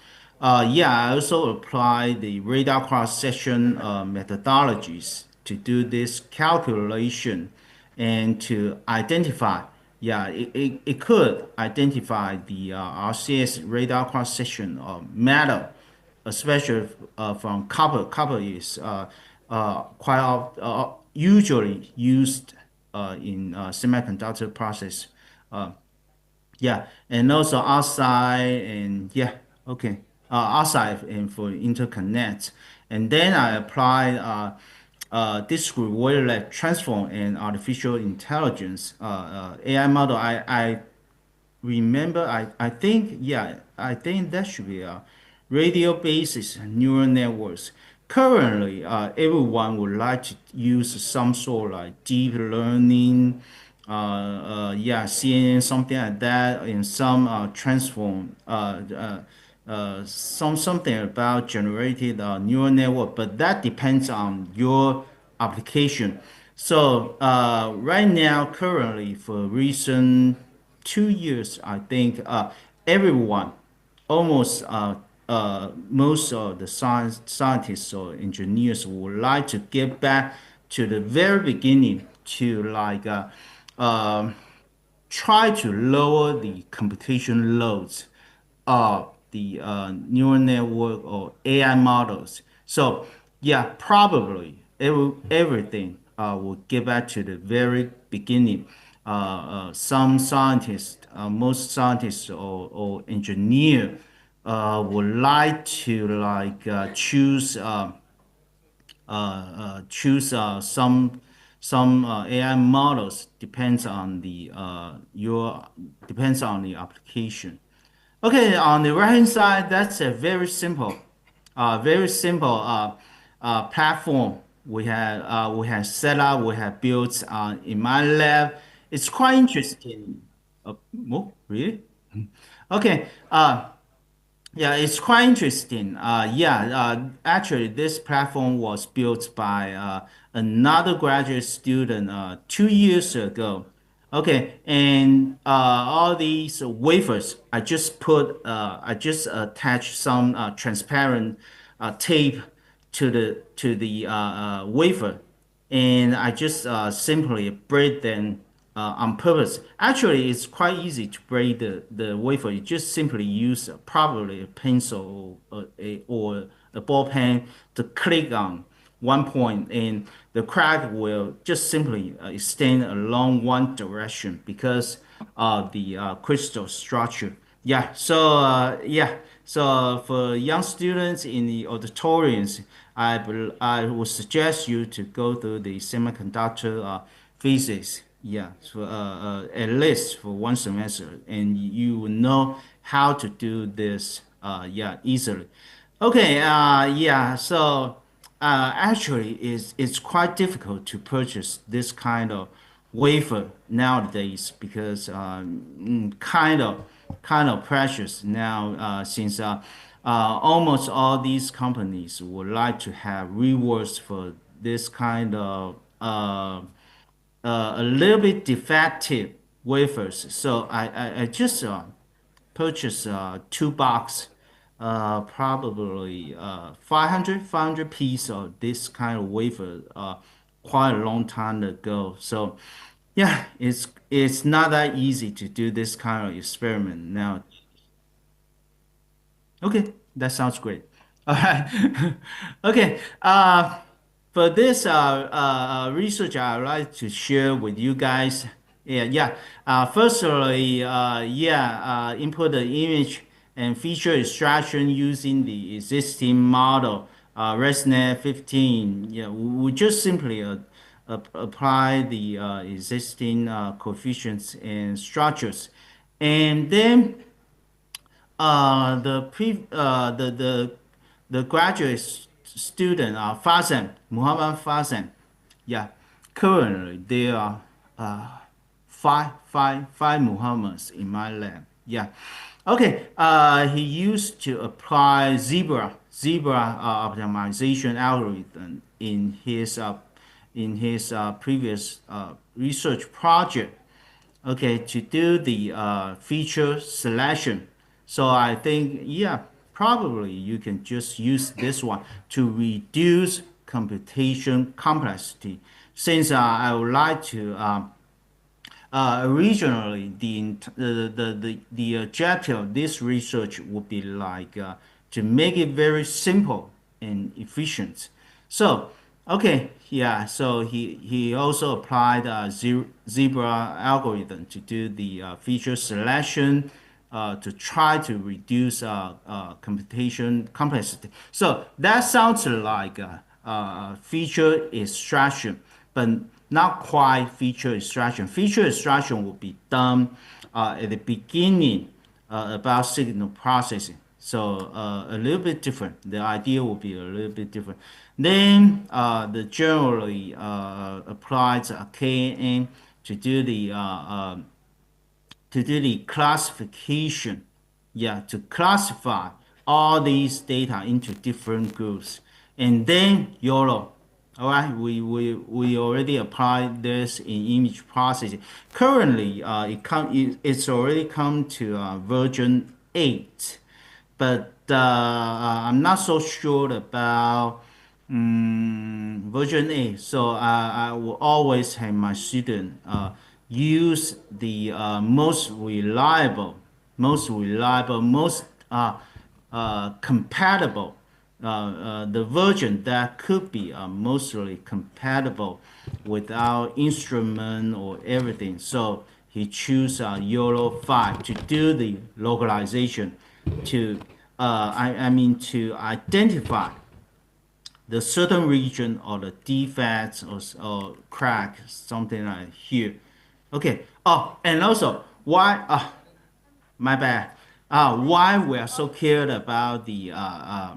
Yeah, I also apply the radar cross-section methodologies to do this calculation and to identify, yeah, it could identify the RCS radar cross-section metal, especially from copper. Copper is usually used in semiconductor process. Uh, yeah, and also outside and yeah, okay, outside and for interconnect, and then I apply discrete wavelet transform and artificial intelligence AI model. I remember, I think, yeah, I think that should be a radio basis neural networks. Currently, everyone would like to use some sort of like deep learning, yeah, CNN, something like that, and some transform, something about generated neural network, but that depends on your application. So right now, currently, for recent 2 years, I think everyone, almost most of the scientists or engineers would like to get back to the very beginning to like try to lower the computation loads of the neural network or AI models. So yeah, probably everything will get back to the very beginning. Some scientists, most scientists or engineer would like to like choose some AI models depends on the application. Okay, on the right hand side, that's a very simple platform we have set up, we have built in my lab. It's quite interesting. Oh, really? Okay. Yeah, it's quite interesting. Yeah, actually, this platform was built by another graduate student 2 years ago. Okay, and all these wafers, I just attached some transparent tape to the wafer, and I just simply braid them on purpose. Actually, it's quite easy to braid the wafer. You just simply use probably a pencil or a ball pen to click on one point, and the crack will just simply extend along one direction because of the crystal structure. Yeah, so yeah, so for young students in the auditoriums, I would suggest you to go through the semiconductor physics. Yeah, so at least for one semester, and you will know how to do this. Yeah, easily. Okay. Yeah. So actually, it's quite difficult to purchase this kind of wafer nowadays because kind of precious now since almost all these companies would like to have rewards for this kind of a little bit defective wafers. So I just purchased two box, probably 500 piece of this kind of wafer quite a long time ago. So yeah, it's not that easy to do this kind of experiment now. Okay, that sounds great. All right. Okay. For this research, I would like to share with you guys. Yeah, yeah. Firstly, yeah, input the image and feature extraction using the existing model, ResNet 15. Yeah, we just simply apply the existing coefficients and structures, and then the graduate student Fazan Muhammad Fazan, yeah, currently there are five Muhammads in my lab. Yeah. Okay. He used to apply zebra optimization algorithm in his previous research project. Okay, to do the feature selection. So I think, yeah, probably you can just use this one to reduce computation complexity. Since I would like to originally, the objective of this research would be like to make it very simple and efficient. So, okay, yeah, so he also applied zebra algorithm to do the feature selection to try to reduce computation complexity. So that sounds like feature extraction, but not quite feature extraction. Feature extraction will be done at the beginning about signal processing. So a little bit different. The idea will be a little bit different. Then the generally applied KNN to do the classification, yeah, to classify all these data into different groups. And then YOLO, all right, we already applied this in image processing. Currently, it's already come to version 8, but I'm not so sure about version 8. So I will always have my student use the most reliable, most compatible, the version that could be mostly compatible with our instrument or everything. So he choose YOLO 5 to do the localization to I mean to identify the certain region or the defects or crack, something like here. Okay. Oh, and also why? My bad. Why we are so cared about the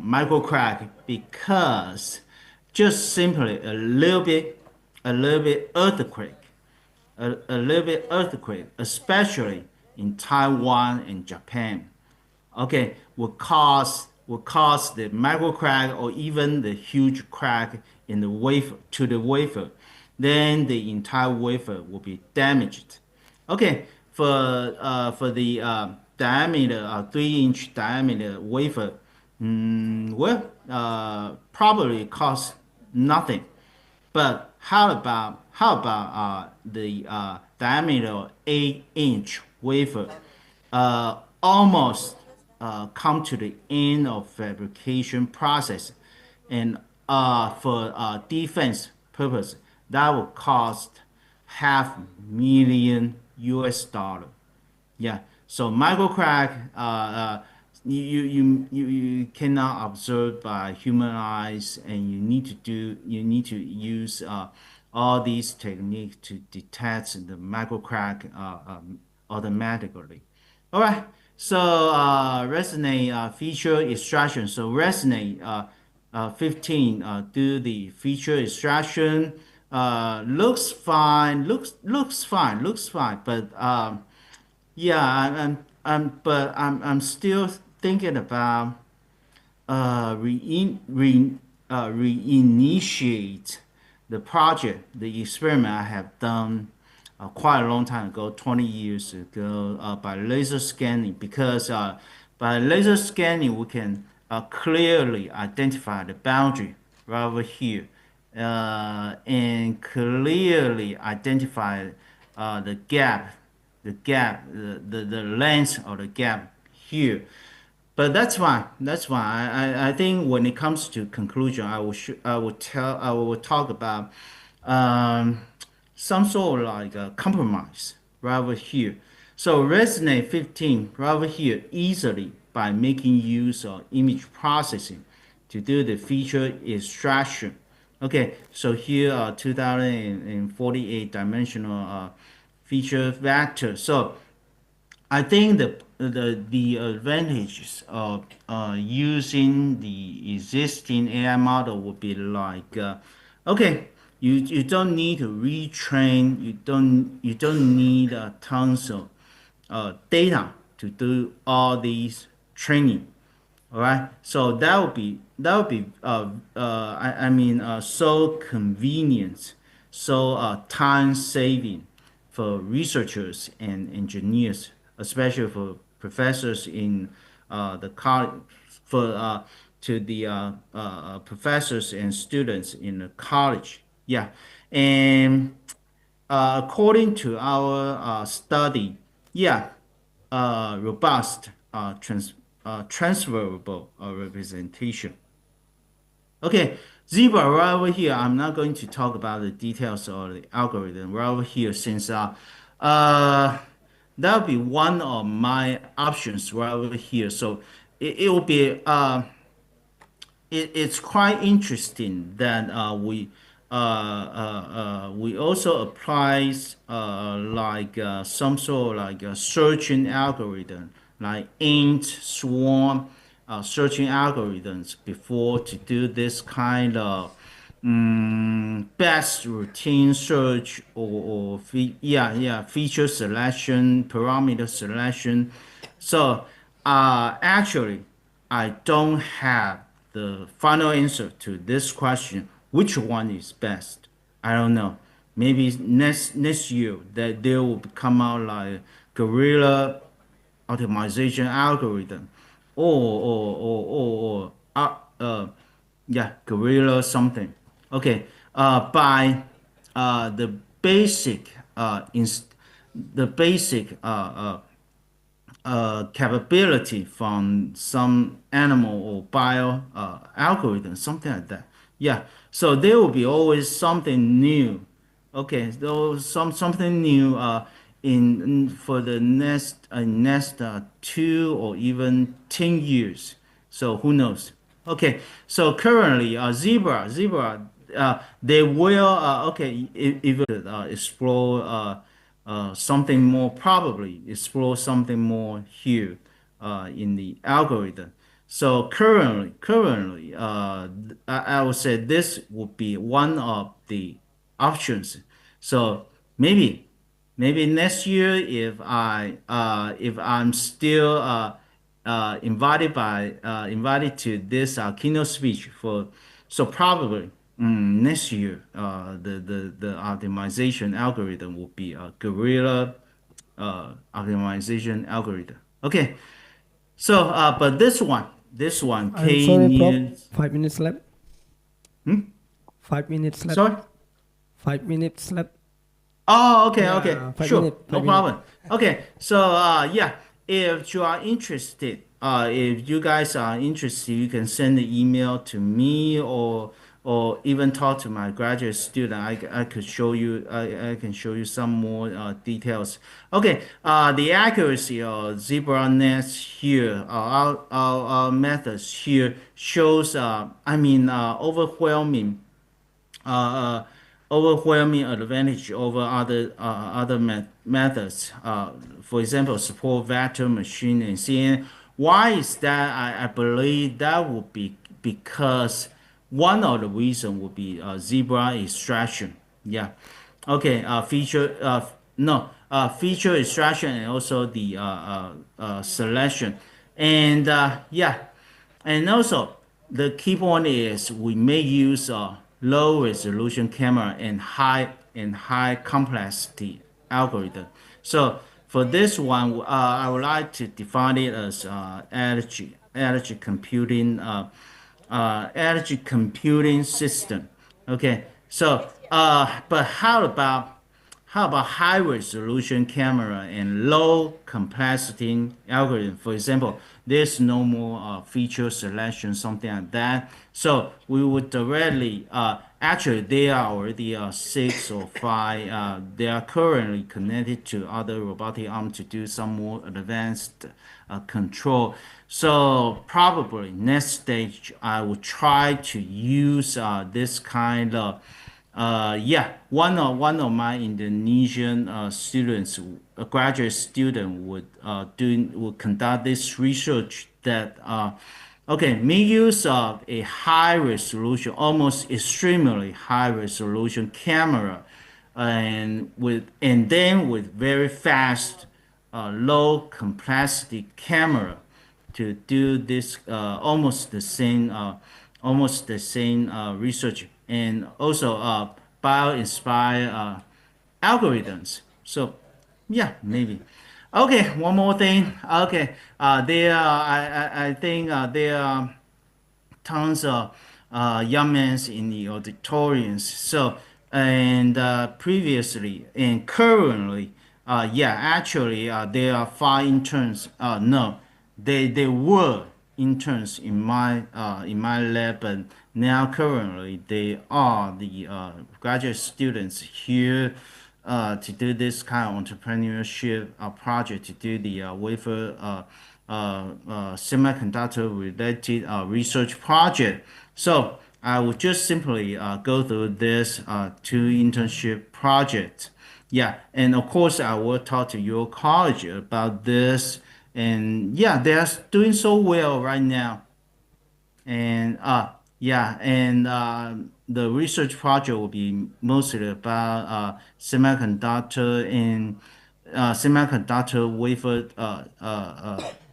micro crack? Because just simply a little bit earthquake, a little bit earthquake, especially in Taiwan and Japan, okay, will cause the micro crack or even the huge crack in the wafer to the wafer. Then the entire wafer will be damaged. Okay, for the diameter, 3-inch diameter wafer, well, probably costs nothing. But how about the diameter 8-inch wafer? Almost come to the end of fabrication process, and for defense purpose, that will cost $500,000 US. Yeah, so microcrack, you cannot observe by human eyes, and you need to use all these techniques to detect the microcrack automatically. All right. So resonate feature extraction. So resonate 15 do the feature extraction. Looks fine. Looks fine. Looks fine. But yeah, I'm still thinking about reinitiate the project, the experiment I have done quite a long time ago, 20 years ago, by laser scanning, because by laser scanning we can clearly identify the boundary right over here, and clearly identify the length of the gap here. But that's fine. That's fine. I think when it comes to conclusion, I will talk about um, some sort of like a compromise right over here. So resonate 15 right over here easily by making use of image processing to do the feature extraction. Okay, so here are 2048 dimensional feature vector. So I think the advantages of using the existing AI model would be like, okay, you don't need to retrain. You don't need tons of data to do all these training. All right, so that would be so convenient, so time saving for researchers and engineers, especially for professors in the college, for to the professors and students in the college. Yeah, and according to our study, yeah, robust transferable representation. Okay, Zebra right over here. I'm not going to talk about the details of the algorithm right over here since uh, that would be one of my options right over here. So it will be it's quite interesting that we also applies like some sort of like a searching algorithm like ant swarm searching algorithms before to do this kind of best routine search or feature selection parameter selection. So actually I don't have the final answer to this question. Which one is best? I don't know. Maybe next year that there will come out like guerrilla optimization algorithm or yeah, guerrilla something. Okay, by the basic the basic capability from some animal or bio algorithm, something like that. Yeah, so there will be always something new. Okay, so something new for the next 2 or even 10 years. So who knows? Okay, so currently zebra they will okay if explore something more, probably explore something more here in the algorithm. So currently, I would say this would be one of the options. So maybe next year if I'm still invited to this keynote speech for, so probably next year the optimization algorithm will be a guerrilla optimization algorithm. Okay, so but this one
I'm
K
sorry, Prof.
needs
5 minutes left.
hmm?
5 minutes left.
Sorry.
5 minutes left.
Oh, okay, okay,
Yeah, five
sure,
minute.
no
5 minute.
problem. Okay, so yeah, if you are interested, if you guys are interested, you can send an email to me or even talk to my graduate student. I could show you, I can show you some more details. Okay, the accuracy of zebra nets here, our methods here shows, overwhelming uh, uh, overwhelming advantage over other methods. For example, support vector machine and CNN. Why is that? I believe that would be because one of the reason would be zebra extraction. Yeah. Okay. Feature. No. Feature extraction and also the selection. And yeah. And also, the key point is we may use a low resolution camera and high complexity algorithm. So for this one, I would like to define it as energy computing system. Okay. So but how about high resolution camera and low complexity algorithm? For example, there's no more feature selection, something like that. So we would directly, actually, they are already 6 or 5. They are currently connected to other robotic arm to do some more advanced control. So probably next stage, I will try to use this kind of yeah, one of my Indonesian students, a graduate student, would conduct this research that Okay, make use of a high resolution, almost extremely high resolution camera, and then with very fast, low complexity camera to do this almost the same research, and also bio-inspired algorithms. So yeah, maybe. Okay, one more thing. Okay, I think there are tons of young men in the auditoriums. So, and previously and currently, yeah, actually, there are 5 interns. No, they were interns in my lab, but now currently they are the graduate students here to do this kind of entrepreneurship project, to do the wafer semiconductor related research project. So I would just simply go through this 2 internship project. Yeah, and of course I will talk to your college about this. And yeah, they are doing so well right now. And yeah, and the research project will be mostly about semiconductor wafer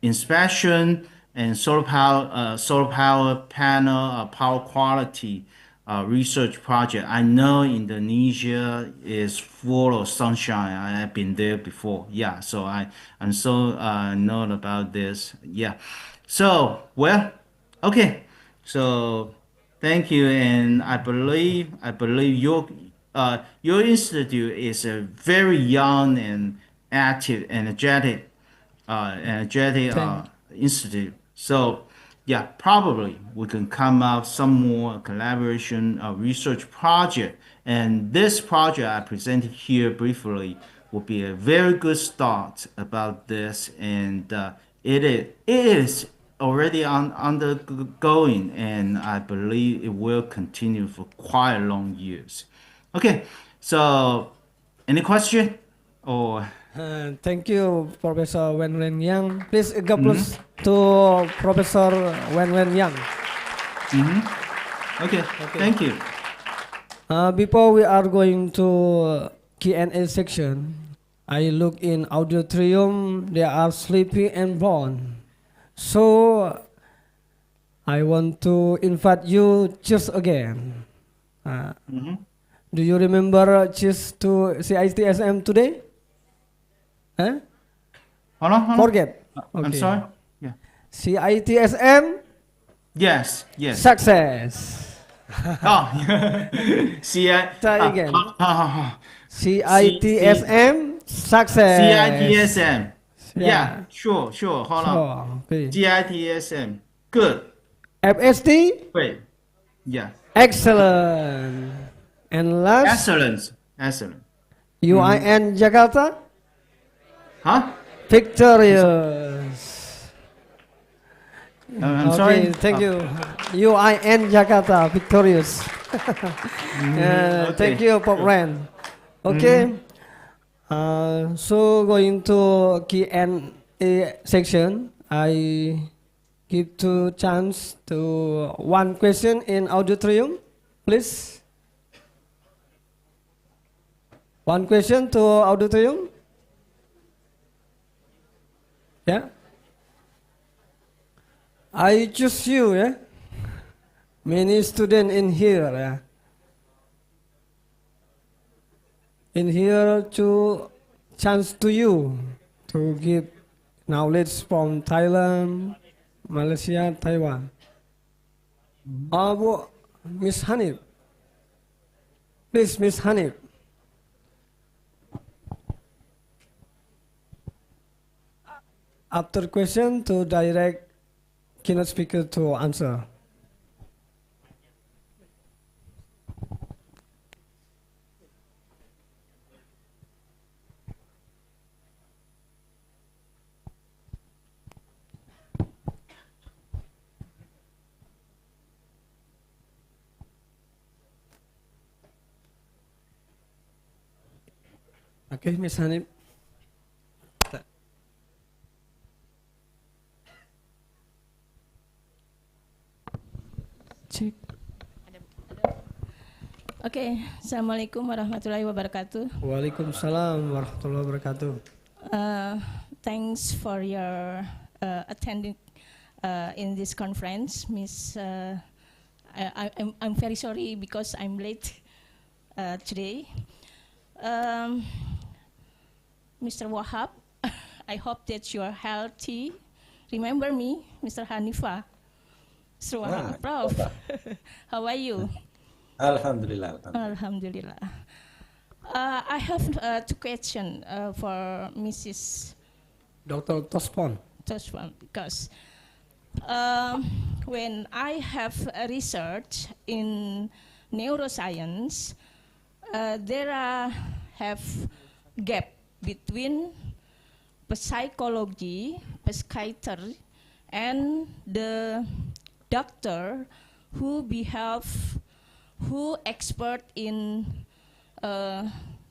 inspection and solar power panel power quality research project. I know Indonesia is full of sunshine. I've been there before. Yeah, so I'm so know about this. Yeah, so well. Okay, so thank you, and I believe your institute is a very young and active, energetic
Thank
institute. So yeah, probably we can come up some more collaboration research project, and this project I presented here briefly will be a very good start about this, and it is already undergoing, and I believe it will continue for quite long years. Okay, so any question or?
Thank you, Professor Wen Wen Yang. Please give
Mhm.
applause to Professor Wen Wen Yang.
Okay, thank you.
Before we are going to Q&A section, I look in auditorium. They are sleepy and born. So I want to invite you just again. Do you remember just to CITSM today? Huh?
Hold on.
Forget.
I'm
Okay.
sorry. Yeah.
CITSM.
Yes.
Success.
Oh, CI.
Try again.
C- C-
CITSM success.
CITSM. Yeah,
Yeah.
sure. Hold on.
Okay.
CITSM. Good.
FST.
Great. Yeah.
Excellent. And last,
Excellent.
UIN Jakarta.
Huh?
Victorious.
I'm
Okay,
sorry.
thank you. UIN Jakarta, victorious.
Okay.
Thank you, Pop Ren. Okay. So going to Q&A section, I give two chance to one question in auditorium, please. One question to auditorium. Yeah. I choose you, yeah. Many students in here, yeah. In here to chance to you to give knowledge from Thailand, Malaysia, Taiwan. Miss Hanif. Please, Miss Hanif. After question to direct keynote speaker to answer. Okay, Miss Hanif.
Cek.
Oke, Assalamualaikum warahmatullahi wabarakatuh.
Waalaikumsalam warahmatullahi wabarakatuh.
Thanks for your attending in this conference, Miss. I'm very sorry because I'm late today. Mr. Wahab, I hope that you are healthy. Remember me, Mr. Hanifa. Mr. Wahab, Prof. How are you?
Alhamdulillah.
Alhamdulillah. I have two questions for Mrs.
Dr. Tospon.
Because when I have research in neuroscience, there have gap between psychology, psychiatry, and the doctor who expert in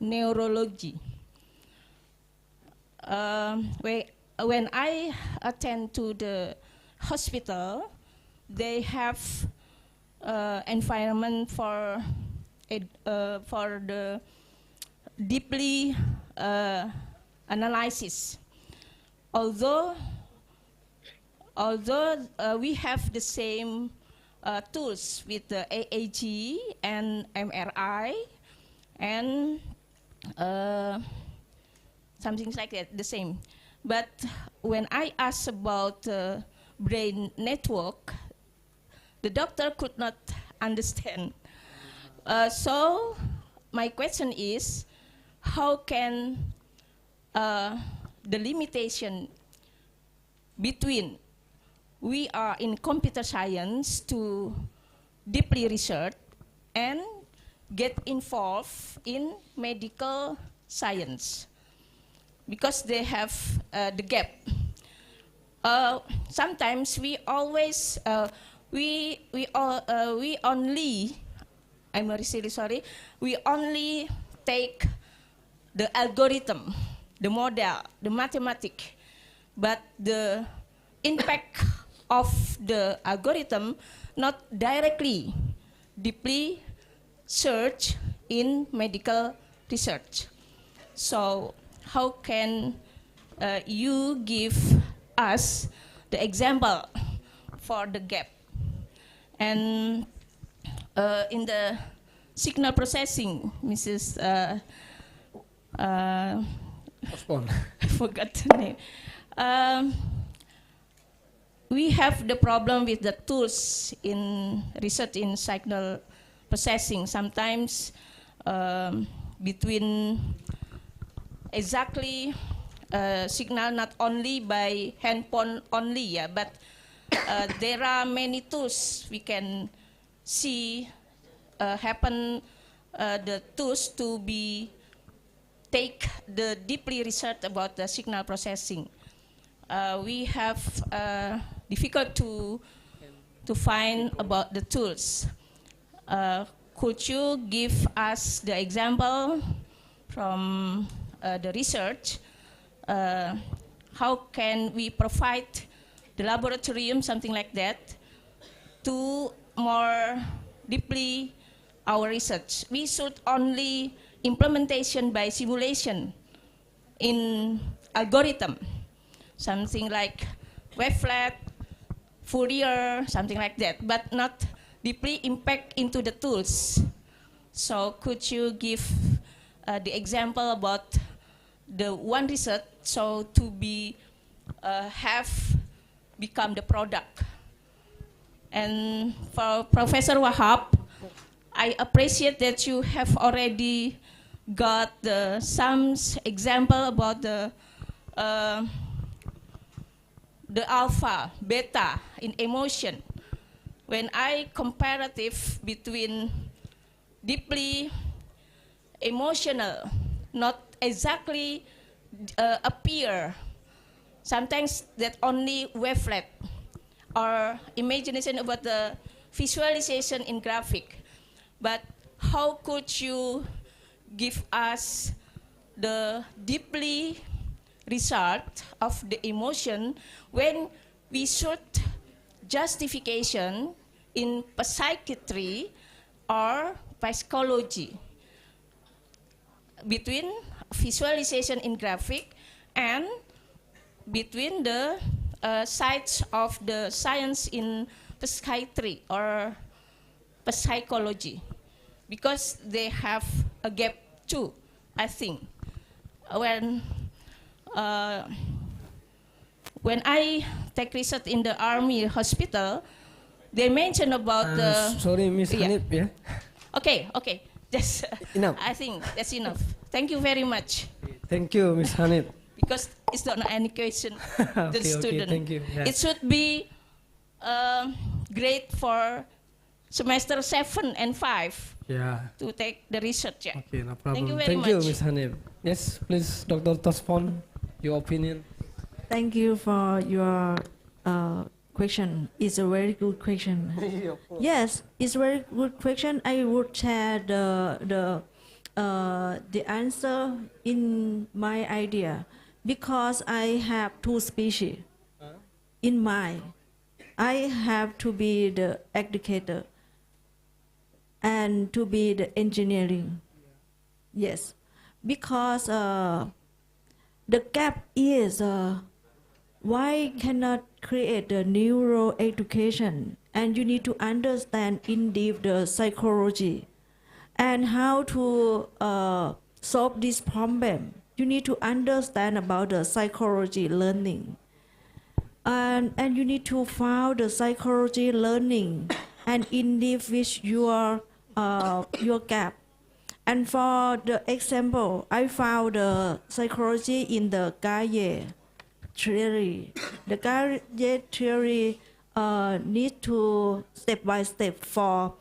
neurology. When I attend to the hospital, they have environment for the deeply analysis. Although we have the same tools with the AAG and MRI and something like that, the same. But when I asked about brain network, the doctor could not understand. So my question is, how can the limitation between we are in computer science to deeply research and get involved in medical science, because they have the gap. Sometimes we always we only, I'm really sorry, we only take the algorithm, the model, the mathematics, but the impact of the algorithm not directly deeply search in medical research. So how can you give us the example for the gap? And in the signal processing, Mrs. I forgot the name. We have the problem with the tools in research in signal processing. Sometimes between exactly signal not only by handphone only, yeah, but there are many tools we can see happen. The tools to be take the deeply research about the signal processing. We have difficult to find about the tools. Could you give us the example from the research? How can we provide the laboratorium, something like that, to more deeply our research? We should only implementation by simulation in algorithm, something like wavelet, Fourier, something like that, but not deeply impact into the tools. So could you give the example about the one research so to be have become the product? And for Professor Wahab, I appreciate that you have already got some example about the alpha, beta in emotion. When I comparative between deeply emotional, not exactly appear, sometimes that only wavelet or imagination about the visualization in graphic. But how could you give us the deeply result of the emotion when we should justification in psychiatry or psychology, between visualization in graphic and between the sides of the science in psychiatry or psychology, because they have a gap too, I think. When I take research in the army hospital, they mention about the...
Sorry, Miss Hanif, yeah.
Okay, just
Enough.
I think that's enough. Thank you very much.
Thank you, Miss Hanif.
Because it's not any question the
Okay,
student.
thank you. Yeah.
It should be great for semester 7 and 5 to take the research. Yeah.
Okay, no problem.
Thank you very
Thank
much.
you, Miss Hanif. Yes, please, Dr. Tosfon, your opinion.
Thank you for your question. It's a very good question. Yes, it's a very good question. I would share the answer in my idea, because I have two species in mind. I have to be the educator and to be the engineering. Yes, because the gap is why cannot create a neuro education, and you need to understand in deep the psychology and how to solve this problem. You need to understand about the psychology learning, and you need to find the psychology learning and in deep with your gap. And for the example, I found the psychology in the Gaye theory. The Gaye theory need to step by step for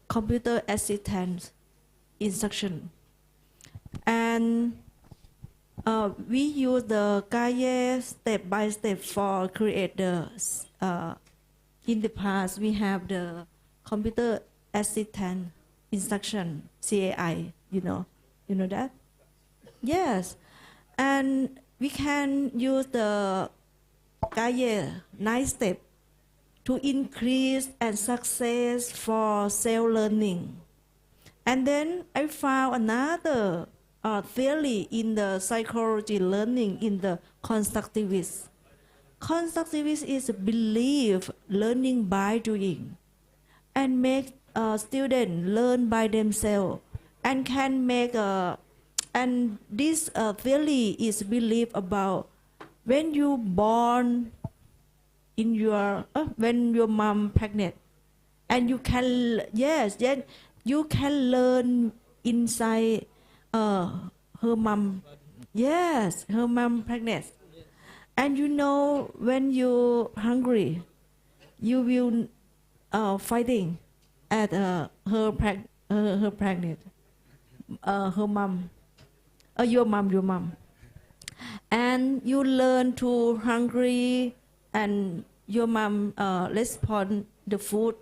computer assistance instruction. And we use the Gaye step by step for create the, in the past we have the computer assistant instruction, CAI, you know that? Yes, and we can use the Gaye 9 step to increase and success for self-learning. And then I found another theory in the psychology learning in the constructivist. Constructivist is belief learning by doing and make students learn by themselves and can make and this theory is belief about when you born in your when your mom pregnant, and you can you can learn inside her mom. Yes, her mom pregnant, and you know when you hungry, you will fighting at her pregnant, her mom, your mom, and you learn to hungry, and your mom respond the food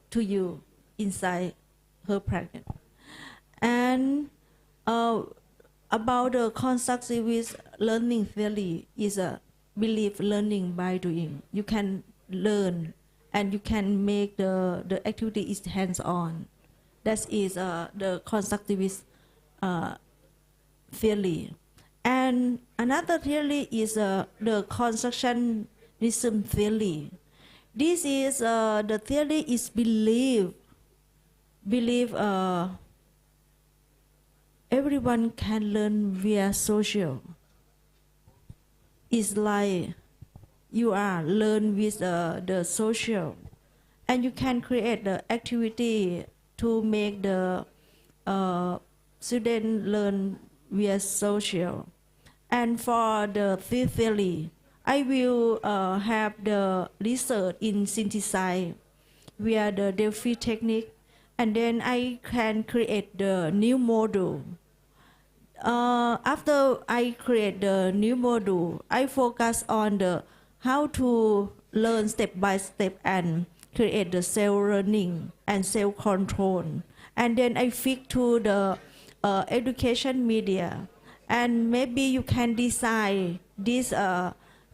to you inside her pregnant. And about the constructivist learning theory is a belief learning by doing. You can learn and you can make the activity is hands-on. That is the constructivist theory. And another theory is the constructionism theory. This is the theory is believe everyone can learn via social. It's like you are learn with the social, and you can create the activity to make the student learn via social. And for the fifth theory, I will have the research in synthesize via the Delphi technique, and then I can create the new module. After I create the new module, I focus on the how to learn step by step and create the self-learning and self-control. And then I fit to the education media. And maybe you can design this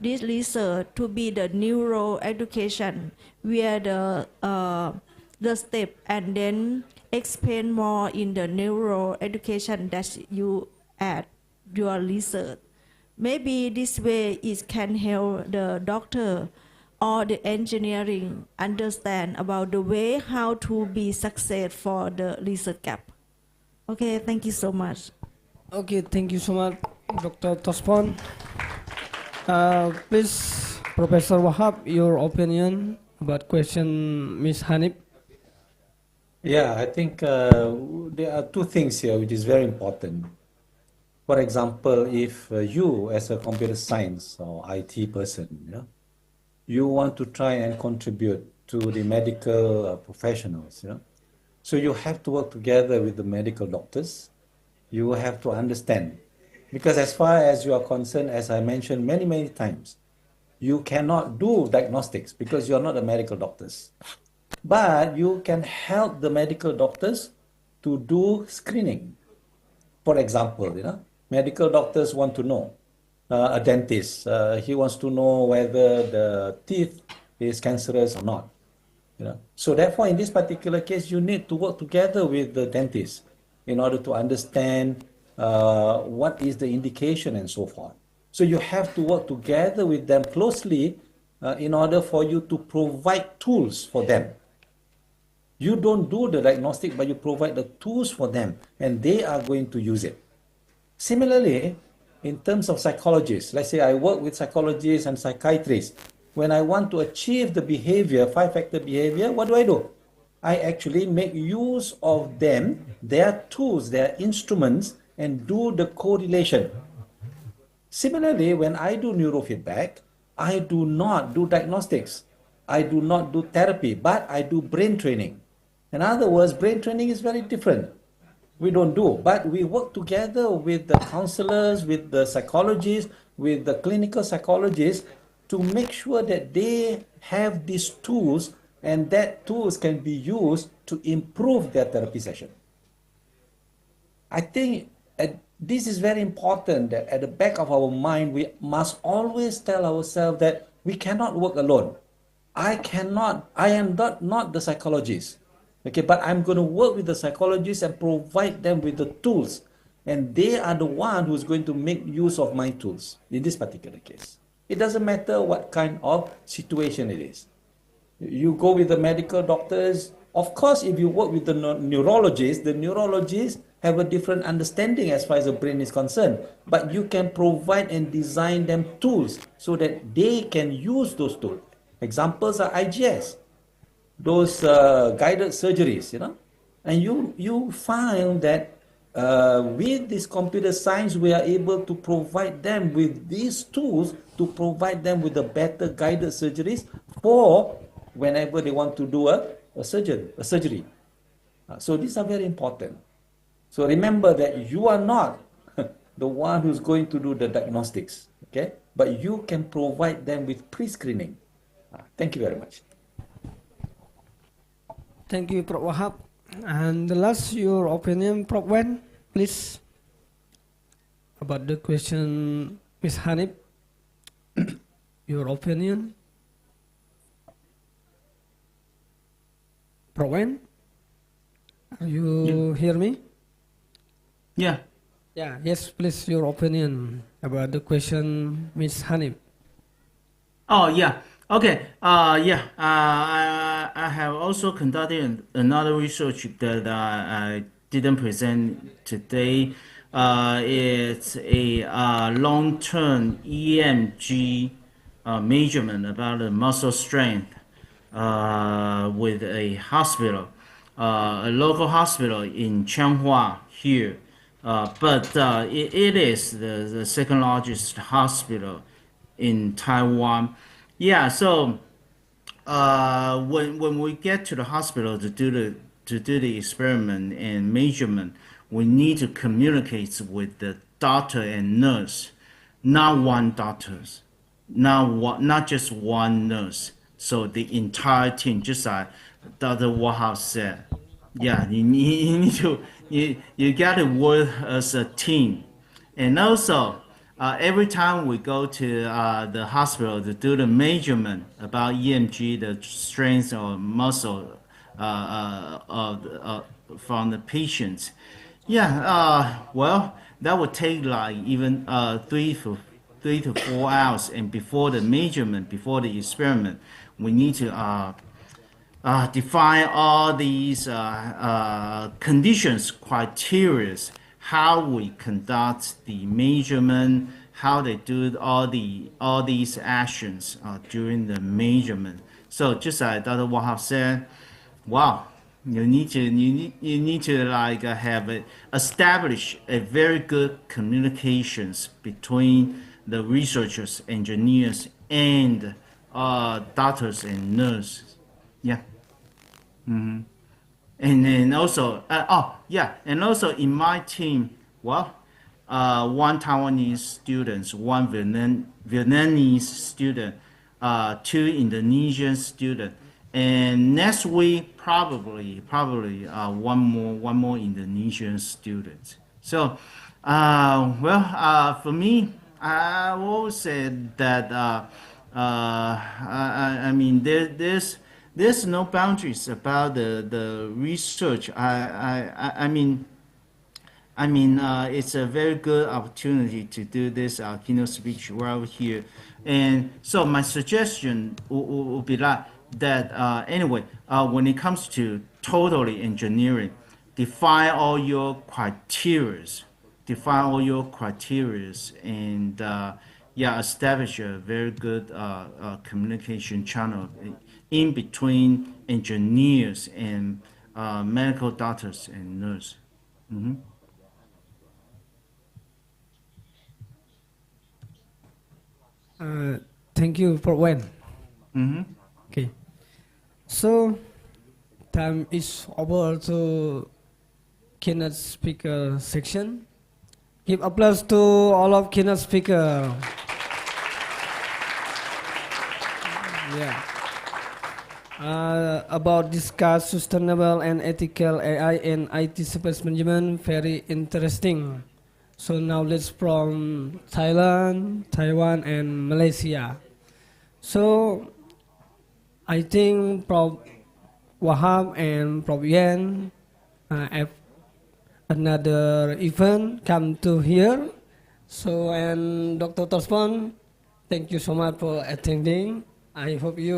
this research to be the neuro education, where the step and then explain more in the neuro education that you add your research. Maybe this way it can help the doctor or the engineering understand about the way how to be success for the research gap. Okay, thank you so much.
Okay, thank you so much, Dr. Tospon. Please, Professor Wahab, your opinion about question Ms. Hanif.
Yeah, I think there are two things here which is very important. For example, if you as a computer science or IT person, you want to try and contribute to the medical professionals, so you have to work together with the medical doctors. You have to understand, because as far as you are concerned, as I mentioned many, many times, you cannot do diagnostics because you are not the medical doctors. But you can help the medical doctors to do screening. For example, medical doctors want to know, a dentist, he wants to know whether the teeth is cancerous or not. So therefore, in this particular case, you need to work together with the dentist in order to understand what is the indication and so forth. So you have to work together with them closely in order for you to provide tools for them. You don't do the diagnostic, but you provide the tools for them, and they are going to use it. Similarly, in terms of psychologists, let's say I work with psychologists and psychiatrists. When I want to achieve the behavior, 5-factor behavior, what do? I actually make use of them, their tools, their instruments, and do the correlation. Similarly, when I do neurofeedback, I do not do diagnostics. I do not do therapy, but I do brain training. In other words, brain training is very different. We don't do, but we work together with the counselors, with the psychologists, with the clinical psychologists to make sure that they have these tools and that tools can be used to improve their therapy session. I think this is very important, that at the back of our mind, we must always tell ourselves that we cannot work alone. I am not the psychologist. Okay, but I'm going to work with the psychologists and provide them with the tools. And they are the one who's going to make use of my tools in this particular case. It doesn't matter what kind of situation it is. You go with the medical doctors. Of course, if you work with the neurologists have a different understanding as far as the brain is concerned. But you can provide and design them tools so that they can use those tools. Examples are IGS. Those guided surgeries, and you find that with this computer science, we are able to provide them with these tools to provide them with the better guided surgeries for whenever they want to do a surgery. So these are very important. So remember that you are not the one who's going to do the diagnostics, okay? But you can provide them with pre-screening. Thank you very much.
Thank you, Prof. Wahab. And the last, your opinion, Prof. Wen, please, about the question, Ms. Hanif. Your opinion, Prof. Wen. You hear me?
Yeah.
Yeah. Yes, please, your opinion about the question, Ms. Hanif.
Oh, yeah. Okay. I have also conducted another research that I didn't present today. It's a long-term EMG measurement about the muscle strength with a hospital, a local hospital in Changhua here. But it is the second largest hospital in Taiwan. Yeah, so when we get to the hospital to do the experiment and measurement, we need to communicate with the doctor and nurse, not one doctors, not just one nurse. So the entire team, just like Dr. Wahab said, yeah, you need to you got to work as a team, and also every time we go to the hospital to do the measurement about EMG, the strength or muscle from the patients. Yeah, well, that would take like even 3 to 4 hours, and before the measurement, before the experiment, we need to define all these conditions, criteria, how we conduct the measurement, how they do all these actions during the measurement. So just like Dr. Wahab said, wow, you need to like establish a very good communications between the researchers, engineers, and doctors and nurses. Yeah. Mm-hmm. And then also, and also in my team, well, one Taiwanese students, one Vietnamese student, 2 Indonesian student, and next week probably one more Indonesian student. So, for me, I always said that I mean there's no boundaries about the research. I mean, it's a very good opportunity to do this keynote speech right here. And so my suggestion would be that anyway, when it comes to totally engineering, define all your criterias, and establish a very good communication channel in between engineers and medical doctors and nurses. Mm-hmm.
Thank you for when.
Mm-hmm.
Okay. So, time is over to keynote speaker section. Give applause to all of keynote speaker. Yeah. About discuss sustainable and ethical AI and IT space management, very interesting. So now let's from Thailand, Taiwan, and Malaysia. So I think Prof. Wahab and Prof. Yen have another event come to here. So and Dr. Tospon, thank you so much for attending. I hope you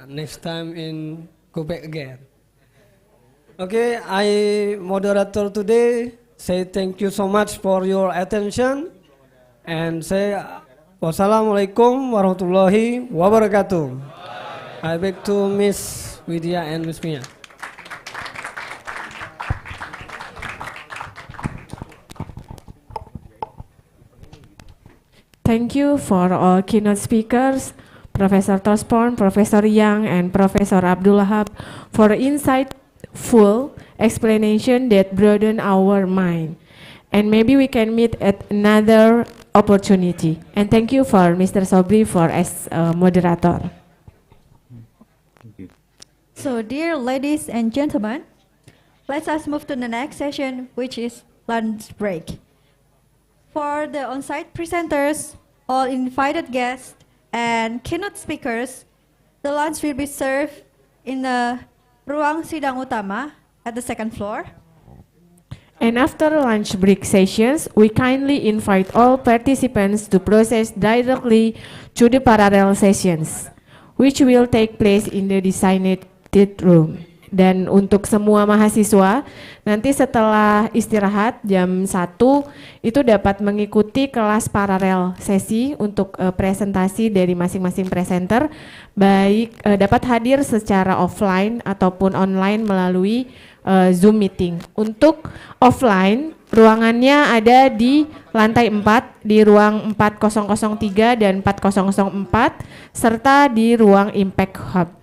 next time in go back again. Okay, I moderator today say thank you so much for your attention and say wassalamualaikum warahmatullahi wabarakatuh. I beg to Miss Widya and Miss Mia.
Thank you for all keynote speakers, Professor Tospon, Professor Yang, and Professor Abdullah for insightful explanation that broaden our mind. And maybe we can meet at another opportunity. And thank you for Mr. Sobri for as moderator.
Thank you.
So, dear ladies and gentlemen, let us move to the next session, which is lunch break. For the on-site presenters, all invited guests, and keynote speakers, the lunch will be served in the ruang sidang utama at the second floor.
And after lunch break sessions, we kindly invite all participants to process directly to the parallel sessions, which will take place in the designated room. Dan untuk semua mahasiswa, nanti setelah istirahat jam 1 itu dapat mengikuti kelas paralel sesi untuk presentasi dari masing-masing presenter, baik dapat hadir secara offline ataupun online melalui Zoom meeting. Untuk offline, ruangannya ada di lantai 4 di ruang 4003 dan 4004 serta di ruang Impact Hub.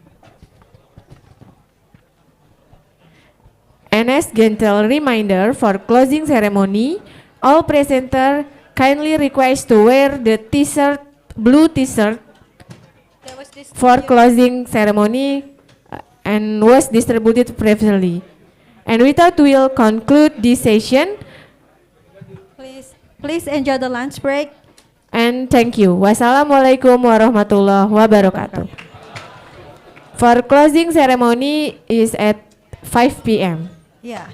And as gentle reminder for closing ceremony, all presenter kindly request to wear the t-shirt, blue t-shirt for closing ceremony and was distributed previously. And with that, we'll conclude this session.
Please enjoy the lunch break.
And thank you. Wassalamualaikum warahmatullahi wabarakatuh. For closing ceremony is at 5 p.m.
Yeah.